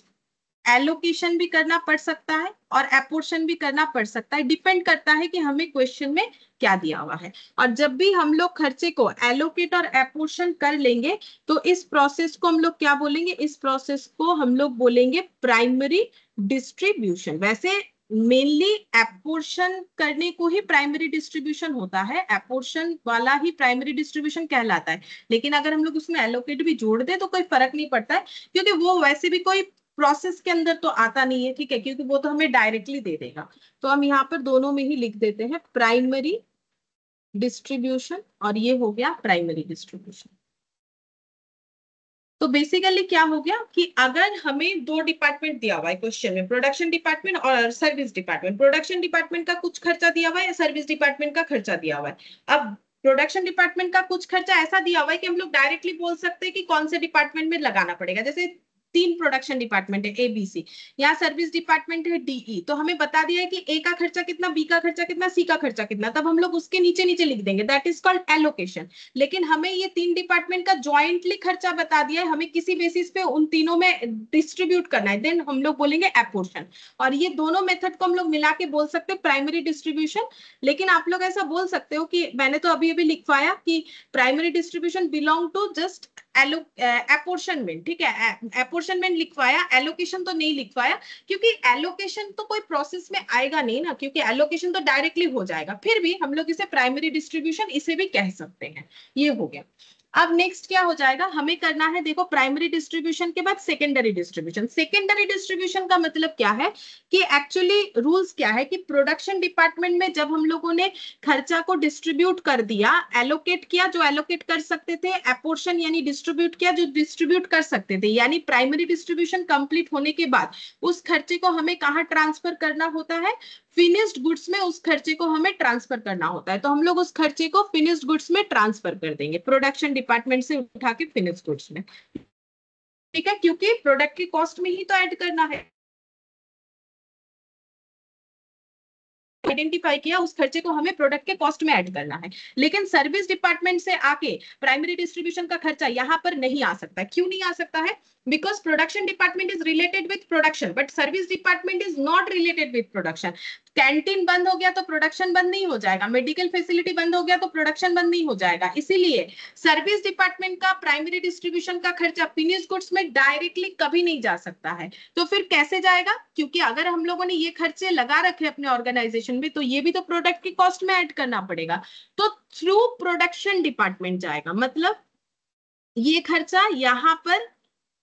A: एलोकेशन भी करना पड़ सकता है और एपोर्शन भी करना पड़ सकता है, डिपेंड करता है कि हमें क्वेश्चन में क्या दिया हुआ है। और जब भी हम लोग खर्चे को एलोकेट और एपोर्शन कर लेंगे तो इस प्रोसेस को हम लोग क्या बोलेंगे, इस प्रोसेस को हम लोग बोलेंगे प्राइमरी डिस्ट्रीब्यूशन। वैसे मेनली एपोर्शन करने को ही प्राइमरी डिस्ट्रीब्यूशन होता है, एपोर्शन वाला ही प्राइमरी डिस्ट्रीब्यूशन कहलाता है। लेकिन अगर हम लोग उसमें एलोकेट भी जोड़ दें तो कोई फर्क नहीं पड़ता है, क्योंकि वो वैसे भी कोई प्रोसेस के अंदर तो आता नहीं है, ठीक है, क्योंकि वो तो हमें डायरेक्टली दे देगा। तो हम यहाँ पर दोनों में ही लिख देते हैं प्राइमरी डिस्ट्रीब्यूशन, और ये हो गया प्राइमरी डिस्ट्रीब्यूशन। तो बेसिकली क्या हो गया कि अगर हमें 2 डिपार्टमेंट दिया हुआ है क्वेश्चन में, प्रोडक्शन डिपार्टमेंट और सर्विस डिपार्टमेंट, प्रोडक्शन डिपार्टमेंट का कुछ खर्चा दिया हुआ है, सर्विस डिपार्टमेंट का खर्चा दिया हुआ है। अब प्रोडक्शन डिपार्टमेंट का कुछ खर्चा ऐसा दिया हुआ है कि हम लोग डायरेक्टली बोल सकते हैं कि कौन से डिपार्टमेंट में लगाना पड़ेगा। जैसे 3 प्रोडक्शन डिपार्टमेंट है ABC, यहाँ सर्विस डिपार्टमेंट है DE, तो हमें बता दिया है कि A का खर्चा कितना, B का खर्चा कितना, C का खर्चा कितना, तब हम लोग उसके नीचे नीचे लिख देंगे, दैट इज कॉल्ड एलोकेशन। लेकिन हमें ये 3 डिपार्टमेंट का ज्वाइंटली खर्चा बता दिया है, हमें किसी बेसिस पे उन तीनों में डिस्ट्रीब्यूट करना है, देन हम लोग बोलेंगे एपोर्शन। और ये दोनों मेथड को हम लोग मिला के बोल सकते हैं प्राइमरी डिस्ट्रीब्यूशन। लेकिन आप लोग ऐसा बोल सकते हो कि मैंने तो अभी अभी लिखवाया कि primary distribution belong to just apportionment, ठीक है, एपोर्शनमेंट लिखवाया, एलोकेशन तो नहीं लिखवाया, क्योंकि एलोकेशन तो कोई प्रोसेस में आएगा नहीं ना, क्योंकि एलोकेशन तो डायरेक्टली हो जाएगा। फिर भी हम लोग इसे प्राइमरी डिस्ट्रीब्यूशन इसे भी कह सकते हैं। ये हो गया। अब नेक्स्ट क्या हो जाएगा, हमें करना है, देखो प्राइमरी डिस्ट्रीब्यूशन के बाद सेकेंडरी डिस्ट्रीब्यूशन। सेकेंडरी डिस्ट्रीब्यूशन का मतलब क्या है कि एक्चुअली रूल्स क्या है कि प्रोडक्शन डिपार्टमेंट में जब हम लोगों ने खर्चा को डिस्ट्रीब्यूट कर दिया, एलोकेट किया जो एलोकेट कर सकते थे, एपोर्शन यानी डिस्ट्रीब्यूट किया जो डिस्ट्रीब्यूट कर सकते थे, यानी प्राइमरी डिस्ट्रीब्यूशन कंप्लीट होने के बाद उस खर्चे को हमें कहाँ ट्रांसफर करना होता है, फिनिश्ड गुड्स में उस खर्चे को हमें ट्रांसफर करना होता है। तो हम लोग उस खर्चे को फिनिश्ड गुड्स में ट्रांसफर कर देंगे, प्रोडक्शन डिपार्टमेंट से उठा के फिनिश्ड गुड्स में, ठीक है, क्योंकि प्रोडक्ट की कॉस्ट में ही तो ऐड करना है। आइडेंटिफाई किया, उस खर्चे को हमें प्रोडक्ट के कॉस्ट में ऐड करना है। लेकिन सर्विस डिपार्टमेंट से आके प्राइमरी डिस्ट्रीब्यूशन का खर्चा यहाँ पर नहीं आ सकता। क्यों नहीं आ सकता है? Because production department is related with production, but service department is not related with production. Canteen बंद हो गया तो प्रोडक्शन बंद नहीं हो जाएगा, मेडिकल फैसिलिटी बंद हो गया तो प्रोडक्शन बंद नहीं हो जाएगा। इसीलिए सर्विस डिपार्टमेंट का प्राइमरी डिस्ट्रीब्यूशन का खर्चा फिनिश गुड्स में डायरेक्टली कभी नहीं जा सकता है। तो फिर कैसे जाएगा? क्योंकि अगर हम लोगों ने ये खर्चे लगा रखे अपने ऑर्गेनाइजेशन में, तो ये भी तो प्रोडक्ट की कॉस्ट में ऐड करना पड़ेगा। तो थ्रू प्रोडक्शन डिपार्टमेंट जाएगा, मतलब ये खर्चा यहाँ पर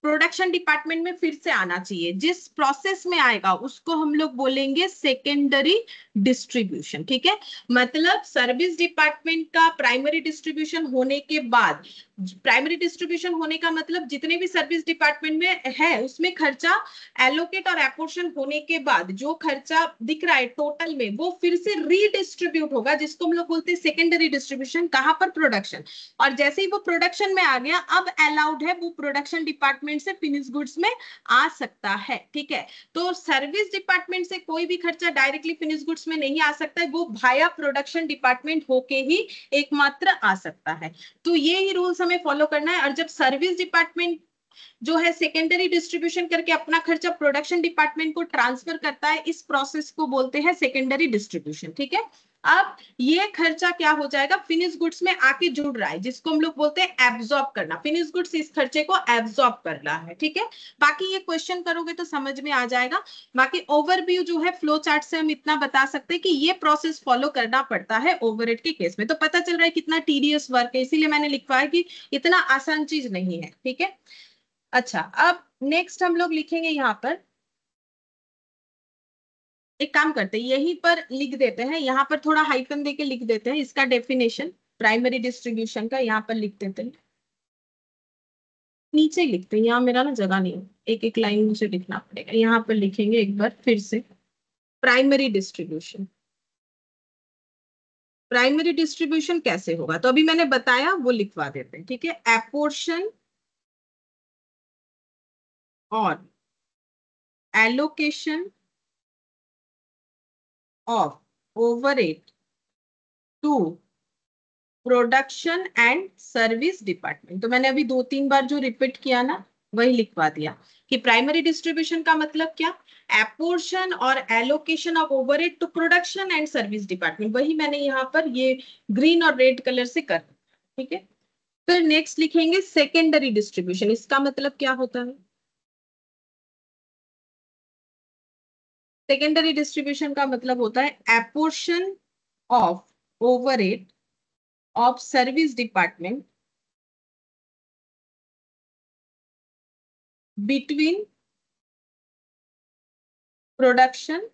A: प्रोडक्शन डिपार्टमेंट में फिर से आना चाहिए। जिस प्रोसेस में आएगा उसको हम लोग बोलेंगे सेकेंडरी डिस्ट्रीब्यूशन, ठीक है। मतलब सर्विस डिपार्टमेंट का प्राइमरी डिस्ट्रीब्यूशन होने के बाद, प्राइमरी डिस्ट्रीब्यूशन होने का मतलब जितने भी सर्विस डिपार्टमेंट में है उसमें खर्चा एलोकेट और एपोर्शन होने के बाद जो खर्चा दिख रहा है टोटल में, वो फिर से रीडिस्ट्रीब्यूट होगा, जिसको हम लोग बोलते हैं सेकेंडरी डिस्ट्रीब्यूशन। कहां पर? प्रोडक्शन। और जैसे ही वो प्रोडक्शन में आ गया, अब अलाउड है वो प्रोडक्शन डिपार्टमेंट से फिनिश गुड्स में आ सकता है, ठीक है। तो सर्विस डिपार्टमेंट से कोई भी खर्चा डायरेक्टली फिनिश गुड्स में नहीं आ सकता है, वो भाया प्रोडक्शन डिपार्टमेंट होके ही एकमात्र आ सकता है। तो ये ही रूल्स हमें फॉलो करना है। और जब सर्विस डिपार्टमेंट जो है सेकेंडरी डिस्ट्रीब्यूशन करके अपना खर्चा प्रोडक्शन डिपार्टमेंट को ट्रांसफर करता है, इस प्रोसेस को बोलते हैं सेकेंडरी डिस्ट्रीब्यूशन, ठीक है। अब ये खर्चा क्या हो जाएगा? फिनिश गुड्स में आके जुड़ रहा है, जिसको हम लोग बोलते हैं एब्जॉर्ब करना। फिनिश गुड्स इस खर्चे को एब्जॉर्ब कर रहा है, ठीक है। बाकी ये क्वेश्चन करोगे तो समझ में आ जाएगा। बाकी ओवरव्यू जो है फ्लो चार्ट से हम इतना बता सकते हैं कि ये प्रोसेस फॉलो करना पड़ता है ओवरहेड के केस में। तो पता चल रहा है कितना टीडियस वर्क है, इसीलिए मैंने लिखवाया कि इतना आसान चीज नहीं है, ठीक है। अच्छा, अब नेक्स्ट हम लोग लिखेंगे यहाँ पर एक काम करते हैं, यहीं पर लिख देते हैं, यहाँ पर थोड़ा हाइफन देके लिख देते हैं इसका डेफिनेशन प्राइमरी डिस्ट्रीब्यूशन का, यहाँ पर लिख देते हैं, नीचे ही लिखते हैं, यहाँ मेरा ना जगह नहीं है, एक एक लाइन मुझे लिखना पड़ेगा, यहाँ पर लिखेंगे एक बार फिर से प्राइमरी डिस्ट्रीब्यूशन। प्राइमरी डिस्ट्रीब्यूशन कैसे होगा, तो अभी मैंने बताया वो लिखवा देते हैं, ठीक है। एपोर्शन और allocation of overhead to production and service department. तो मैंने अभी 2-3 बार जो रिपीट किया ना वही लिखवा दिया कि प्राइमरी डिस्ट्रीब्यूशन का मतलब क्या, एपोर्शन और allocation of overhead to production and service department, वही मैंने यहाँ पर ये ग्रीन और रेड कलर से कर, ठीक है। फिर नेक्स्ट लिखेंगे सेकेंडरी डिस्ट्रीब्यूशन, इसका मतलब क्या होता है। सेकेंडरी डिस्ट्रीब्यूशन का मतलब होता है apportion of overhead of service department between production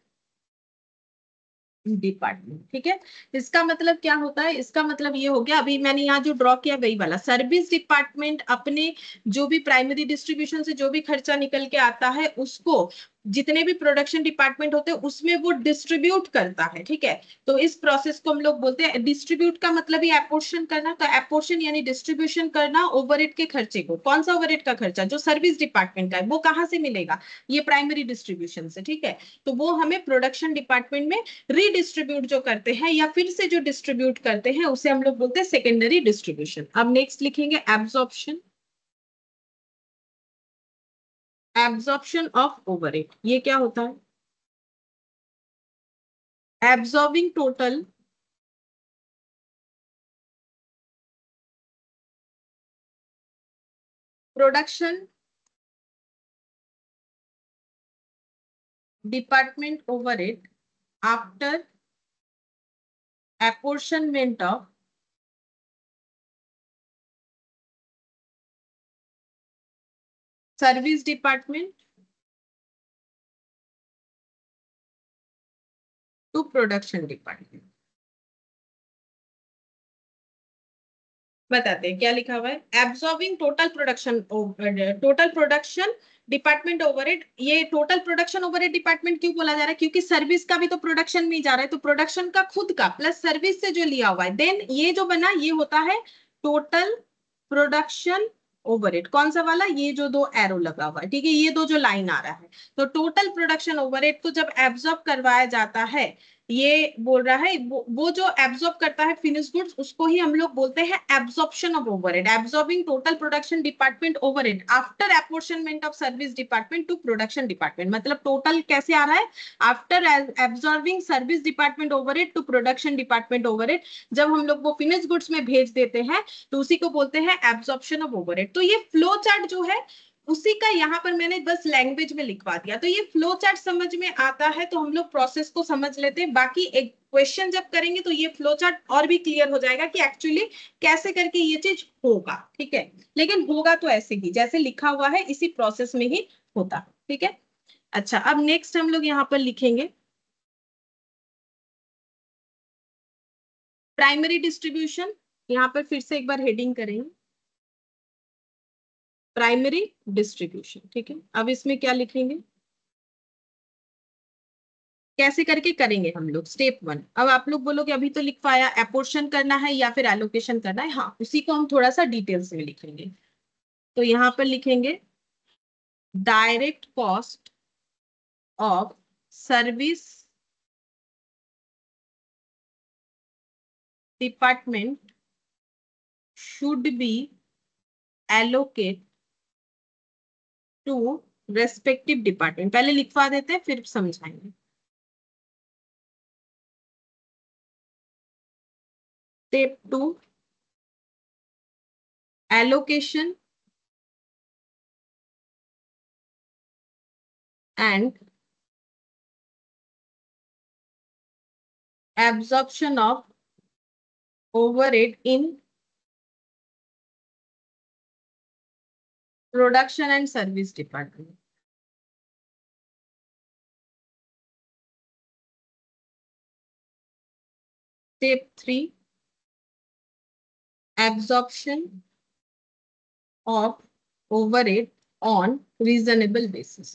A: department, ठीक है। इसका मतलब क्या होता है, इसका मतलब ये हो गया, अभी मैंने यहाँ जो ड्रॉ किया वही वाला, सर्विस डिपार्टमेंट अपने जो भी प्राइमरी डिस्ट्रीब्यूशन से जो भी खर्चा निकल के आता है उसको जितने भी प्रोडक्शन डिपार्टमेंट होते हैं उसमें वो डिस्ट्रीब्यूट करता है, ठीक है। तो इस प्रोसेस को हम लोग बोलते हैं डिस्ट्रीब्यूट, का मतलब ही एपोर्शन करना, तो एपोर्शन यानी डिस्ट्रीब्यूशन करना ओवरहेड के खर्चे को। कौन सा ओवरहेड का खर्चा, जो सर्विस डिपार्टमेंट का है, वो कहाँ से मिलेगा, ये प्राइमरी डिस्ट्रीब्यूशन से, ठीक है। तो वो हमें प्रोडक्शन डिपार्टमेंट में रीडिस्ट्रीब्यूट जो करते हैं या फिर से जो डिस्ट्रीब्यूट करते हैं उसे हम लोग बोलते हैं सेकेंडरी डिस्ट्रीब्यूशन। अब नेक्स्ट लिखेंगे एब्जॉर्प्शन, एब्जॉर्प्शन ऑफ ओवरहेड, ये क्या होता है, absorbing total production department overhead after apportionment of service department to production department। बताते हैं क्या लिखा हुआ है, absorbing total production department overhead. ये टोटल प्रोडक्शन ओवरहेड डिपार्टमेंट क्यों बोला जा रहा है, क्योंकि सर्विस का भी तो प्रोडक्शन में जा रहा है, तो प्रोडक्शन का खुद का प्लस सर्विस से जो लिया हुआ है, देन ये जो बना ये होता है टोटल प्रोडक्शन ओवरहेड। कौन सा वाला, ये जो दो एरो लगा हुआ है, ठीक है, ये दो जो लाइन आ रहा है, तो टोटल प्रोडक्शन ओवरहेड को जब एब्जॉर्ब करवाया जाता है, ये बोल रहा है वो जो एब्जॉर्ब करता है फिनिश गुड्स उसको ही हम लोग बोलते हैं absorption of overhead, absorbing total production department overhead after apportionment of service department to production department. मतलब टोटल कैसे आ रहा है, after absorbing service department overhead to production department overhead, जब हम लोग वो फिनिश गुड्स में भेज देते हैं तो उसी को बोलते हैं एब्जॉर्प्शन ऑफ ओवरहेड। तो ये फ्लो चार्ट जो है उसी का यहाँ पर मैंने बस लैंग्वेज में लिखवा दिया, तो ये फ्लो चार्ट समझ में आता है तो हम लोग प्रोसेस को समझ लेते हैं, बाकी एक क्वेश्चन जब करेंगे तो ये फ्लो चार्ट और भी क्लियर हो जाएगा कि एक्चुअली कैसे करके ये चीज होगा, ठीक है। लेकिन होगा तो ऐसे ही जैसे लिखा हुआ है इसी प्रोसेस में ही होता, ठीक है। अच्छा, अब नेक्स्ट हम लोग यहाँ पर लिखेंगे प्राइमरी डिस्ट्रीब्यूशन, यहाँ पर फिर से एक बार हेडिंग करेंगे प्राइमरी डिस्ट्रीब्यूशन, ठीक है। अब इसमें क्या लिखेंगे, कैसे करके करेंगे हम लोग, स्टेप 1। अब आप लोग बोलोगे अभी तो लिखवाया, एपोर्शन करना है या फिर एलोकेशन करना है, हाँ उसी को हम थोड़ा सा डिटेल्स में लिखेंगे। तो यहाँ पर लिखेंगे direct cost of service department should be allocate to respective department. पहले लिखवा देते हैं फिर समझाएंगे। Step 2, allocation and absorption of overhead in production and service department। Step 3, absorption of overhead on reasonable basis.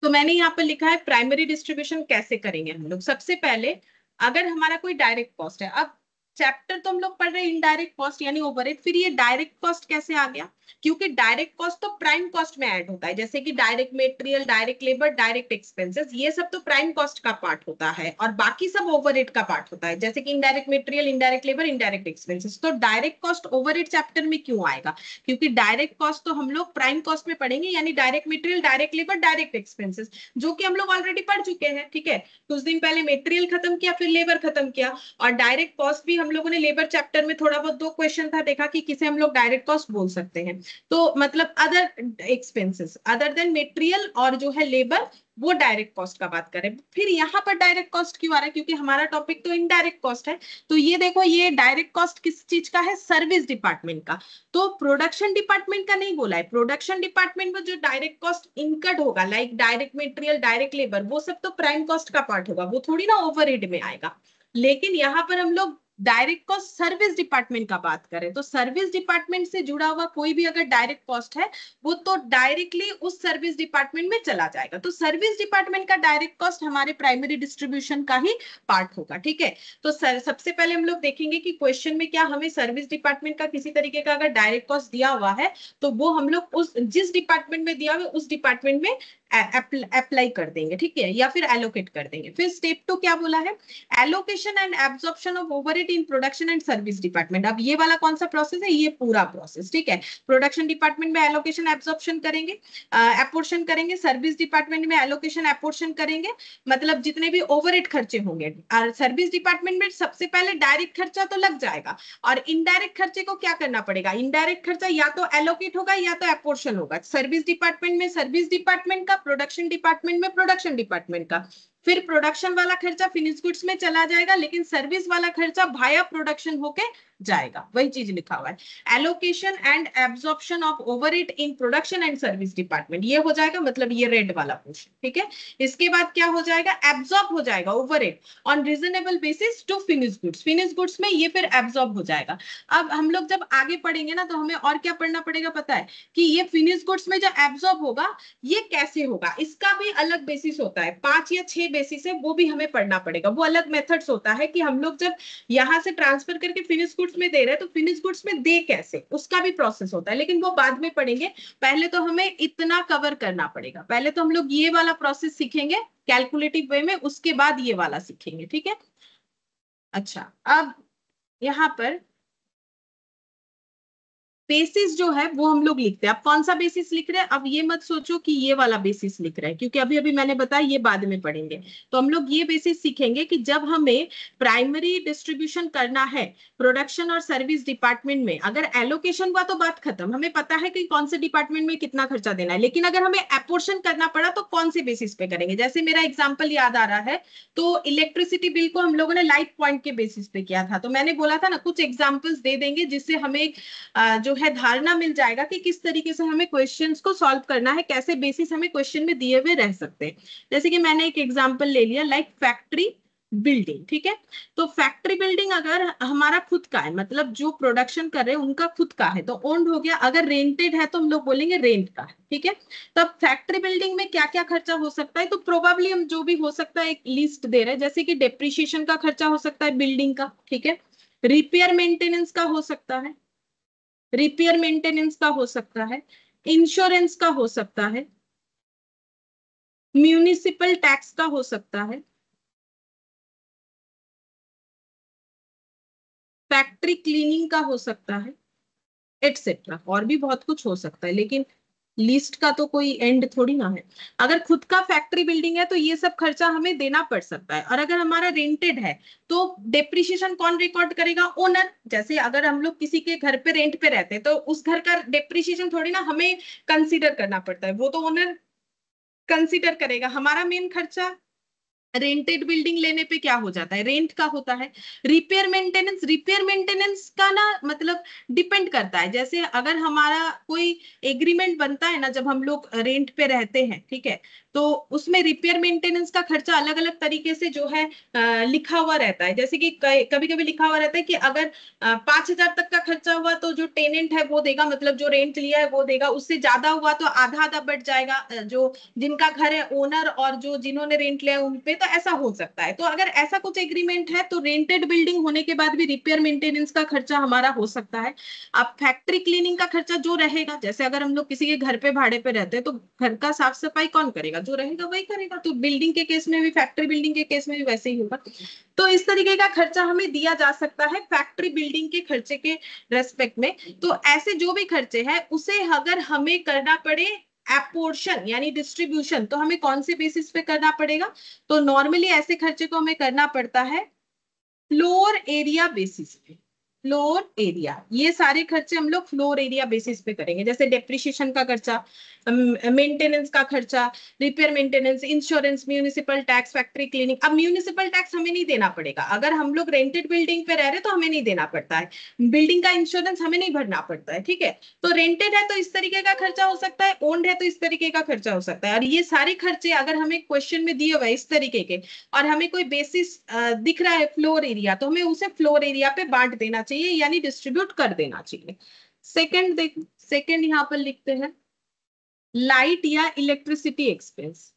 A: तो मैंने यहाँ पर लिखा है प्राइमरी डिस्ट्रीब्यूशन कैसे करेंगे हम लोग। सबसे पहले अगर हमारा कोई डायरेक्ट कॉस्ट है, अब चैप्टर तो हम लोग पढ़ रहे हैं इनडायरेक्ट कॉस्ट यानी ओवरहेड, फिर ये डायरेक्ट कॉस्ट कैसे आ गया? क्योंकि डायरेक्ट कॉस्ट तो प्राइम कॉस्ट में ऐड होता है, जैसे कि direct material, direct labour, direct expenses, ये सब तो प्राइम कॉस्ट का पार्ट होता है और बाकी सब ओवरहेड का पार्ट होता है, जैसे कि indirect material, indirect labour, indirect expenses. तो डायरेक्ट कॉस्ट ओवरहेड चैप्टर में क्यों आएगा? क्योंकि डायरेक्ट कॉस्ट तो हम लोग प्राइम कॉस्ट में पढ़ेंगे, यानी direct material, direct labour, direct expenses, जो कि हम लोग ऑलरेडी पढ़ चुके हैं। ठीक है, कुछ दिन पहले मटेरियल खत्म किया, फिर लेबर खत्म किया, और डायरेक्ट कॉस्ट भी हम लोगों ने लेबर चैप्टर में थोड़ा बहुत 2 क्वेश्चन था, देखा कि किसे हम लोग डायरेक्ट कॉस्ट बोल सकते हैं। तो मतलब other expenses other than material और जो है लेबर, वो डायरेक्ट कॉस्ट का बात करें। फिर यहाँ पर डायरेक्ट कॉस्ट क्यों आ रहा है? क्योंकि हमारा टॉपिक तो इनडायरेक्ट कॉस्ट है। तो ये देखो, ये डायरेक्ट कॉस्ट किस चीज का है? सर्विस डिपार्टमेंट का। तो प्रोडक्शन डिपार्टमेंट का नहीं बोला है। प्रोडक्शन डिपार्टमेंट में जो डायरेक्ट कॉस्ट इनकर्ड होगा, like direct material, direct labour, वो सब तो प्राइम कॉस्ट का पार्ट होगा, वो थोड़ी ना ओवरहेड में आएगा। लेकिन यहाँ पर हम लोग डायरेक्ट कॉस्ट सर्विस डिपार्टमेंट का बात करें, तो सर्विस डिपार्टमेंट से जुड़ा हुआ कोई भी अगर डायरेक्ट कॉस्ट है, वो तो डायरेक्टली उस सर्विस डिपार्टमेंट में चला जाएगा। तो सर्विस डिपार्टमेंट का डायरेक्ट कॉस्ट हमारे प्राइमरी डिस्ट्रीब्यूशन का ही पार्ट होगा। ठीक है, तो सबसे पहले हम लोग देखेंगे कि क्वेश्चन में क्या हमें सर्विस डिपार्टमेंट का किसी तरीके का अगर डायरेक्ट कॉस्ट दिया हुआ है, तो वो हम लोग उस जिस डिपार्टमेंट में दिया हुआ उस डिपार्टमेंट में अप्लाई कर देंगे। ठीक है, या फिर एलोकेट कर देंगे। फिर स्टेप 2 क्या बोला है? Allocation and absorption of overhead in production and service department. अब ये वाला कौन सा प्रोसेस है? ये पूरा प्रोसेस। ठीक है, प्रोडक्शन डिपार्टमेंट में एलोकेशन एब्जॉर्प्शन करेंगे, अपोर्शन करेंगे, सर्विस डिपार्टमेंट में एलोकेशन अपोर्शन करेंगे, मतलब जितने भी ओवरहेड खर्चे होंगे। और सर्विस डिपार्टमेंट में सबसे पहले डायरेक्ट खर्चा तो लग जाएगा, और इनडायरेक्ट खर्चे को क्या करना पड़ेगा? इनडायरेक्ट खर्चा या तो एलोकेट होगा या तो अपोर्शन होगा। सर्विस डिपार्टमेंट में सर्विस डिपार्टमेंट का, प्रोडक्शन डिपार्टमेंट में प्रोडक्शन डिपार्टमेंट का। फिर प्रोडक्शन वाला खर्चा फिनिश गुड्स में चला जाएगा, लेकिन सर्विस वाला खर्चा भाया प्रोडक्शन होके जाएगा। वही चीज लिखा हुआ है, allocation and absorption of overhead in production and service department, ये हो जाएगा, मतलब ये रेड वाला पोर्शन। ठीक है, इसके बाद क्या हो जाएगा? एब्जॉर्ब हो जाएगा overhead on reasonable basis to finish goods. Finish goods में ये फिर एब्जॉर्ब हो जाएगा। अब हम लोग जब आगे पढ़ेंगे ना, तो हमें और क्या पढ़ना पड़ेगा पता है? कि ये फिनिश गुड्स में जो एब्जॉर्ब होगा, ये कैसे होगा, इसका भी अलग बेसिस होता है। 5 या 6 बेसिस है, वो भी हमें पढ़ना पड़ेगा। वो अलग मेथड्स होता है कि हम लोग जब यहां से ट्रांसफर करके फिनिश गुड्स में दे रहे हैं, तो फिनिश गुड्स में दे कैसे, उसका भी प्रोसेस होता है, लेकिन वो बाद में पढ़ेंगे। पहले तो हमें इतना कवर करना पड़ेगा। पहले तो हम लोग ये वाला प्रोसेस सीखेंगे कैलकुलेटिव वे में, उसके बाद ये वाला सीखेंगे। ठीक है, अच्छा, अब यहां पर बेसिस जो है वो हम लोग लिखते हैं। अब कौन सा बेसिस लिख रहे हैं? अब ये मत सोचो कि ये वाला बेसिस लिख रहे हैं, क्योंकि अभी अभी मैंने बताया ये बाद में पढ़ेंगे। तो हम लोग ये बेसिस सीखेंगे कि जब हमें प्राइमरी डिस्ट्रीब्यूशन करना है प्रोडक्शन और सर्विस डिपार्टमेंट में, अगर एलोकेशन हुआ तो बात खत्म, हमें पता है कि कौन से डिपार्टमेंट में कितना खर्चा देना है। लेकिन अगर हमें अपोर्शन करना पड़ा तो कौन से बेसिस पे करेंगे? जैसे मेरा एग्जाम्पल याद आ रहा है, तो इलेक्ट्रिसिटी बिल को हम लोगों ने लाइट पॉइंट के बेसिस पे किया था। तो मैंने बोला था ना, कुछ एग्जाम्पल्स दे देंगे जिससे हमें जो है धारणा मिल जाएगा कि किस तरीके से हमें क्वेश्चंस को सॉल्व करना है, कैसे बेसिस हमें क्वेश्चन में दिए हुए रह सकते हैं। जैसे कि मैंने एक एग्जांपल ले लिया, लाइक फैक्ट्री बिल्डिंग। ठीक है, तो फैक्ट्री बिल्डिंग अगर हमारा खुद का है, मतलब जो प्रोडक्शन कर रहे हैं उनका खुद का है, तो ओन्ड हो गया। अगर रेंटेड है तो हम लोग बोलेंगे रेंट का है। ठीक है, तब फैक्ट्री बिल्डिंग में क्या क्या खर्चा हो सकता है? तो प्रोबेबली हम जो भी हो सकता है एक लिस्ट दे रहे हैं, जैसे कि डेप्रिसिएशन का खर्चा हो सकता है बिल्डिंग का। ठीक है, रिपेयर मेंटेनेंस का हो सकता है, रिपेयर मेंटेनेंस का हो सकता है, इंश्योरेंस का हो सकता है, म्यूनिसिपल टैक्स का हो सकता है, फैक्ट्री क्लीनिंग का हो सकता है, एटसेट्रा। और भी बहुत कुछ हो सकता है, लेकिन लिस्ट का तो कोई एंड थोड़ी ना है। अगर खुद का फैक्ट्री बिल्डिंग है तो ये सब खर्चा हमें देना पड़ सकता है। और अगर हमारा रेंटेड है तो डेप्रिसिएशन कौन रिकॉर्ड करेगा? ओनर। जैसे अगर हम लोग किसी के घर पे रेंट पे रहते हैं, तो उस घर का डेप्रिसिएशन थोड़ी ना हमें कंसीडर करना पड़ता है, वो तो ओनर कंसीडर करेगा। हमारा मेन खर्चा रेंटेड बिल्डिंग लेने पे क्या हो जाता है, रेंट का होता है। रिपेयर मेंटेनेंस का ना मतलब डिपेंड करता है, जैसे अगर हमारा कोई एग्रीमेंट बनता है ना, जब हम लोग रेंट पे रहते हैं, ठीक है, तो उसमें रिपेयर मेंटेनेंस का खर्चा अलग अलग तरीके से जो है लिखा हुआ रहता है। जैसे कि कभी कभी लिखा हुआ रहता है कि अगर 5,000 तक का खर्चा हुआ तो जो टेनेंट है वो देगा, मतलब जो रेंट लिया है वो देगा, उससे ज्यादा हुआ तो आधा आधा बढ़ जाएगा, जो जिनका घर है ओनर और जो जिन्होंने रेंट लिया है उन पे, तो ऐसा हो सकता है। तो अगर ऐसा कुछ एग्रीमेंट है तो रेंटेड बिल्डिंग होने के बाद भी रिपेयर मेंटेनेंस का खर्चा हमारा हो सकता है। अब फैक्ट्री क्लीनिंग का खर्चा जो रहेगा, जैसे अगर हम लोग किसी के घर पे भाड़े पे रहते हैं तो घर का साफ सफाई कौन करेगा, जो रहेगा वही करेगा, तो बिल्डिंग के केस में भी, फैक्ट्री बिल्डिंग के केस में भी वैसे ही होगा। तो इस तरीके का खर्चा हमें दिया जा सकता है फैक्ट्री बिल्डिंग के खर्चे के रेस्पेक्ट में। तो ऐसे जो भी खर्चे हैं उसे अगर हमें करना पड़े एपोर्शन यानी डिस्ट्रीब्यूशन, तो हमें कौन से बेसिस पे करना पड़ेगा, तो नॉर्मली ऐसे खर्चे को हमें करना पड़ता है फ्लोर एरिया बेसिस पे। फ्लोर एरिया, ये सारे खर्चे हम लोग फ्लोर एरिया बेसिस पे करेंगे, जैसे डेप्रिसिएशन का खर्चा, मेंटेनेंस का खर्चा, repair maintenance, insurance, municipal tax, factory cleaning. अब म्यूनिसिपल टैक्स हमें नहीं देना पड़ेगा, अगर हम लोग रेंटेड बिल्डिंग पे रह रहे तो हमें नहीं देना पड़ता है, बिल्डिंग का इंश्योरेंस हमें नहीं भरना पड़ता है, ठीक है। तो रेंटेड है तो इस तरीके का खर्चा हो सकता है, ओन्ड है तो इस तरीके का खर्चा हो सकता है। और ये सारे खर्चे अगर हमें क्वेश्चन में दिए हुए इस तरीके के और हमें कोई बेसिस दिख रहा है फ्लोर एरिया, तो हमें उसे फ्लोर एरिया पे बांट देना चाहिए, यानी डिस्ट्रीब्यूट कर देना चाहिए। सेकंड देख, सेकंड यहां पर लिखते हैं लाइट या इलेक्ट्रिसिटी एक्सपेंस।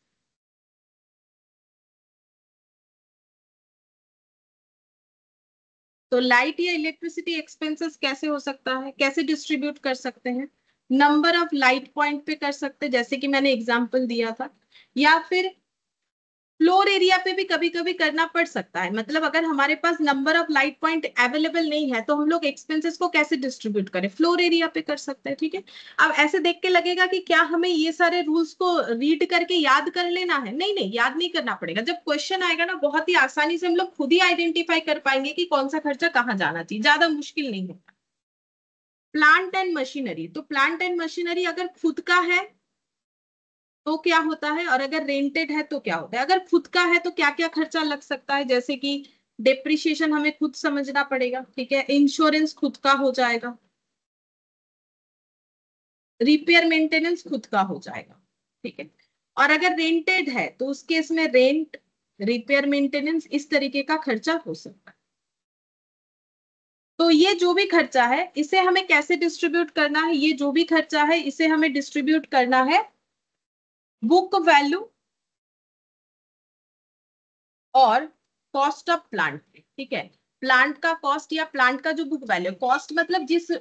A: तो लाइट या इलेक्ट्रिसिटी एक्सपेंसेस कैसे हो सकता है, कैसे डिस्ट्रीब्यूट कर सकते हैं, नंबर ऑफ लाइट पॉइंट पे कर सकते हैं, जैसे कि मैंने एग्जांपल दिया था, या फिर फ्लोर एरिया पे भी कभी कभी करना पड़ सकता है। मतलब अगर हमारे पास number of light point available नहीं है तो हम लोग एक्सपेंसेस को कैसे डिस्ट्रीब्यूट करें, फ्लोर एरिया पे कर सकते हैं, ठीक है। अब ऐसे देख के लगेगा कि क्या हमें ये सारे रूल्स को रीड करके याद कर लेना है, नहीं नहीं, याद नहीं करना पड़ेगा। जब क्वेश्चन आएगा ना, बहुत ही आसानी से हम लोग खुद ही आइडेंटिफाई कर पाएंगे कि कौन सा खर्चा कहाँ जाना चाहिए, ज्यादा मुश्किल नहीं है। प्लांट एंड मशीनरी, तो प्लांट एंड मशीनरी अगर खुद का है तो क्या होता है, और अगर रेंटेड है तो क्या होता है। अगर खुद का है तो क्या क्या खर्चा लग सकता है, जैसे कि डेप्रिसिएशन हमें खुद समझना पड़ेगा, ठीक है, इंश्योरेंस खुद का हो जाएगा, रिपेयर मेंटेनेंस खुद का हो जाएगा, ठीक है। और अगर रेंटेड है तो उस केस में रेंट, रिपेयर मेंटेनेंस, इस तरीके का खर्चा हो सकता है। तो ये जो भी खर्चा है इसे हमें कैसे डिस्ट्रीब्यूट करना है, ये जो भी खर्चा है इसे हमें डिस्ट्रीब्यूट करना है बुक वैल्यू और कॉस्ट ऑफ प्लांट, ठीक है। प्लांट का कॉस्ट या प्लांट का जो बुक वैल्यू, कॉस्ट मतलब जिस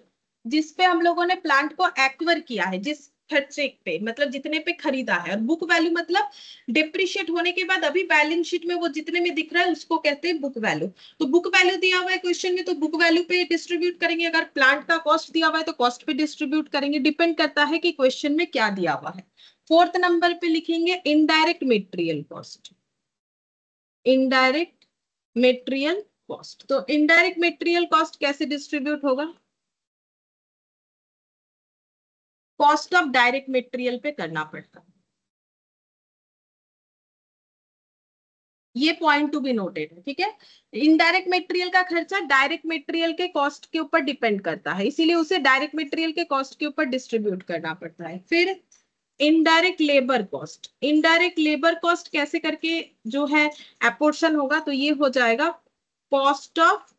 A: जिस पे हम लोगों ने प्लांट को एक्वायर किया है, जिस खर्चे पे, मतलब जितने पे खरीदा है, और बुक वैल्यू मतलब डिप्रिशिएट होने के बाद अभी बैलेंस शीट में वो जितने में दिख रहा है उसको कहते हैं बुक वैल्यू। तो बुक वैल्यू दिया हुआ है क्वेश्चन में तो बुक वैल्यू पे डिस्ट्रीब्यूट करेंगे, अगर प्लांट का कॉस्ट दिया हुआ है तो कॉस्ट पे डिस्ट्रीब्यूट करेंगे, डिपेंड करता है कि क्वेश्चन में क्या दिया हुआ है। फोर्थ नंबर पे लिखेंगे indirect material cost, indirect material cost. तो इनडायरेक्ट मेटेरियल कॉस्ट कैसे डिस्ट्रीब्यूट होगा, कॉस्ट ऑफ डायरेक्ट मेटेरियल पे करना पड़ता है। ये पॉइंट टू बी नोटेड है, ठीक है। इनडायरेक्ट मेटेरियल का खर्चा डायरेक्ट मेटेरियल के कॉस्ट के ऊपर डिपेंड करता है, इसीलिए उसे डायरेक्ट मेटेरियल के कॉस्ट के ऊपर डिस्ट्रीब्यूट करना पड़ता है। फिर indirect labour cost, indirect labour cost कैसे करके जो है अपोर्शन होगा, तो ये हो जाएगा कॉस्ट ऑफ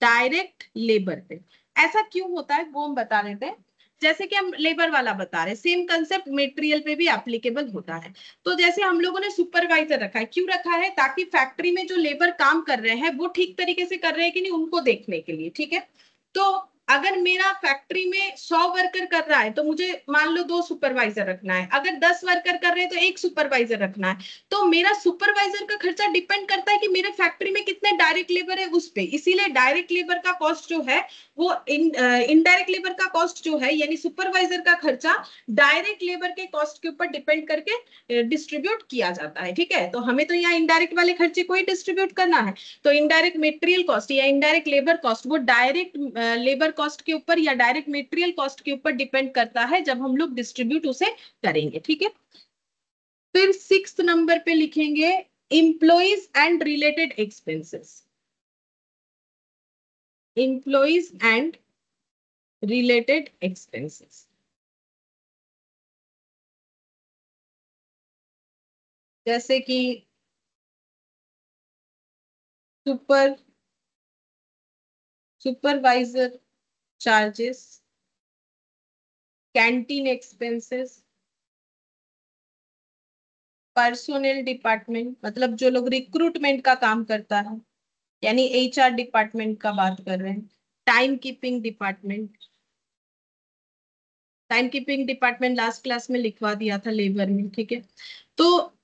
A: डायरेक्ट लेबर पे। ऐसा क्यों होता है वो हम बता देते हैं। जैसे कि हम लेबर वाला बता रहे हैं, सेम कंसेप्ट मटेरियल पे भी एप्लीकेबल होता है। तो जैसे हम लोगों ने सुपरवाइजर रखा है, क्यों रखा है, ताकि फैक्ट्री में जो लेबर काम कर रहे हैं वो ठीक तरीके से कर रहे हैं कि नहीं उनको देखने के लिए, ठीक है। तो अगर मेरा फैक्ट्री में 100 वर्कर कर रहा है तो मुझे मान लो 2 सुपरवाइजर रखना है, अगर 10 वर्कर कर रहे हैं तो 1 सुपरवाइजर रखना है। तो मेरा सुपरवाइजर का खर्चा डिपेंड करता है कि मेरे फैक्ट्री में कितने डायरेक्ट लेबर है उस पे, इसीलिए डायरेक्ट लेबर का कॉस्ट जो है वो इनडायरेक्ट लेबर का कॉस्ट जो है यानी सुपरवाइजर का खर्चा डायरेक्ट लेबर के कॉस्ट के ऊपर डिपेंड करके डिस्ट्रीब्यूट किया जाता है, ठीक है। तो हमें तो यहाँ इनडायरेक्ट वाले खर्चे को ही डिस्ट्रीब्यूट करना है। तो इनडायरेक्ट मेटेरियल कॉस्ट या इनडायरेक्ट लेबर कॉस्ट वो डायरेक्ट लेबर कॉस्ट के ऊपर या डायरेक्ट मेटेरियल कॉस्ट के ऊपर डिपेंड करता है जब हम लोग डिस्ट्रीब्यूट उसे करेंगे, ठीक है। फिर 6th नंबर पे लिखेंगे employees and related expenses. Employees and related expenses. जैसे कि supervisor charges, canteen expenses, personnel department मतलब जो लोग रिक्रूटमेंट का काम करता है, यानी एचआर डिपार्टमेंट का बात कर रहे हैं, time keeping department. Time keeping department last class में लिखवा दिया था लेबर में, ठीक है। तो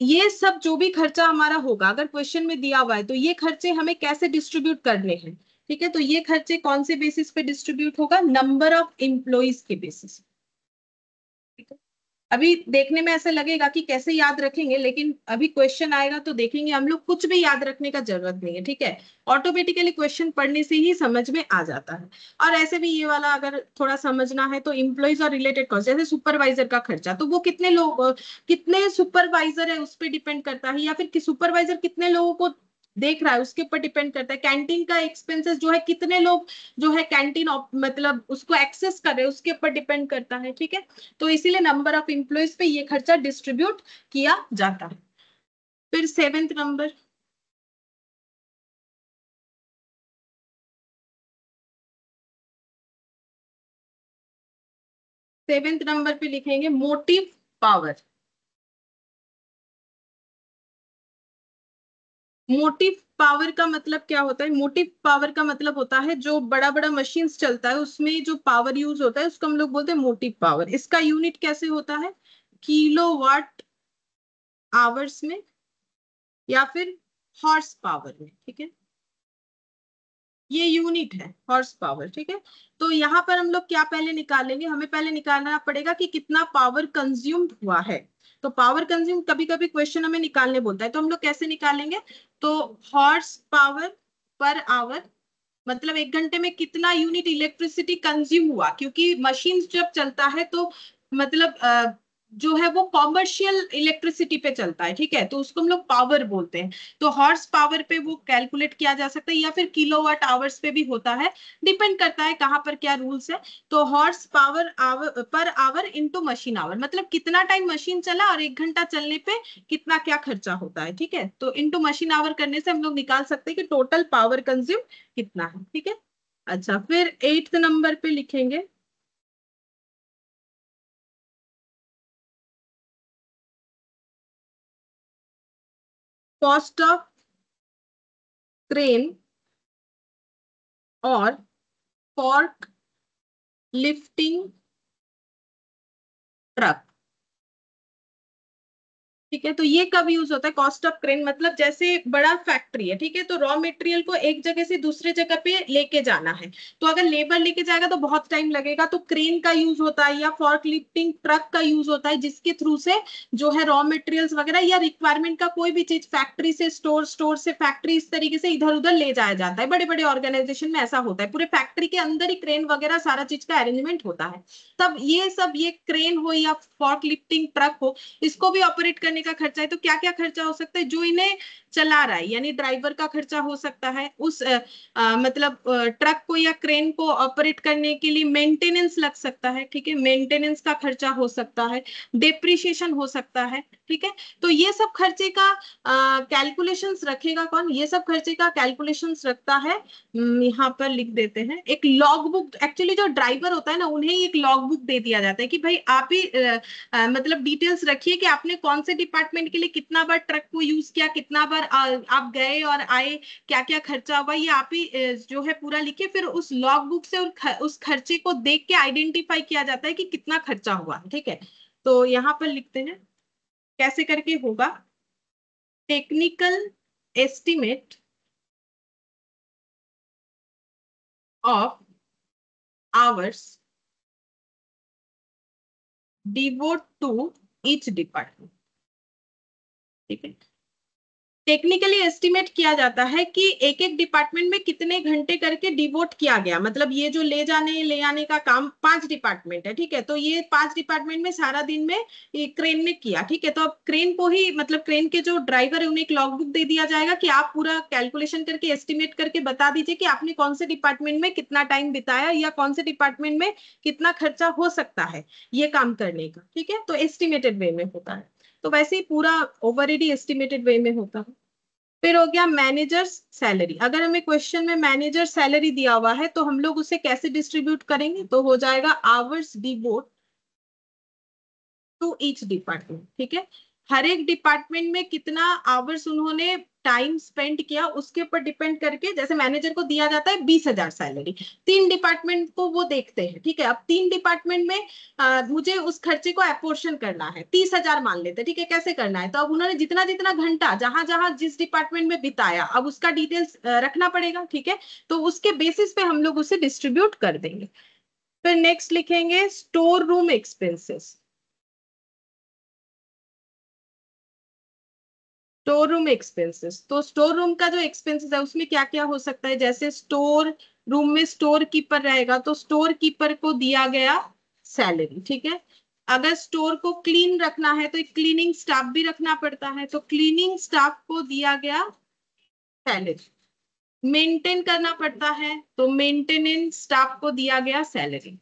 A: ये सब जो भी खर्चा हमारा होगा, अगर क्वेश्चन में दिया हुआ है तो ये खर्चे हमें कैसे डिस्ट्रीब्यूट करने हैं, ठीक है। तो ये खर्चे कौन से बेसिस पे डिस्ट्रीब्यूट होगा, नंबर ऑफ एम्प्लॉइज के बेसिस, ठीक है। अभी देखने में ऐसा लगेगा कि कैसे याद रखेंगे, लेकिन अभी क्वेश्चन आएगा तो देखेंगे हम लोग कुछ भी याद रखने का जरूरत नहीं है, ठीक है। ऑटोमेटिकली क्वेश्चन पढ़ने से ही समझ में आ जाता है। और ऐसे भी ये वाला अगर थोड़ा समझना है तो इम्प्लॉइज और रिलेटेड कॉस्ट, जैसे सुपरवाइजर का खर्चा, तो वो कितने लोग, कितने सुपरवाइजर है उस पर डिपेंड करता है, या फिर सुपरवाइजर कितने लोगों को देख रहा है उसके ऊपर डिपेंड करता है। कैंटीन का एक्सपेंसेस जो है, कितने लोग जो है कैंटीन मतलब उसको एक्सेस कर रहे हैं उसके ऊपर डिपेंड करता है, ठीक है। तो इसीलिए नंबर ऑफ एम्प्लॉइज पे ये खर्चा डिस्ट्रीब्यूट किया जाता है। फिर सेवेंथ नंबर, सेवेंथ नंबर पे लिखेंगे मोटिव पावर। मोटिव पावर का मतलब क्या होता है, मोटिव पावर का मतलब होता है जो बड़ा बड़ा मशीन्स चलता है उसमें जो पावर यूज होता है उसको हम लोग बोलते हैं मोटिव पावर। इसका यूनिट कैसे होता है, किलोवाट आवर्स में या फिर हॉर्स पावर में, ठीक है। ये यूनिट है हॉर्स पावर, ठीक है। तो यहाँ पर हम लोग क्या पहले निकालेंगे, हमें पहले निकालना पड़ेगा कि कितना पावर कंज्यूम्ड हुआ है। तो पावर कंज्यूम कभी कभी क्वेश्चन हमें निकालने बोलता है, तो हम लोग कैसे निकालेंगे, तो हॉर्स पावर पर आवर मतलब एक घंटे में कितना यूनिट इलेक्ट्रिसिटी कंज्यूम हुआ, क्योंकि मशीन जब चलता है तो मतलब जो है वो कॉमर्शियल इलेक्ट्रिसिटी पे चलता है, ठीक है। तो उसको हम लोग पावर बोलते हैं। तो हॉर्स पावर पे वो कैलकुलेट किया जा सकता है या फिर किलोवाट आवर्स पे भी होता है, डिपेंड करता है कहाँ पर क्या रूल्स है। तो हॉर्स पावर आवर पर आवर इंटू मशीन आवर, मतलब कितना टाइम मशीन चला और एक घंटा चलने पे कितना क्या खर्चा होता है, ठीक है। तो इंटू मशीन आवर करने से हम लोग निकाल सकते हैं कि टोटल पावर कंज्यूम कितना है, ठीक है। अच्छा, फिर एट्थ नंबर पे लिखेंगे कॉस्ट ऑफ क्रेन और फॉर्क लिफ्टिंग ट्रक, ठीक है। तो ये कब यूज होता है, कॉस्ट ऑफ क्रेन मतलब जैसे बड़ा फैक्ट्री है, ठीक है, तो रॉ मटेरियल को एक जगह से दूसरे जगह पे लेके जाना है, तो अगर लेबर लेके जाएगा तो बहुत टाइम लगेगा, तो क्रेन का यूज होता है या फॉर्क लिफ्टिंग ट्रक का यूज होता है, जिसके थ्रू से जो है रॉ मटेरियल्स वगैरह या रिक्वायरमेंट का कोई भी चीज फैक्ट्री से स्टोर, स्टोर से फैक्ट्री, इस तरीके से इधर उधर ले जाया जाता है। बड़े बड़े ऑर्गेनाइजेशन में ऐसा होता है, पूरे फैक्ट्री के अंदर ही क्रेन वगैरह सारा चीज का अरेंजमेंट होता है। तब ये सब, ये क्रेन हो या फॉर्क लिफ्टिंग ट्रक हो, इसको भी ऑपरेट करने का खर्चा है। तो क्या क्या खर्चा हो सकता है, जो इन्हें चला रहा है यानी ड्राइवर का खर्चा हो सकता है, उस मतलब ट्रक को या क्रेन को ऑपरेट करने के लिए मेंटेनेंस लग सकता है, ठीक है, मेंटेनेंस का खर्चा हो सकता है, डेप्रिसिएशन हो सकता है, ठीक है। तो ये सब खर्चे का कैलकुलेशंस रखेगा कौन, ये सब खर्चे का कैलकुलेशंस रखता है, यहाँ पर लिख देते हैं एक लॉग बुक। एक्चुअली जो ड्राइवर होता है ना, उन्हें एक लॉग बुक दे दिया जाता है कि भाई आप ही मतलब डिटेल्स रखिए कि आपने कौन से डिपार्टमेंट के लिए कितना बार ट्रक को यूज किया, कितना बार आप गए और आए, क्या क्या खर्चा हुआ, ये आप ही जो है पूरा लिखिए। फिर उस लॉग बुक से उस खर्चे को देख के आइडेंटिफाई किया जाता है कि कितना खर्चा हुआ, ठीक है। तो यहाँ पर लिखते हैं कैसे करके होगा, technical estimate of hours devote to each department, ठीक है। टेक्निकली एस्टिमेट किया जाता है कि एक एक डिपार्टमेंट में कितने घंटे करके डिवोट किया गया, मतलब ये जो ले जाने ले आने का काम 5 डिपार्टमेंट है, ठीक है, तो ये 5 डिपार्टमेंट में सारा दिन में ये क्रेन ने किया, ठीक है, तो अब क्रेन को ही मतलब क्रेन के जो ड्राइवर है उन्हें एक लॉग बुक दे दिया जाएगा कि आप पूरा कैलकुलेशन करके एस्टिमेट करके बता दीजिए कि आपने कौन से डिपार्टमेंट में कितना टाइम बिताया या कौन से डिपार्टमेंट में कितना खर्चा हो सकता है ये काम करने का, ठीक है, तो एस्टिमेटेड वे में होता है। तो वैसे ही पूरा ओवरऑल एस्टिमेटेड वे में होता है। फिर हो गया मैनेजर्स सैलरी। अगर हमें क्वेश्चन में मैनेजर सैलरी दिया हुआ है तो हम लोग उसे कैसे डिस्ट्रीब्यूट करेंगे, तो हो जाएगा hours devote to each department, ठीक है, हर एक डिपार्टमेंट में कितना आवर्स उन्होंने टाइम स्पेंड किया उसके ऊपर डिपेंड करके, जैसे मैनेजर को दिया जाता है 20,000 सैलरी, 3 डिपार्टमेंट को वो देखते हैं, ठीक है, अब 3 डिपार्टमेंट में मुझे उस खर्चे को अपोर्शन करना है, 30,000 मान लेते हैं, ठीक है, कैसे करना है, तो अब उन्होंने जितना जितना घंटा जहां जहां जिस डिपार्टमेंट में बिताया अब उसका डिटेल्स रखना पड़ेगा, ठीक है, तो उसके बेसिस पे हम लोग उसे डिस्ट्रीब्यूट कर देंगे। फिर नेक्स्ट लिखेंगे store room expenses. Store room expenses, तो स्टोर रूम का जो एक्सपेंसेस है उसमें क्या क्या हो सकता है, जैसे स्टोर रूम में स्टोर कीपर रहेगा तो स्टोर कीपर को दिया गया सैलरी, ठीक है, अगर स्टोर को क्लीन रखना है तो एक क्लीनिंग स्टाफ भी रखना पड़ता है तो क्लीनिंग स्टाफ को दिया गया सैलरी, मेंटेन करना पड़ता है तो मेंटेनेंस स्टाफ को दिया गया सैलरी,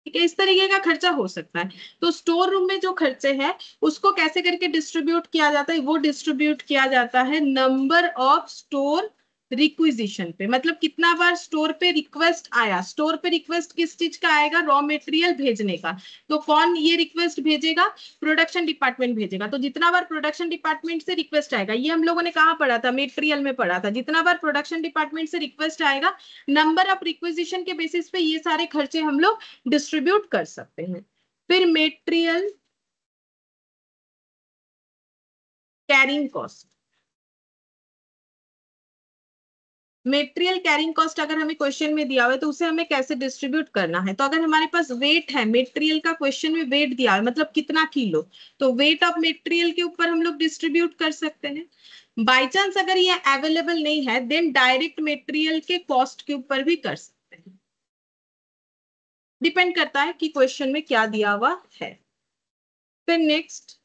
A: ठीक है, इस तरीके का खर्चा हो सकता है। तो स्टोर रूम में जो खर्चे हैं उसको कैसे करके डिस्ट्रीब्यूट किया जाता है, वो डिस्ट्रीब्यूट किया जाता है नंबर ऑफ स्टोर रिक्विजिशन पे, मतलब कितना बार स्टोर पे रिक्वेस्ट आया, स्टोर पे रिक्वेस्ट किस चीज का आएगा, रॉ मटेरियल भेजने का, तो कौन ये रिक्वेस्ट भेजेगा, प्रोडक्शन डिपार्टमेंट भेजेगा, तो जितना बार प्रोडक्शन डिपार्टमेंट से रिक्वेस्ट आएगा, ये हम लोगों ने कहा पढ़ा था, मटेरियल में पढ़ा था, जितना बार प्रोडक्शन डिपार्टमेंट से रिक्वेस्ट आएगा नंबर ऑफ रिक्वेजिशन के बेसिस पे ये सारे खर्चे हम लोग डिस्ट्रीब्यूट कर सकते हैं। फिर material carrying cost, material carrying cost अगर हमें क्वेश्चन में दिया हुआ है तो उसे हमें कैसे डिस्ट्रीब्यूट करना है, तो अगर हमारे पास वेट है, मेटेरियल का क्वेश्चन में वेट दिया है मतलब कितना किलो, तो वेट ऑफ मेटेरियल के ऊपर हम लोग डिस्ट्रीब्यूट कर सकते हैं। बाई चांस अगर ये अवेलेबल नहीं है देन डायरेक्ट मेटेरियल के कॉस्ट के ऊपर भी कर सकते हैं, डिपेंड करता है कि क्वेश्चन में क्या दिया हुआ है। फिर नेक्स्ट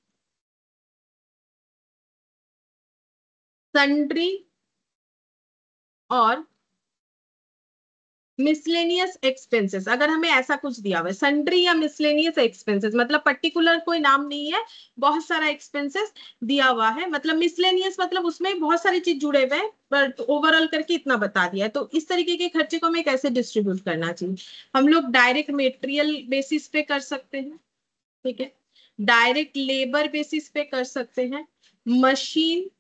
A: सन्ड्री और मिसलेनियस एक्सपेंसेस, अगर हमें ऐसा कुछ दिया हुआ है सन्ड्री या मिसलेनियस एक्सपेंसेस मतलब पर्टिकुलर कोई नाम नहीं है, बहुत सारा एक्सपेंसेस दिया हुआ है, मतलब मिसलेनियस मतलब उसमें बहुत सारी चीज जुड़े हुए हैं बट ओवरऑल करके इतना बता दिया है, तो इस तरीके के खर्चे को हमें कैसे डिस्ट्रीब्यूट करना चाहिए, हम लोग डायरेक्ट मेटेरियल बेसिस पे कर सकते हैं, ठीक है, डायरेक्ट लेबर बेसिस पे कर सकते हैं, मशीन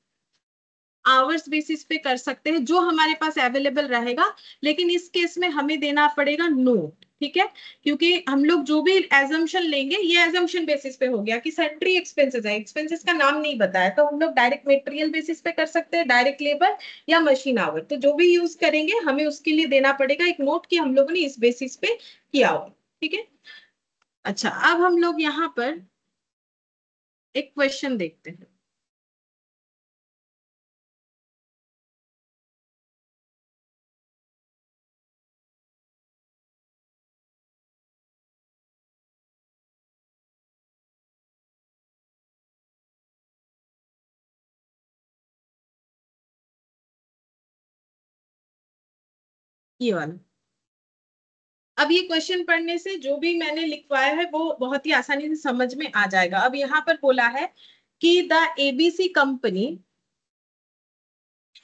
A: आवर्स बेसिस पे कर सकते हैं, जो हमारे पास अवेलेबल रहेगा, लेकिन इस केस में हमें देना पड़ेगा नोट, ठीक है, क्योंकि हम लोग जो भी एजम्पशन लेंगे ये एजम्पशन बेसिस पे हो गया कि सन्ड्री एक्सपेंसेस है, एक्सपेंसेस का नाम नहीं बताया, तो हम लोग डायरेक्ट मटेरियल बेसिस पे कर सकते हैं, डायरेक्ट लेबर या मशीन आवर, तो जो भी यूज करेंगे हमें उसके लिए देना पड़ेगा एक नोट कि हम लोगों ने इस बेसिस पे किया हो, ठीक है। अच्छा, अब हम लोग यहाँ पर एक क्वेश्चन देखते हैं। ये वाला, अब ये क्वेश्चन पढ़ने से जो भी मैंने लिखवाया है वो बहुत ही आसानी से समझ में आ जाएगा। अब यहाँ पर बोला है कि the ABC company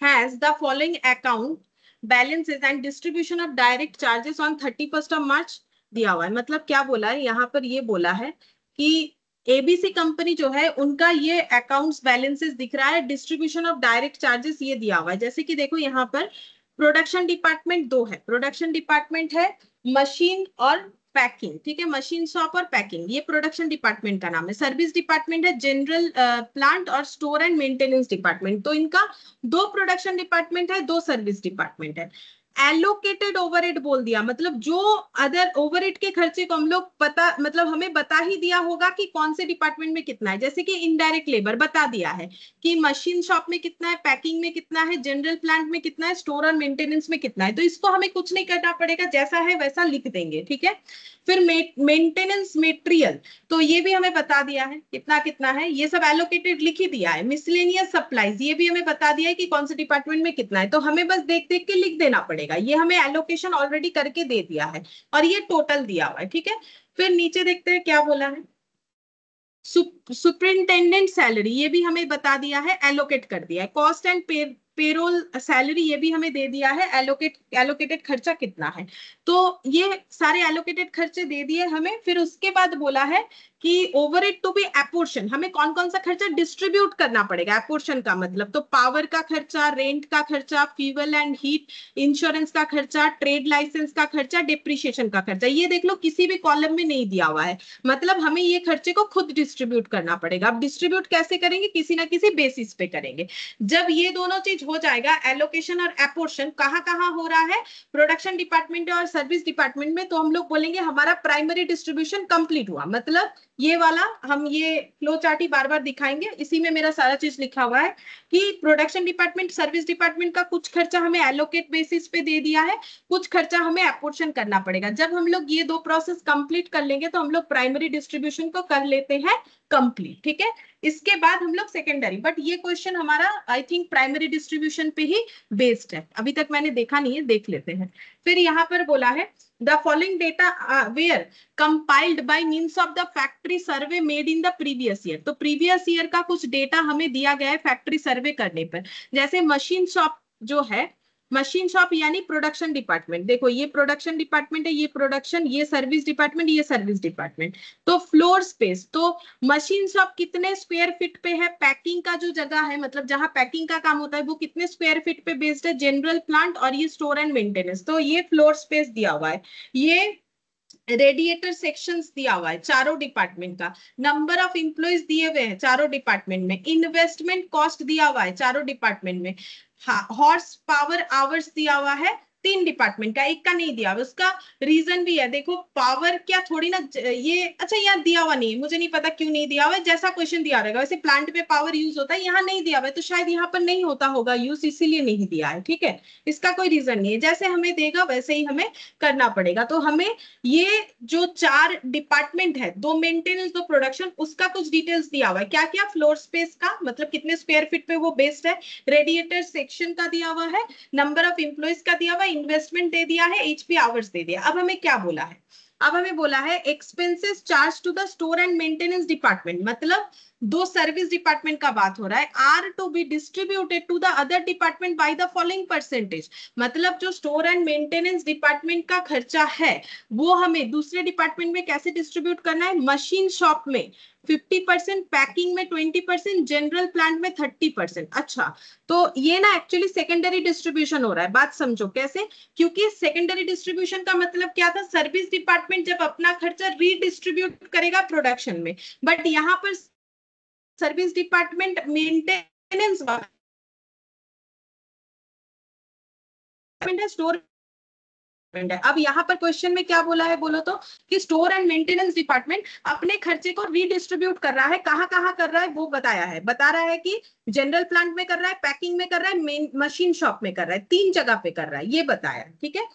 A: has the following account balances and distribution of direct charges on 31st of March दिया हुआ है, मतलब क्या बोला है यहाँ पर, ये बोला है कि एबीसी कंपनी जो है उनका ये अकाउंट्स बैलेंसेस दिख रहा है, डिस्ट्रीब्यूशन ऑफ डायरेक्ट चार्जेस ये दिया हुआ है, जैसे कि देखो यहाँ पर प्रोडक्शन डिपार्टमेंट दो है, प्रोडक्शन डिपार्टमेंट है मशीन और पैकिंग, ठीक है, मशीन शॉप और पैकिंग ये प्रोडक्शन डिपार्टमेंट का नाम है, सर्विस डिपार्टमेंट है जनरल प्लांट और स्टोर एंड मेंटेनेंस डिपार्टमेंट, तो इनका दो प्रोडक्शन डिपार्टमेंट है दो सर्विस डिपार्टमेंट है। एलोकेटेड ओवरहेड बोल दिया, मतलब जो अदर ओवरहेड के खर्चे को हम लोग पता, मतलब हमें बता ही दिया होगा कि कौन से डिपार्टमेंट में कितना है। जैसे कि इनडायरेक्ट लेबर बता दिया है कि मशीन शॉप में कितना है, पैकिंग में कितना है, जनरल प्लांट में कितना है, स्टोर और मेंटेनेंस में कितना है। तो इसको हमें कुछ नहीं करना पड़ेगा, जैसा है वैसा लिख देंगे, ठीक है। फिर मेंटेनेंस मेटेरियल, तो ये भी हमें बता दिया है कितना कितना है, ये सब एलोकेटेड लिख ही दिया है। मिसलेनियस सप्लाईज, ये भी हमें बता दिया है कि कौन से डिपार्टमेंट में कितना है, तो हमें बस देख देख के लिख देना पड़ेगा। ये हमें एलोकेशन ऑलरेडी करके दे दिया है और ये टोटल दिया हुआ है, ठीक है। फिर नीचे देखते हैं क्या बोला है। सुपरिंटेंडेंट सैलरी, ये भी हमें बता दिया है, एलोकेट कर दिया है। कॉस्ट एंड पेरोल सैलरी, ये भी हमें दे दिया है, एलोकेटेड खर्चा कितना है। तो ये सारे एलोकेटेड खर्चे दे दिए हमें। फिर उसके बाद बोला है कि ओवरहेड टू बी एपोर्शन, हमें कौन कौन सा खर्चा डिस्ट्रीब्यूट करना पड़ेगा। एपोर्शन का मतलब तो पावर का खर्चा, रेंट का खर्चा, फ्यूल एंड हीट, इंश्योरेंस का खर्चा, ट्रेड लाइसेंस का खर्चा, डिप्रिशिएशन का खर्चा। ये देख लो किसी भी कॉलम में नहीं दिया हुआ है, मतलब हमें ये खर्चे को खुद डिस्ट्रीब्यूट करना पड़ेगा। अब डिस्ट्रीब्यूट कैसे करेंगे, किसी ना किसी बेसिस पे करेंगे। जब ये दोनों चीज हो जाएगा, एलोकेशन और एपोर्शन कहाँ कहाँ हो रहा है, प्रोडक्शन डिपार्टमेंट और सर्विस डिपार्टमेंट में, तो हम लोग बोलेंगे हमारा प्राइमरी डिस्ट्रीब्यूशन कंप्लीट हुआ। मतलब ये वाला हम ये फ्लो चार्ट ही बार बार दिखाएंगे, इसी में मेरा सारा चीज लिखा हुआ है कि प्रोडक्शन डिपार्टमेंट, सर्विस डिपार्टमेंट का कुछ खर्चा हमें एलोकेट बेसिस पे दे दिया है, कुछ खर्चा हमें एपोर्शन करना पड़ेगा। जब हम लोग ये दो प्रोसेस कंप्लीट कर लेंगे तो हम लोग प्राइमरी डिस्ट्रीब्यूशन को कर लेते हैं कंप्लीट, ठीक है। इसके बाद हम लोग सेकेंडरी, बट ये क्वेश्चन हमारा आई थिंक प्राइमरी डिस्ट्रीब्यूशन पे ही बेस्ड है, अभी तक मैंने देखा नहीं है, देख लेते हैं। फिर यहाँ पर बोला है the following data were compiled by means of the factory survey made in the previous year. तो प्रीवियस ईयर का कुछ डेटा हमें दिया गया है फैक्ट्री सर्वे करने पर। जैसे मशीन शॉप जो है, मशीन शॉप यानी प्रोडक्शन डिपार्टमेंट, देखो ये प्रोडक्शन डिपार्टमेंट है, ये प्रोडक्शन, ये सर्विस डिपार्टमेंट, ये सर्विस डिपार्टमेंट। तो फ्लोर स्पेस, तो मशीन शॉप कितने स्क्वायर फीट पे है, पैकिंग का जो जगह है, मतलब जहां पैकिंग का काम होता है वो कितने स्क्वायर फीट पे बेस्ड है, जनरल प्लांट और ये स्टोर एंड मेंटेनेंस, तो ये फ्लोर स्पेस दिया हुआ है। ये रेडिएटर सेक्शंस दिया हुआ है चारों डिपार्टमेंट का, नंबर ऑफ एम्प्लॉइज दिए हुए हैं चारों डिपार्टमेंट में, इन्वेस्टमेंट कॉस्ट दिया हुआ है चारों डिपार्टमेंट में, हॉर्स पावर आवर्स दिया हुआ है तीन डिपार्टमेंट का, एक का नहीं दिया हुआ। उसका रीजन भी है, देखो पावर क्या थोड़ी ना ये, अच्छा यहाँ दिया हुआ नहीं है, मुझे नहीं पता क्यों नहीं दिया हुआ है, जैसा क्वेश्चन दिया रहेगा वैसे प्लांट पे पावर यूज होता है, यहाँ नहीं दिया हुआ है तो शायद यहाँ पर नहीं होता होगा यूज, इसीलिए नहीं दिया है, ठीक है। इसका कोई रीजन नहीं है, जैसे हमें देगा वैसे ही हमें करना पड़ेगा। तो हमें ये जो चार डिपार्टमेंट है, दो मेंटेनेंस दो प्रोडक्शन, उसका कुछ डिटेल्स दिया हुआ है, क्या क्या, फ्लोर स्पेस का मतलब कितने स्क्वायर फीट पे वो बेस्ड है, रेडिएटर सेक्शन का दिया हुआ है, नंबर ऑफ एम्प्लॉइज का दिया हुआ है, इन्वेस्टमेंट दे दिया है, एचपी आवर्स दे दिया। अब हमें क्या बोला है, अब हमें बोला है expenses charge to the store and maintenance department, मतलब दो सर्विस डिपार्टमेंट का बात हो रहा है, are to be distributed to the other department by the following percentage. मतलब जो स्टोर एंड मेंटेनेंस डिपार्टमेंट का खर्चा है वो हमें दूसरे डिपार्टमेंट में कैसे डिस्ट्रीब्यूट करना है, मशीन शॉप में 50%, पैकिंग में 20%, जनरल प्लांट में 30%। अच्छा, तो ये ना एक्चुअली सेकेंडरी डिस्ट्रीब्यूशन हो रहा है, बात समझो कैसे, क्योंकि सेकेंडरी डिस्ट्रीब्यूशन का मतलब क्या था, सर्विस डिपार्टमेंट जब अपना खर्चा रीडिस्ट्रीब्यूट करेगा प्रोडक्शन में, बट यहाँ पर सर्विस डिपार्टमेंट मेंटेनेंस स्टोर है। अब यहाँ पर क्वेश्चन में क्या बोला है बोलो तो, कि स्टोर एंड मेंटेनेंस डिपार्टमेंट अपने खर्चे को रीडिस्ट्रीब्यूट कर रहा है, कहाँ कहाँ कर रहा है वो बताया है, बता रहा है कि जनरल प्लांट में कर रहा है, पैकिंग में कर रहा है, मशीन शॉप में कर रहा है, तीन जगह पे कर रहा है, ये बताया, ठीक है।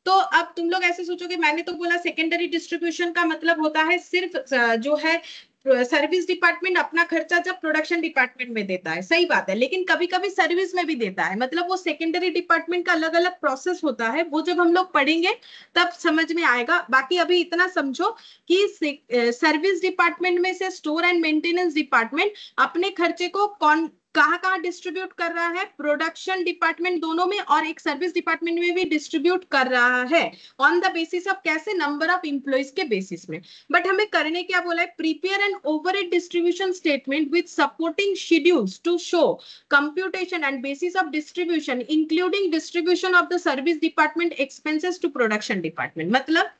A: तो अब तुम लोग ऐसे सोचोगे, मैंने तो बोला सेकेंडरी डिस्ट्रीब्यूशन का मतलब होता है सिर्फ जो है सर्विस डिपार्टमेंट अपना खर्चा जब प्रोडक्शन डिपार्टमेंट में देता है, सही बात है, लेकिन कभी कभी सर्विस में भी देता है, मतलब वो सेकेंडरी डिपार्टमेंट का अलग अलग प्रोसेस होता है, वो जब हम लोग पढ़ेंगे तब समझ में आएगा। बाकी अभी इतना समझो कि सर्विस डिपार्टमेंट में से स्टोर एंड मेंटेनेंस डिपार्टमेंट अपने खर्चे को कौन कहाँ कहाँ डिस्ट्रीब्यूट कर रहा है, प्रोडक्शन डिपार्टमेंट दोनों में और एक सर्विस डिपार्टमेंट में भी डिस्ट्रीब्यूट कर रहा है, ऑन द बेसिस ऑफ कैसे, नंबर ऑफ एम्प्लॉइज के बेसिस में। बट हमें करने क्या बोला है, prepare an overhead distribution statement with supporting schedules to show computation and basis of distribution including distribution of the service department expenses to production department. मतलब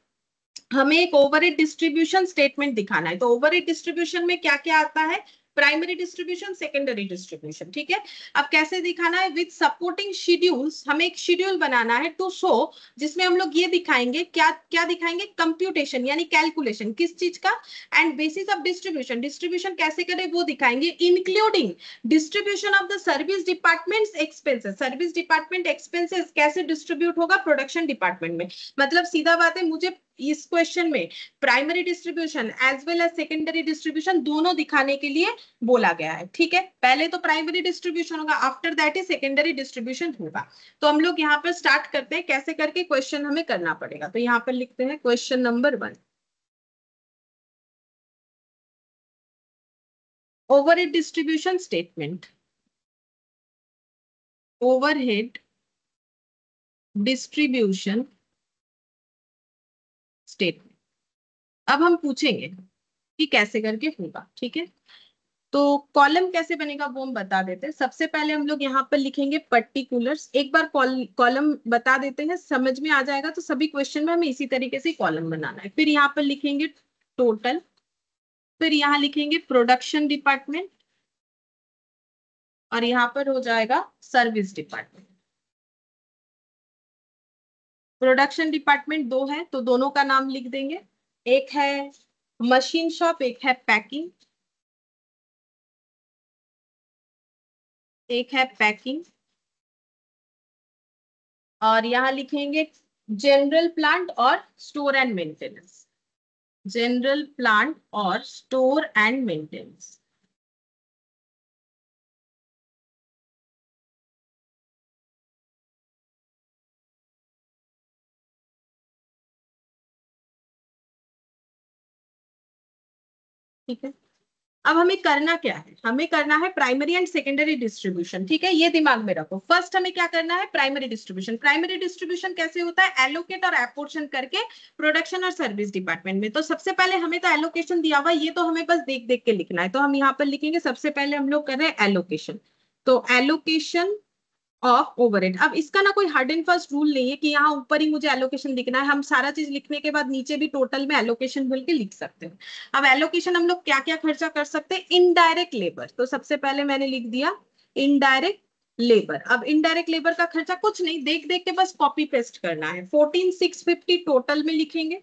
A: हमें एक ओवरहेड डिस्ट्रीब्यूशन स्टेटमेंट दिखाना है, तो ओवरहेड डिस्ट्रीब्यूशन में क्या क्या आता है, प्राइमरी डिस्ट्रीब्यूशन, सेकेंडरी डिस्ट्रीब्यूशन, ठीक है। अब कैसे दिखाना है, विद सपोर्टिंग शेड्यूल्स, हमें एक शेड्यूल बनाना है टू शो, जिसमें हम लोग ये दिखाएंगे, क्या क्या दिखाएंगे, कंप्यूटेशन यानी कैलकुलेशन, किस चीज का, and basis of distribution, distribution कैसे करें वो दिखाएंगे, including distribution of the service department expenses, service department expenses कैसे डिस्ट्रीब्यूट होगा प्रोडक्शन डिपार्टमेंट में। मतलब सीधा बात है, मुझे इस क्वेश्चन में primary distribution as well as secondary distribution दोनों दिखाने के लिए बोला गया है, ठीक है। पहले तो प्राइमरी डिस्ट्रीब्यूशन होगा, after that he secondary distribution होगा। तो हम लोग यहाँ पर स्टार्ट करते हैं, कैसे करके क्वेश्चन हमें करना पड़ेगा। तो यहाँ पर लिखते हैं question number 1, overhead distribution statement, overhead distribution statement. अब हम पूछेंगे कि कैसे करके होगा, ठीक है। तो कॉलम कैसे बनेगा वो हम बता देते हैं। सबसे पहले हम लोग यहाँ पर लिखेंगे पर्टिकुलर्स, एक बार कॉलम बता देते हैं, समझ में आ जाएगा। तो सभी क्वेश्चन में हमें इसी तरीके से कॉलम बनाना है। फिर यहाँ पर लिखेंगे टोटल, फिर यहाँ लिखेंगे प्रोडक्शन डिपार्टमेंट, और यहाँ पर हो जाएगा सर्विस डिपार्टमेंट। प्रोडक्शन डिपार्टमेंट दो है तो दोनों का नाम लिख देंगे, एक है मशीन शॉप, एक है पैकिंग, एक है पैकिंग, और यहाँ लिखेंगे जनरल प्लांट और store and maintenance, general plant और स्टोर एंड मेंटेनेंस। ठीक है। अब हमें करना क्या है, हमें करना है प्राइमरी एंड सेकेंडरी डिस्ट्रीब्यूशन, ठीक है। ये दिमाग में रखो, फर्स्ट हमें क्या करना है, प्राइमरी डिस्ट्रीब्यूशन। प्राइमरी डिस्ट्रीब्यूशन कैसे होता है, एलोकेट और एपोर्शन करके प्रोडक्शन और सर्विस डिपार्टमेंट में। तो सबसे पहले हमें तो एलोकेशन दिया हुआ, ये तो हमें बस देख देख के लिखना है। तो हम यहाँ पर लिखेंगे, सबसे पहले हम लोग कर रहे हैं एलोकेशन। तो एलोकेशन ऑफ ओवरहेड। अब इसका ना कोई हार्ड एंड फास्ट रूल नहीं है कि यहाँ ऊपर ही मुझे एलोकेशन लिखना है, हम सारा चीज लिखने के बाद नीचे भी टोटल में एलोकेशन बोल के लिख सकते हैं। अब एलोकेशन हम लोग क्या क्या खर्चा कर सकते हैं, इनडायरेक्ट लेबर। तो सबसे पहले मैंने लिख दिया इनडायरेक्ट लेबर। अब इनडायरेक्ट लेबर का खर्चा कुछ नहीं, देख देख के बस कॉपी पेस्ट करना है। 14,650 टोटल में लिखेंगे,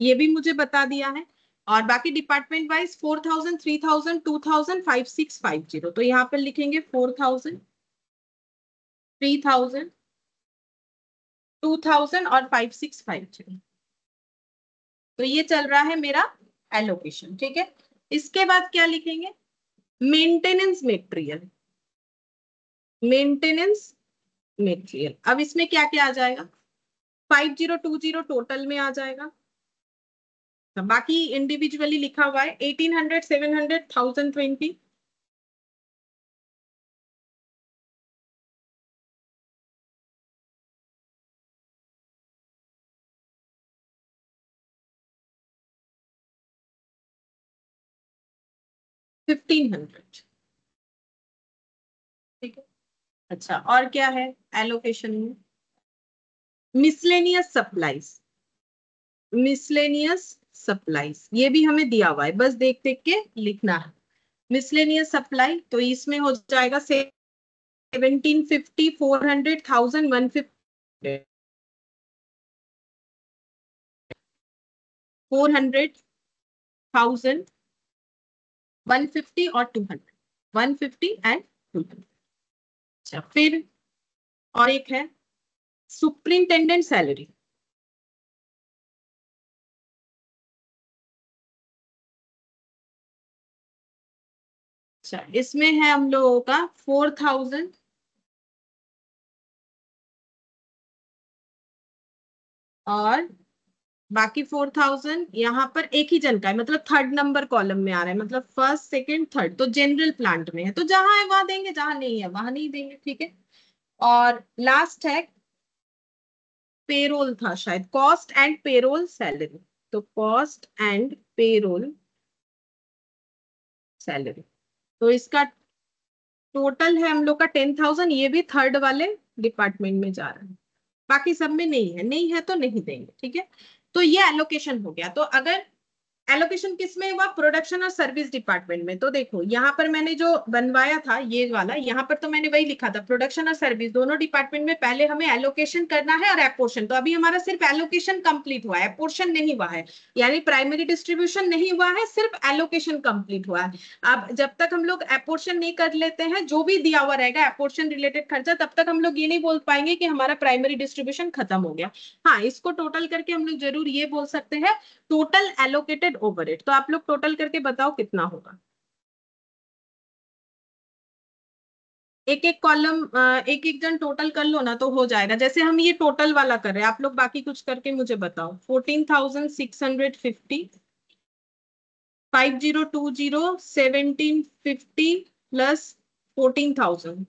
A: ये भी मुझे बता दिया है। और बाकी डिपार्टमेंट वाइज 4,000, 3,000, 2,000, 5,650। तो यहाँ पर लिखेंगे 4,000, 3,000, 2,000 और 5,650। तो ये चल रहा है मेरा एलोकेशन, ठीक है। इसके बाद क्या लिखेंगे, मेंटेनेंस मेटेरियल, मेंटेनेंस मेटेरियल। अब इसमें क्या क्या आ जाएगा, 5,020 टोटल में आ जाएगा, बाकी इंडिविजुअली लिखा हुआ है 1,800, 700, 1,020। $1,500, ठीक है। अच्छा, और क्या है एलोकेशन में, मिसलेनियस सप्लाईज, मिसलेनियस सप्लाईज ये भी हमें दिया हुआ है, बस देख देख के लिखना है। मिसलेनियस सप्लाई, तो इसमें हो जाएगा 1,750, 400, 1,000, 150, 400, 1,000, 150 और 200, 150 एंड 200। अच्छा, फिर और एक है सुप्रिंटेंडेंट सैलरी। अच्छा, इसमें है हम लोगों का 4,000, और बाकी 4,000 यहाँ पर एक ही जन का है, मतलब थर्ड नंबर कॉलम में आ रहा है, मतलब फर्स्ट सेकंड थर्ड। तो जनरल प्लांट में है, तो जहां है वहां देंगे, जहां नहीं है वहां नहीं देंगे, ठीक है। और लास्ट है पेरोल, था शायद कॉस्ट एंड पेरोल सैलरी। तो कॉस्ट एंड पेरोल सैलरी, तो इसका टोटल है हम लोग का 10,000। ये भी थर्ड वाले डिपार्टमेंट में जा रहा है, बाकी सब में नहीं है, नहीं है तो नहीं देंगे, ठीक है। तो ये एलोकेशन हो गया। तो अगर एलोकेशन किस में हुआ? प्रोडक्शन और सर्विस डिपार्टमेंट में। तो देखो यहाँ पर मैंने जो बनवाया था ये वाला, यहाँ पर तो मैंने वही लिखा था, प्रोडक्शन और सर्विस दोनों डिपार्टमेंट में पहले हमें एलोकेशन करना है और एपोर्शन। तो अभी हमारा सिर्फ एलोकेशन कंप्लीट हुआ है, एपोर्शन नहीं हुआ है, यानी प्राइमरी डिस्ट्रीब्यूशन नहीं हुआ है, सिर्फ एलोकेशन कंप्लीट हुआ है। अब जब तक हम लोग एपोर्शन नहीं कर लेते हैं, जो भी दिया हुआ रहेगा एपोर्शन रिलेटेड खर्चा, तब तक हम लोग ये नहीं बोल पाएंगे कि हमारा प्राइमरी डिस्ट्रीब्यूशन खत्म हो गया। हाँ, इसको टोटल करके हम लोग जरूर ये बोल सकते हैं टोटल एलोकेटेड ओवरहेड। तो आप लोग टोटल करके बताओ कितना होगा। एक एक कॉलम, एक एक जन टोटल कर लो ना तो हो जाएगा। जैसे हम ये टोटल वाला कर रहे हैं, आप लोग बाकी कुछ करके मुझे बताओ। 14,650, 5020, 1750 प्लस 14,000,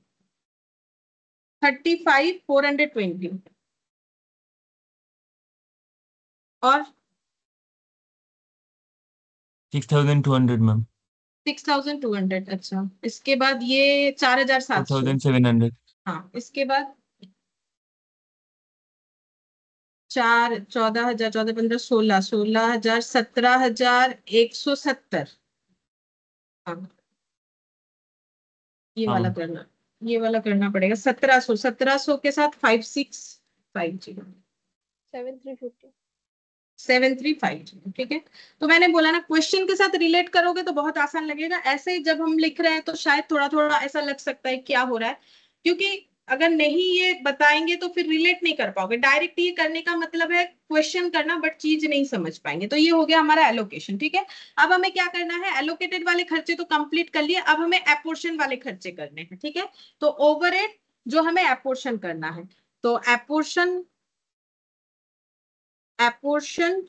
A: 35,420 और
B: 6,200 मैम।
A: 6,200। अच्छा, इसके बाद ये 4,700।
B: 4,700।
A: हाँ, इसके बाद 4, 14,000, 14, 15, 16, 16,000, 17,170। हाँ, ये
B: हाँ
A: वाला
B: मैम।
A: करना, ये वाला करना पड़ेगा। 1,700, 1,700 के साथ 5,650,
D: 7,350।
A: 7,350। ठीक है। तो मैंने बोला ना, क्वेश्चन के साथ रिलेट करोगे तो बहुत आसान लगेगा। ऐसे ही जब हम लिख रहे हैं तो शायद थोड़ा थोड़ा ऐसा लग सकता है क्या हो रहा है, क्योंकि अगर नहीं ये बताएंगे तो फिर रिलेट नहीं कर पाओगे। डायरेक्ट ये करने का मतलब है क्वेश्चन करना, बट चीज नहीं समझ पाएंगे। तो ये हो गया हमारा एलोकेशन। ठीक है। अब हमें क्या करना है, एलोकेटेड वाले खर्चे तो कंप्लीट कर लिए, अब हमें एपोर्शन वाले खर्चे करने हैं। ठीक है। तो ओवरहेड जो हमें एपोर्शन करना है, तो एपोर्शन एपोर्शन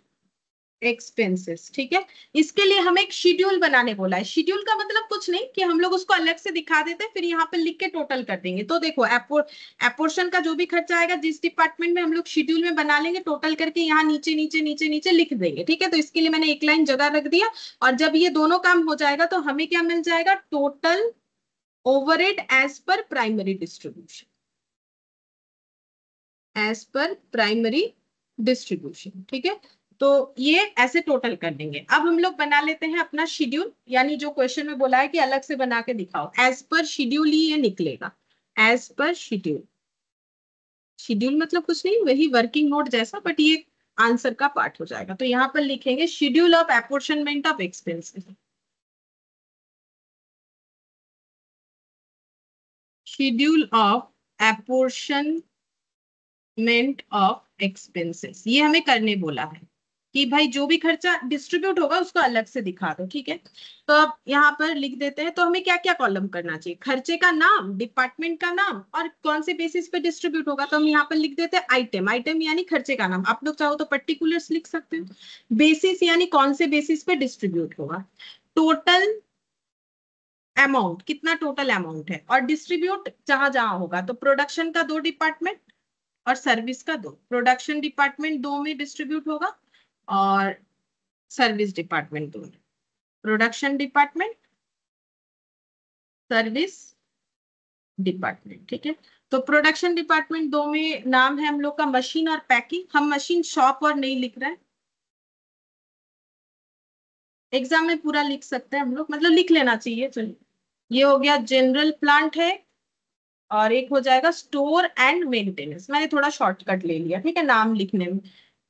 A: एक्सपेंसेस। ठीक है। इसके लिए हमें एक शेड्यूल बनाने बोला है। शेड्यूल का मतलब कुछ नहीं कि हम लोग उसको अलग से दिखा देते हैं फिर यहाँ पे लिख के टोटल कर देंगे। तो देखो, एपोर्शन का जो भी खर्चा आएगा जिस डिपार्टमेंट में, हम लोग शेड्यूल में बना लेंगे, टोटल करके यहाँ नीचे नीचे नीचे नीचे लिख देंगे। ठीक है। तो इसके लिए मैंने एक लाइन जगह रख दिया, और जब ये दोनों काम हो जाएगा तो हमें क्या मिल जाएगा, total overhead as per primary distribution, as per primary distribution. ठीक है। तो ये ऐसे टोटल कर देंगे। अब हम लोग बना लेते हैं अपना शेड्यूल, यानी जो क्वेश्चन में बोला है कि अलग से बना के दिखाओ, एज पर शेड्यूल ही ये निकलेगा। एज पर शेड्यूल, शेड्यूल मतलब कुछ नहीं, वही वर्किंग नोट जैसा, बट ये आंसर का पार्ट हो जाएगा। तो यहाँ पर लिखेंगे schedule of apportionment of expenses, schedule of apportion of expenses. ये हमें करने बोला है कि भाई जो भी खर्चा डिस्ट्रीब्यूट होगा उसको अलग से दिखा दो। ठीक है। तो अब यहाँ पर लिख देते हैं। तो हमें क्या क्या कॉलम करना चाहिए, खर्चे का नाम, डिपार्टमेंट का नाम, और कौन से बेसिस पे डिस्ट्रीब्यूट होगा। तो हम यहाँ पर लिख देते हैं आइटम। आइटम यानी खर्चे का नाम, आप लोग चाहो तो पर्टिकुलर्स लिख सकते हो। बेसिस यानी कौन से बेसिस पे डिस्ट्रीब्यूट होगा। टोटल अमाउंट, कितना टोटल अमाउंट है, और डिस्ट्रीब्यूट जहां जहां होगा। तो प्रोडक्शन का 2 डिपार्टमेंट और सर्विस का 2। प्रोडक्शन डिपार्टमेंट 2 में डिस्ट्रीब्यूट होगा और सर्विस डिपार्टमेंट 2 में। Production department, service department. ठीक है। तो प्रोडक्शन डिपार्टमेंट 2 में नाम है हम लोग का मशीन और पैकिंग। हम मशीन शॉप और नहीं लिख रहे हैं, एग्जाम में पूरा लिख सकते हैं हम लोग, मतलब लिख लेना चाहिए। चलिए, ये हो गया जनरल प्लांट है, और एक हो जाएगा स्टोर एंड मेंटेनेंस। मैंने थोड़ा शॉर्टकट ले लिया, ठीक है, नाम लिखने में।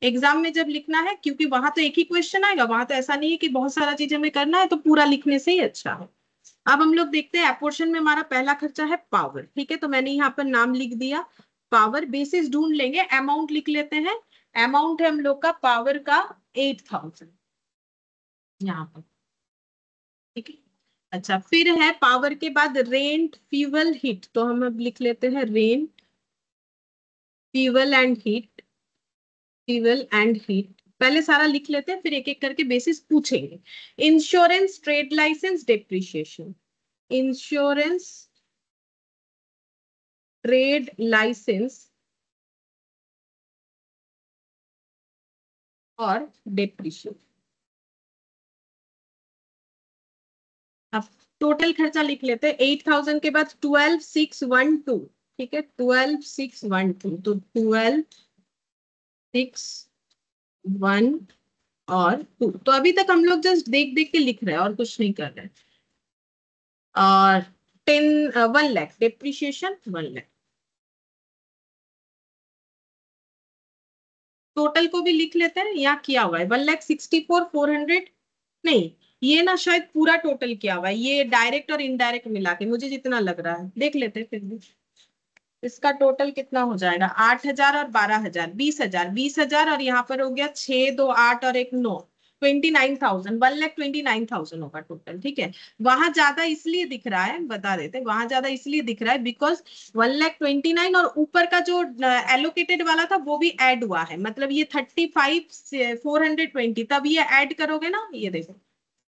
A: एग्जाम में जब लिखना है, क्योंकि वहां तो एक ही क्वेश्चन आएगा, वहां तो ऐसा नहीं है कि बहुत सारा चीज हमें करना है, तो पूरा लिखने से ही अच्छा है। अब हम लोग देखते हैं एपोर्शन में हमारा पहला खर्चा है पावर। ठीक है। तो मैंने यहाँ पर नाम लिख दिया पावर। बेसिस ढूंढ लेंगे, अमाउंट लिख लेते हैं। अमाउंट है हम लोग का पावर का 8,000 यहाँ पर। ठीक है। अच्छा, फिर है पावर के बाद रेंट, फ्यूल, हीट। तो हम अब लिख लेते हैं rent, fuel and heat, fuel and heat. पहले सारा लिख लेते हैं, फिर एक एक करके बेसिस पूछेंगे। Insurance, trade licence, depreciation. Insurance, trade licence और डेप्रिसिएशन। अब टोटल खर्चा लिख लेते हैं। 8,000 के बाद 12,612। ठीक है, 12,612। तो 12,612 और 2। तो अभी तक हम लोग जस्ट देख देख के लिख रहे हैं और कुछ नहीं कर रहे हैं। और 1 लाख डेप्रिशिएशन 1 लाख। टोटल को भी लिख लेते हैं, यहाँ किया हुआ है 1,64,400। नहीं, ये ना शायद पूरा टोटल किया हुआ है, ये डायरेक्ट और इनडायरेक्ट मिला के मुझे जितना लग रहा है, देख लेते हैं फिर भी। इसका टोटल कितना हो जाएगा, 8,000 और 12,000, 20,000, 20,000 और यहाँ पर हो गया 6, 2, 8 और 1, 9, 29,000, 1,29,000 होगा टोटल। ठीक है, वहां ज्यादा इसलिए दिख रहा है, बता देते, वहां ज्यादा इसलिए दिख रहा है बिकॉज 1,29,000 और ऊपर का जो एलोकेटेड वाला था वो भी ऐड हुआ है, मतलब ये 35,420, तब ये ऐड करोगे ना, ये देखो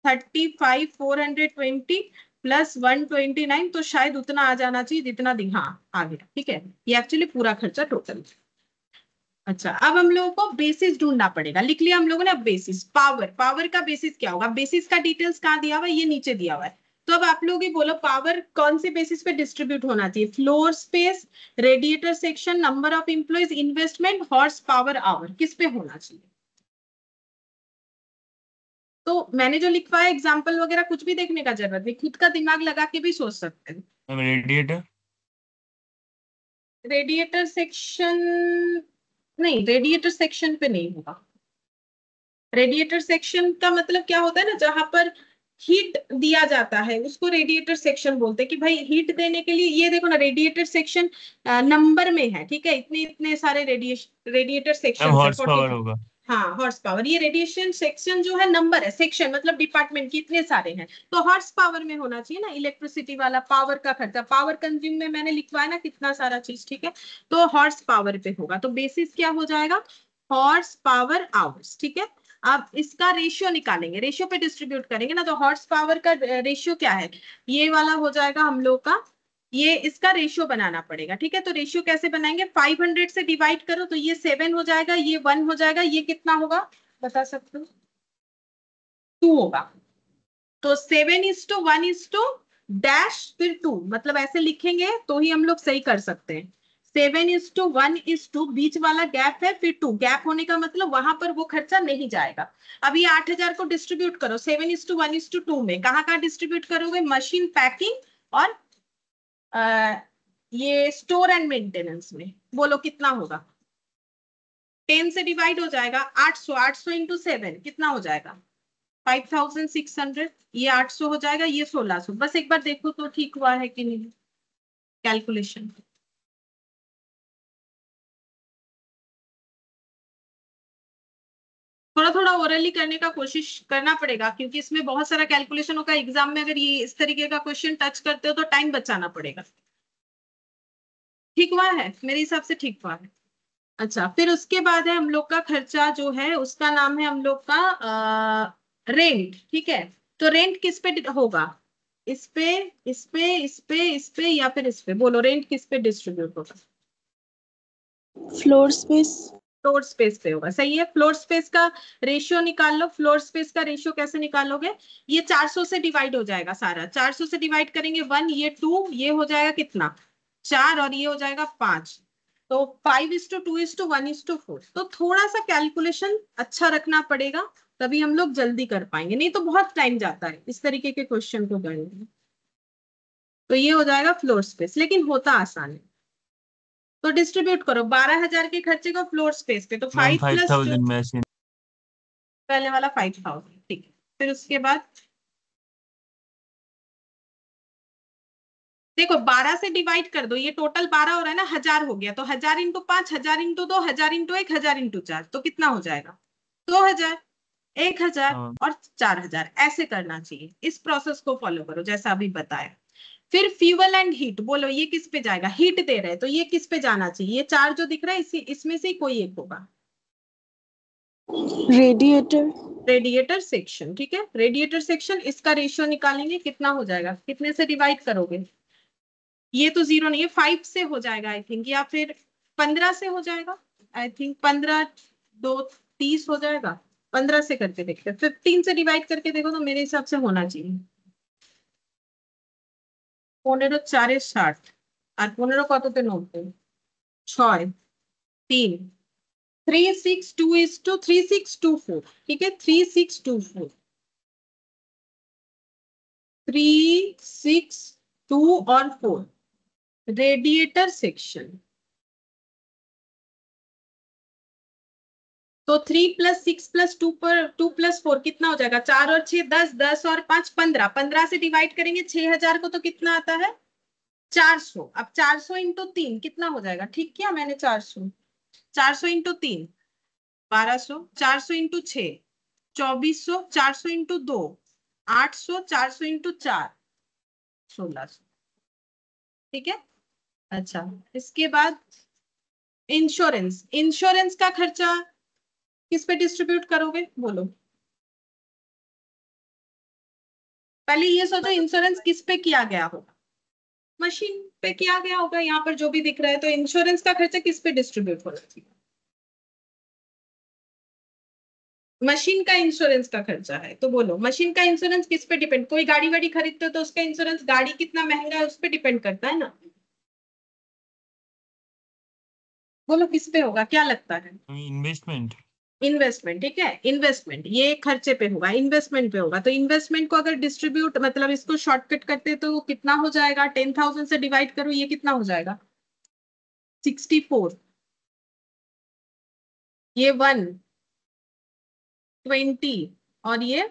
A: 35,420 प्लस 129, तो शायद उतना आ जाना चाहिए जितना हाँ आ गया। ठीक है, ये एक्चुअली पूरा खर्चा टोटल। अच्छा, अब हम लोगों को बेसिस ढूंढना पड़ेगा। लिख लिया हम लोगों ने। अब बेसिस, पावर का बेसिस क्या होगा, बेसिस का डिटेल्स कहाँ दिया हुआ है, ये नीचे दिया हुआ है। तो अब आप लोग ही बोलो, पावर कौन से बेसिस पे डिस्ट्रीब्यूट होना चाहिए, floor space, radiator section, number of employees, investment, horse power hour, किस पे होना चाहिए। तो मैंने जो लिखवाया एग्जाम्पल वगैरह कुछ भी देखने का जरूरत नहीं, खुद का दिमाग लगा के भी सोच सकते हैं।
B: रेडिएटर
A: रेडिएटर सेक्शन नहीं, रेडिएटर सेक्शन पे नहीं होगा। रेडिएटर सेक्शन का मतलब क्या होता है ना, जहां पर हीट दिया जाता है उसको रेडिएटर सेक्शन बोलते हैं, कि भाई हीट देने के लिए, ये देखो ना रेडिएटर सेक्शन नंबर में है। ठीक है, इतने इतने सारे रेडिएटर
B: मैम
A: सेक्शन है,
B: हॉर्स
A: 40।
B: पावर होगा।
A: हाँ, हॉर्स पावर, ये रेडिएशन सेक्शन जो है नंबर है, सेक्शन मतलब डिपार्टमेंट, कितने सारे हैं, तो हॉर्स पावर में होना चाहिए ना। इलेक्ट्रिसिटी वाला पावर का खर्चा, पावर कंज्यूम में मैंने लिखवाया ना कितना सारा चीज। ठीक है, तो हॉर्स पावर पे होगा, तो बेसिस क्या हो जाएगा, हॉर्स पावर आवर्स। ठीक है, अब इसका रेशियो निकालेंगे, रेशियो पे डिस्ट्रीब्यूट करेंगे ना, तो हॉर्स पावर का रेशियो क्या है, ये वाला हो जाएगा हम लोग का, ये इसका रेशियो बनाना पड़ेगा। ठीक है, तो रेशियो कैसे बनाएंगे, 500 से डिवाइड करो तो ये 7 हो जाएगा, ये 1 हो जाएगा, ये कितना होगा बता सकते हो, 2 होगा। तो 7:1 डैश फिर 2, मतलब ऐसे लिखेंगे तो ही हम लोग सही कर सकते हैं। 7:1 बीच वाला गैप है, फिर 2, गैप होने का मतलब वहां पर वो खर्चा नहीं जाएगा। अब ये 8,000 को डिस्ट्रीब्यूट करो 7:1:2 में, कहाँ कहाँ डिस्ट्रीब्यूट करोगे, मशीन, पैकिंग और ये स्टोर एंड मेंटेनेंस में। बोलो कितना होगा, 10 से डिवाइड हो जाएगा, 800, 800 इंटू 7 कितना हो जाएगा, 5,600। ये 800 हो जाएगा, ये 1,600। बस एक बार देखो तो ठीक हुआ है कि नहीं कैलकुलेशन। थोड़ा थोड़ा ओरली करने का कोशिश करना पड़ेगा, क्योंकि इसमें बहुत सारा कैलकुलेशन होगा। एग्जाम में अगर ये इस तरीके का क्वेश्चन टच करते हो तो टाइम बचाना पड़ेगा। ठीक हुआ है, मेरे हिसाब से ठीक हुआ है। अच्छा, फिर उसके बाद है हम लोग का खर्चा जो है, उसका नाम है हम लोग का रेंट। ठीक है, तो रेंट किस पे होगा, इस पे, इस पे, इस पे, इस पे या फिर इस पे, बोलो रेंट किस पे डिस्ट्रीब्यूट होगा,
D: फ्लोर स्पेस।
A: फ्लोर स्पेस पे होगा। सही है, फ्लोर स्पेस का रेशियो निकाल लो। फ्लोर स्पेस का रेशियो कैसे निकालोगे, ये 400 से डिवाइड हो जाएगा सारा, 400 से डिवाइड करेंगे 1, ये 2, ये हो जाएगा कितना 4 और ये हो जाएगा 5, तो 5:2:1:4। तो थोड़ा सा कैलकुलेशन अच्छा रखना पड़ेगा, तभी हम लोग जल्दी कर पाएंगे, नहीं तो बहुत टाइम जाता है इस तरीके के क्वेश्चन को करने में। तो ये हो जाएगा फ्लोर स्पेस, लेकिन होता आसान है। तो डिस्ट्रीब्यूट करो 12,000 के खर्चे को फ्लोर स्पेस पे, तो
B: मैम
A: 5 + 2,
B: 5,000 में से
A: पहले वाला 5,000। ठीक है, फिर उसके बाद देखो 12 से डिवाइड कर दो, ये टोटल 12 हो रहा है ना, 1,000 हो गया, तो 1,000 इंटू 5, 1,000 इंटू 2, 1,000 इंटू 1, 1,000 इंटू 4, तो कितना हो जाएगा 2,000, 1,000
B: हाँ
A: और 4,000। ऐसे करना चाहिए, इस प्रोसेस को फॉलो करो जैसा अभी बताया। फिर फ्यूल एंड हीट, बोलो ये किस पे जाएगा, हीट दे रहे हैं तो ये किस पे जाना चाहिए, ये 4 जो दिख रहा है इसमें से कोई एक होगा,
D: रेडिएटर।
A: Radiator section. ठीक है, रेडिएटर सेक्शन, इसका रेशियो निकालेंगे कितना हो जाएगा, कितने से डिवाइड करोगे, ये तो 0 नहीं है, 5 से हो जाएगा आई थिंक, या फिर 15 से हो जाएगा आई थिंक, 15, 2, 30 हो जाएगा। 15 से करके देखते हैं, 15 से डिवाइड करके देखो तो मेरे हिसाब से होना चाहिए 15, 4, 60 আর 15 কততে 90, 6, 3, 3624, ठीक है, 3624, 362 और 4 रेडिएटर सेक्शन। तो 3 + 6 + 2 पर 2 + 4 कितना हो जाएगा? 4 और 6 10, 10 और 5 15, 15 से डिवाइड करेंगे 6000 को तो कितना आता है? 400। अब 400 × 3 कितना हो जाएगा? ठीक किया मैंने? 400 × 3 1200, 400 × 6 2400, 400 × 2 800, 400 × 4 1600, ठीक है। अच्छा, इसके बाद इंश्योरेंस। इंश्योरेंस का खर्चा किस पे डिस्ट्रीब्यूट करोगे? बोलो पहले ये सोचो, इंश्योरेंस किस पे किया गया होगा? मशीन पे किया गया होगा, यहाँ पर जो भी दिख रहा है। तो इंश्योरेंस का खर्चा किस पे डिस्ट्रीब्यूट होना चाहिए? मशीन का इंश्योरेंस का खर्चा है, तो बोलो मशीन का इंश्योरेंस किस पे डिपेंड? कोई गाड़ी वाड़ी खरीदते हो तो उसका इंश्योरेंस, गाड़ी कितना महंगा है उस पे डिपेंड करता है ना। बोलो किस पे होगा, क्या लगता है?
B: इन्वेस्टमेंट।
A: इन्वेस्टमेंट, ठीक है, इन्वेस्टमेंट ये खर्चे पे होगा, इन्वेस्टमेंट पे होगा। तो इन्वेस्टमेंट को अगर डिस्ट्रीब्यूट, मतलब इसको शॉर्टकट करते तो वो कितना हो जाएगा? 10,000 से डिवाइड करो, ये कितना हो जाएगा? 64, ये 1 20 और ये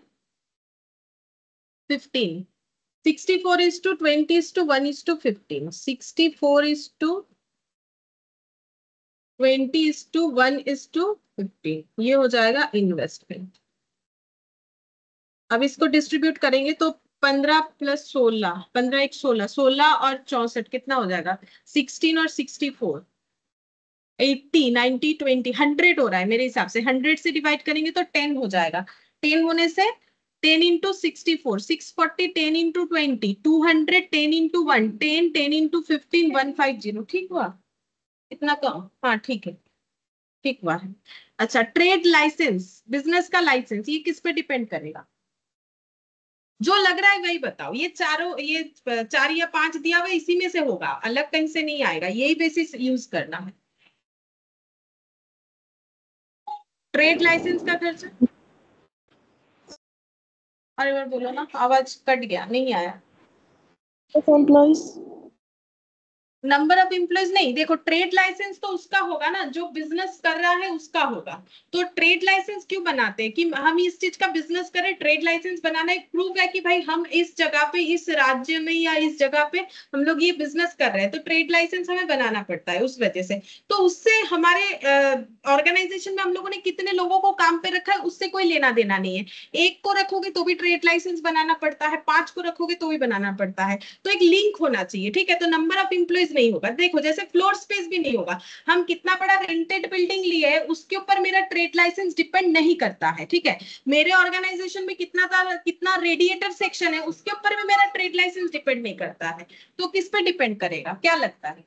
A: 15। 64 = 20 = 1 = 15, 64 = 20 = 1 = 15, ये हो जाएगा इन्वेस्टमेंट। अब इसको डिस्ट्रीब्यूट करेंगे तो 15 + 16, 15 × 16, 16 और 64 कितना हो जाएगा? 16 और 64 80 90 20 100 हो रहा है मेरे हिसाब से। 100 से डिवाइड करेंगे तो 10 हो जाएगा। 10 होने से 10 × 64 640, 10 × 20 200, 10 × 1 10, 10 × 15 150, ठीक हुआ? इतना कम? हाँ ठीक है, ठीक हुआ है। अच्छा, ट्रेड लाइसेंस, बिजनेस का लाइसेंस, ये किस पे डिपेंड करेगा? जो लग रहा है वही बताओ। ये चारों, ये 4 या 5 दिया हुआ इसी में से होगा, अलग कहीं से नहीं आएगा, यही बेसिस यूज करना है। ट्रेड लाइसेंस का खर्चा, अरे बार बोलो ना, आवाज कट गया, नहीं आया।
D: एम्प्लॉइज।
A: नंबर ऑफ एम्प्लॉइज नहीं, देखो ट्रेड लाइसेंस तो उसका होगा ना जो बिजनेस कर रहा है, उसका होगा। तो ट्रेड लाइसेंस क्यों बनाते हैं? कि हम इस चीज का बिजनेस करें। ट्रेड लाइसेंस बनाना एक प्रूफ है कि भाई हम इस जगह पे, इस राज्य में या इस जगह पे हम लोग ये बिजनेस कर रहे हैं, तो ट्रेड लाइसेंस हमें बनाना पड़ता है उस वजह से। तो उससे हमारे ऑर्गेनाइजेशन में हम लोगों ने कितने लोगों को काम पे रखा है उससे कोई लेना देना नहीं है। एक को रखोगे तो भी ट्रेड लाइसेंस बनाना पड़ता है, 5 को रखोगे तो भी बनाना पड़ता है। तो एक लिंक होना चाहिए, ठीक है। तो नंबर ऑफ एम्प्लॉइज नहीं होगा। देखो जैसे फ्लोर स्पेस भी नहीं होगा। हम कितना बड़ा रेंटेड बिल्डिंग लिए है उसके ऊपर मेरा ट्रेड लाइसेंस डिपेंड नहीं करता है, ठीक है। मेरे ऑर्गेनाइजेशन में कितना रेडिएटर सेक्शन है उसके ऊपर भी मेरा ट्रेड लाइसेंस डिपेंड नहीं करता है। तो किस पे डिपेंड करेगा, क्या लगता है?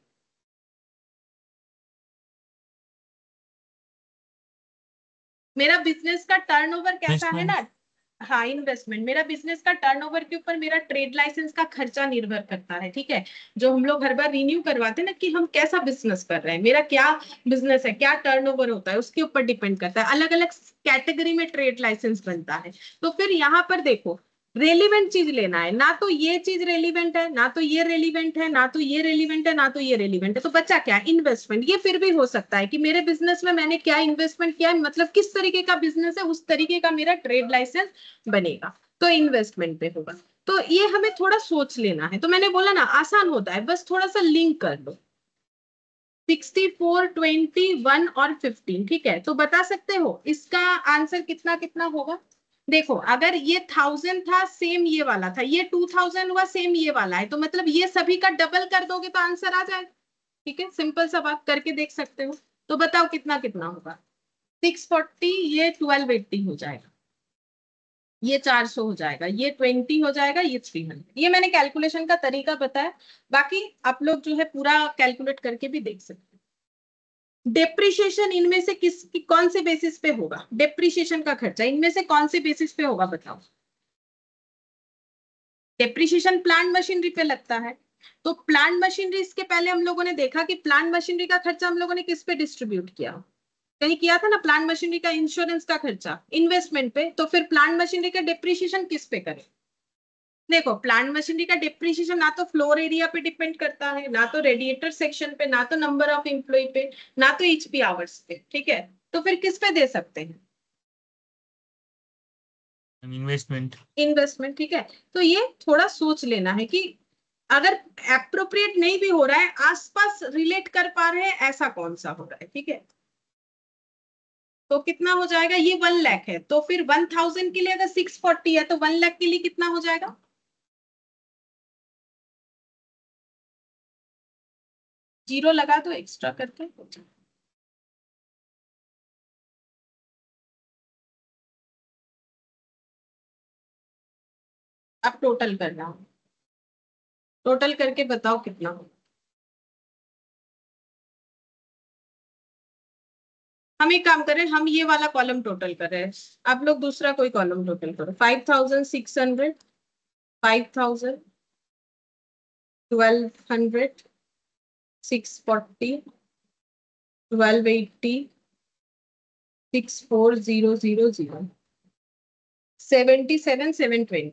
A: मेरा बिजनेस का टर्नओवर कैसा है ना, हाँ इन्वेस्टमेंट, मेरा बिजनेस का टर्नओवर के ऊपर मेरा ट्रेड लाइसेंस का खर्चा निर्भर करता है, ठीक है। जो हम लोग हर बार रिन्यू करवाते हैं ना कि हम कैसा बिजनेस कर रहे हैं, मेरा क्या बिजनेस है, क्या टर्नओवर होता है, उसके ऊपर डिपेंड करता है। अलग अलग कैटेगरी में ट्रेड लाइसेंस बनता है। तो फिर यहाँ पर देखो रेलिवेंट चीज लेना है, ना तो ये चीज रेलिवेंट है, ना तो ये रेलिवेंट है, ना तो ये रेलिवेंट है, ना तो ये रेलिवेंट है। तो बचा क्या? इन्वेस्टमेंट। ये फिर भी हो सकता है कि मेरे बिजनेस में मैंने क्या इन्वेस्टमेंट किया है, मतलब किस तरीके का बिजनेस है उस तरीके का मेरा ट्रेड लाइसेंस बनेगा। तो इन्वेस्टमेंट पे होगा। तो ये हमें थोड़ा सोच लेना है। तो मैंने बोला ना आसान होता है, बस थोड़ा सा लिंक कर लो। 64 21 और 15, ठीक है। तो बता सकते हो इसका आंसर कितना कितना होगा? देखो अगर ये 1000 था, सेम ये वाला था, ये 2000 हुआ, सेम ये वाला है, तो मतलब ये सभी का डबल कर दोगे तो आंसर आ जाएगा, ठीक है। सिंपल सा बात करके देख सकते हो। तो बताओ कितना कितना होगा? 640, ये 1280 हो जाएगा, ये 400 हो जाएगा, ये 20 हो जाएगा, ये 300। ये मैंने कैलकुलेशन का तरीका बताया। बाकी आप लोग जो है पूरा कैलकुलेट करके भी देख सकते हैं। डेप्रिशिएशन इनमें से कौन से बेसिस पे होगा? डेप्रिशिएशन का खर्चा इनमें से कौन से बेसिस पे होगा बताओ? डेप्रिशिएशन प्लांट मशीनरी पे लगता है। तो प्लांट मशीनरी, इसके पहले हम लोगों ने देखा कि प्लांट मशीनरी का खर्चा हम लोगों ने किस पे डिस्ट्रीब्यूट किया? कहीं किया था ना प्लांट मशीनरी का इंश्योरेंस का खर्चा इन्वेस्टमेंट पे, तो फिर प्लांट मशीनरी का डिप्रिशिएशन किस पे करें? देखो प्लांट मशीनरी का डिप्रिशिएशन ना तो फ्लोर एरिया पे डिपेंड करता है, ना तो रेडिएटर सेक्शन पे, ना तो नंबर ऑफ एम्प्लॉय पे, ना तो एचपी आवर्स पे, ठीक है? तो फिर किस पे दे सकते हैं?
B: इन्वेस्टमेंट।
A: इन्वेस्टमेंट, ठीक है। तो ये थोड़ा सोच लेना है कि अगर अप्रोप्रिएट नहीं भी हो रहा है, आसपास रिलेट कर पा रहे हैं, ऐसा कौन सा हो रहा है, ठीक है? तो कितना हो जाएगा? ये 1 लाख है, तो फिर 1000 के लिए अगर 640 है तो 1 लाख के लिए कितना हो जाएगा? जीरो लगा दो एक्स्ट्रा करके। अब टोटल करना, टोटल करके बताओ कितना हो। हम एक काम करें, हम ये वाला कॉलम टोटल कर रहे हैं, आप लोग दूसरा कोई कॉलम टोटल करो। 5600, 5000, 1200, 640, 1280, 64000, 77720।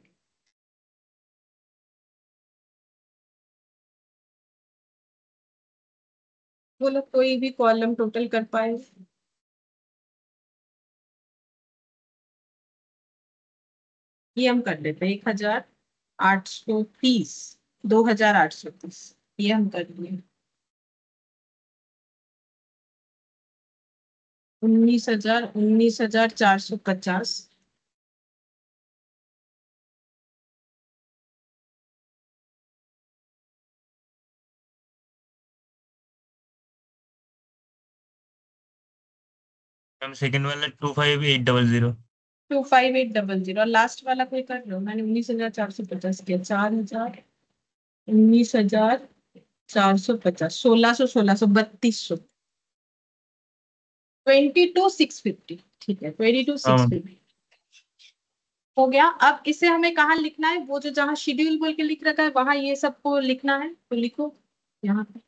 A: बोलो कोई भी कॉलम टोटल कर पाए। ये हम कर लेते हैं 1830, 2830, ये हम कर लिए। 19,000, 19,450,
B: मैम सेकंड वाला 25800।
A: 25800, और लास्ट वाला कोई कर लो। मैंने 19,450 किया, 4,000, 19,450, 1,600, 1,600, 3,200, 22,650, ठीक है, ट्वेंटी टू
B: हाँ
A: सिक्स
B: मैम।
A: फिफ्टी हो गया। अब इसे हमें कहाँ लिखना है? वो जो जहाँ शेड्यूल बोल के लिख रखा है वहां ये सबको लिखना है, तो लिखो यहाँ पे।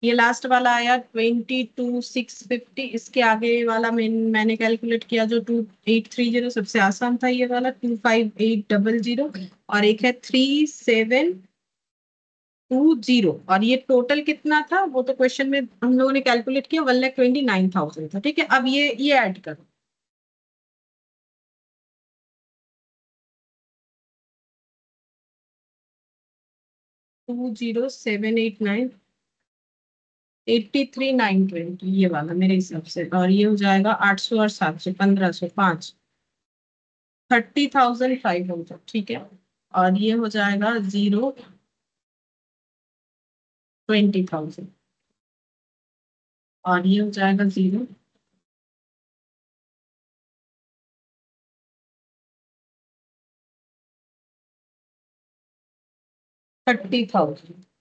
A: ये लास्ट वाला आया 22,650, इसके आगे वाला मैंने कैलकुलेट किया जो 2830, सबसे आसान था ये वाला 25800, और एक है 3720, और ये टोटल कितना था वो तो क्वेश्चन में हम लोगों ने कैलकुलेट किया, 1,29,000 था, ठीक है। अब ये ऐड करो, 20789, 83,920, ये वाला मेरे हिसाब से, और ये हो जाएगा 800 और 700, 1500, 5, 30,500, ठीक है। और ये हो जाएगा 20,000, और ये हो जाएगा 30,000,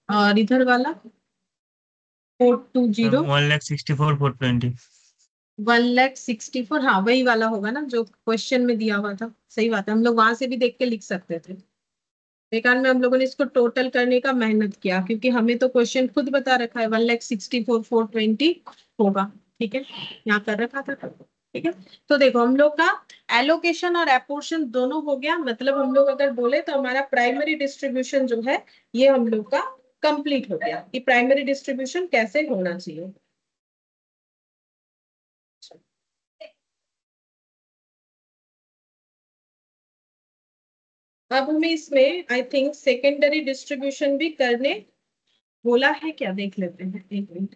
A: और इधर वाला 420,
B: मैम 1,64,420।
A: 1,64,000, हाँ वही वाला होगा ना जो क्वेश्चन में दिया हुआ था, सही बात है, हम लोग वहां से भी देख के लिख सकते थे। बेकार में हम लोगों ने इसको टोटल करने का मेहनत किया, क्योंकि हमें तो क्वेश्चन खुद बता रखा है 1,64,420 होगा, ठीक है, यहाँ कर रखा था, ठीक है। तो देखो हम लोग का एलोकेशन और एपोर्शन दोनों हो गया, मतलब हम लोग अगर बोले तो हमारा प्राइमरी डिस्ट्रीब्यूशन जो है ये हम लोग का कंप्लीट हो गया कि प्राइमरी डिस्ट्रीब्यूशन कैसे होना चाहिए। अब हमें इसमें आई थिंक सेकेंडरी डिस्ट्रीब्यूशन भी करने बोला है क्या, देख लेते हैं, एक मिनट।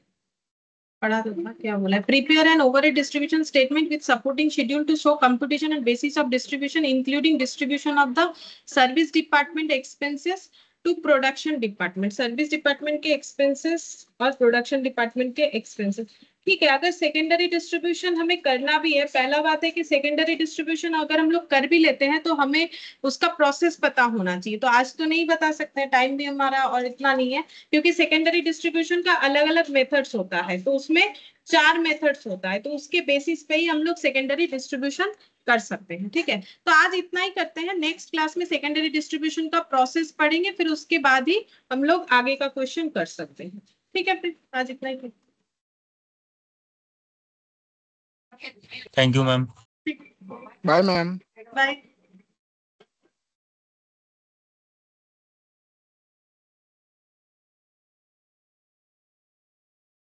A: पढ़ा तो था, क्या बोला है? Prepare an overhead distribution statement with supporting schedule to show computation and basis of distribution including distribution of the service department expenses to production department, service department के एक्सपेंसेस और प्रोडक्शन डिपार्टमेंट के expenses, ठीक है। अगर secondary distribution हमें करना भी है, पहला बात है कि सेकेंडरी डिस्ट्रीब्यूशन अगर हम लोग कर भी लेते हैं तो हमें उसका प्रोसेस पता होना चाहिए, तो आज तो नहीं बता सकते, टाइम भी हमारा और इतना नहीं है, क्योंकि सेकेंडरी डिस्ट्रीब्यूशन का अलग अलग मेथड्स होता है, तो उसमें 4 मेथड्स होता है, तो उसके बेसिस पे ही हम लोग सेकेंडरी डिस्ट्रीब्यूशन कर सकते हैं, ठीक है। तो आज इतना ही करते हैं, नेक्स्ट क्लास में सेकेंडरी डिस्ट्रीब्यूशन का प्रोसेस पढ़ेंगे, फिर उसके बाद ही हम लोग आगे का क्वेश्चन कर सकते हैं, ठीक है। फिर आज इतना ही करते हैं।
B: Thank you ma'am.
E: Bye ma'am.
A: Bye.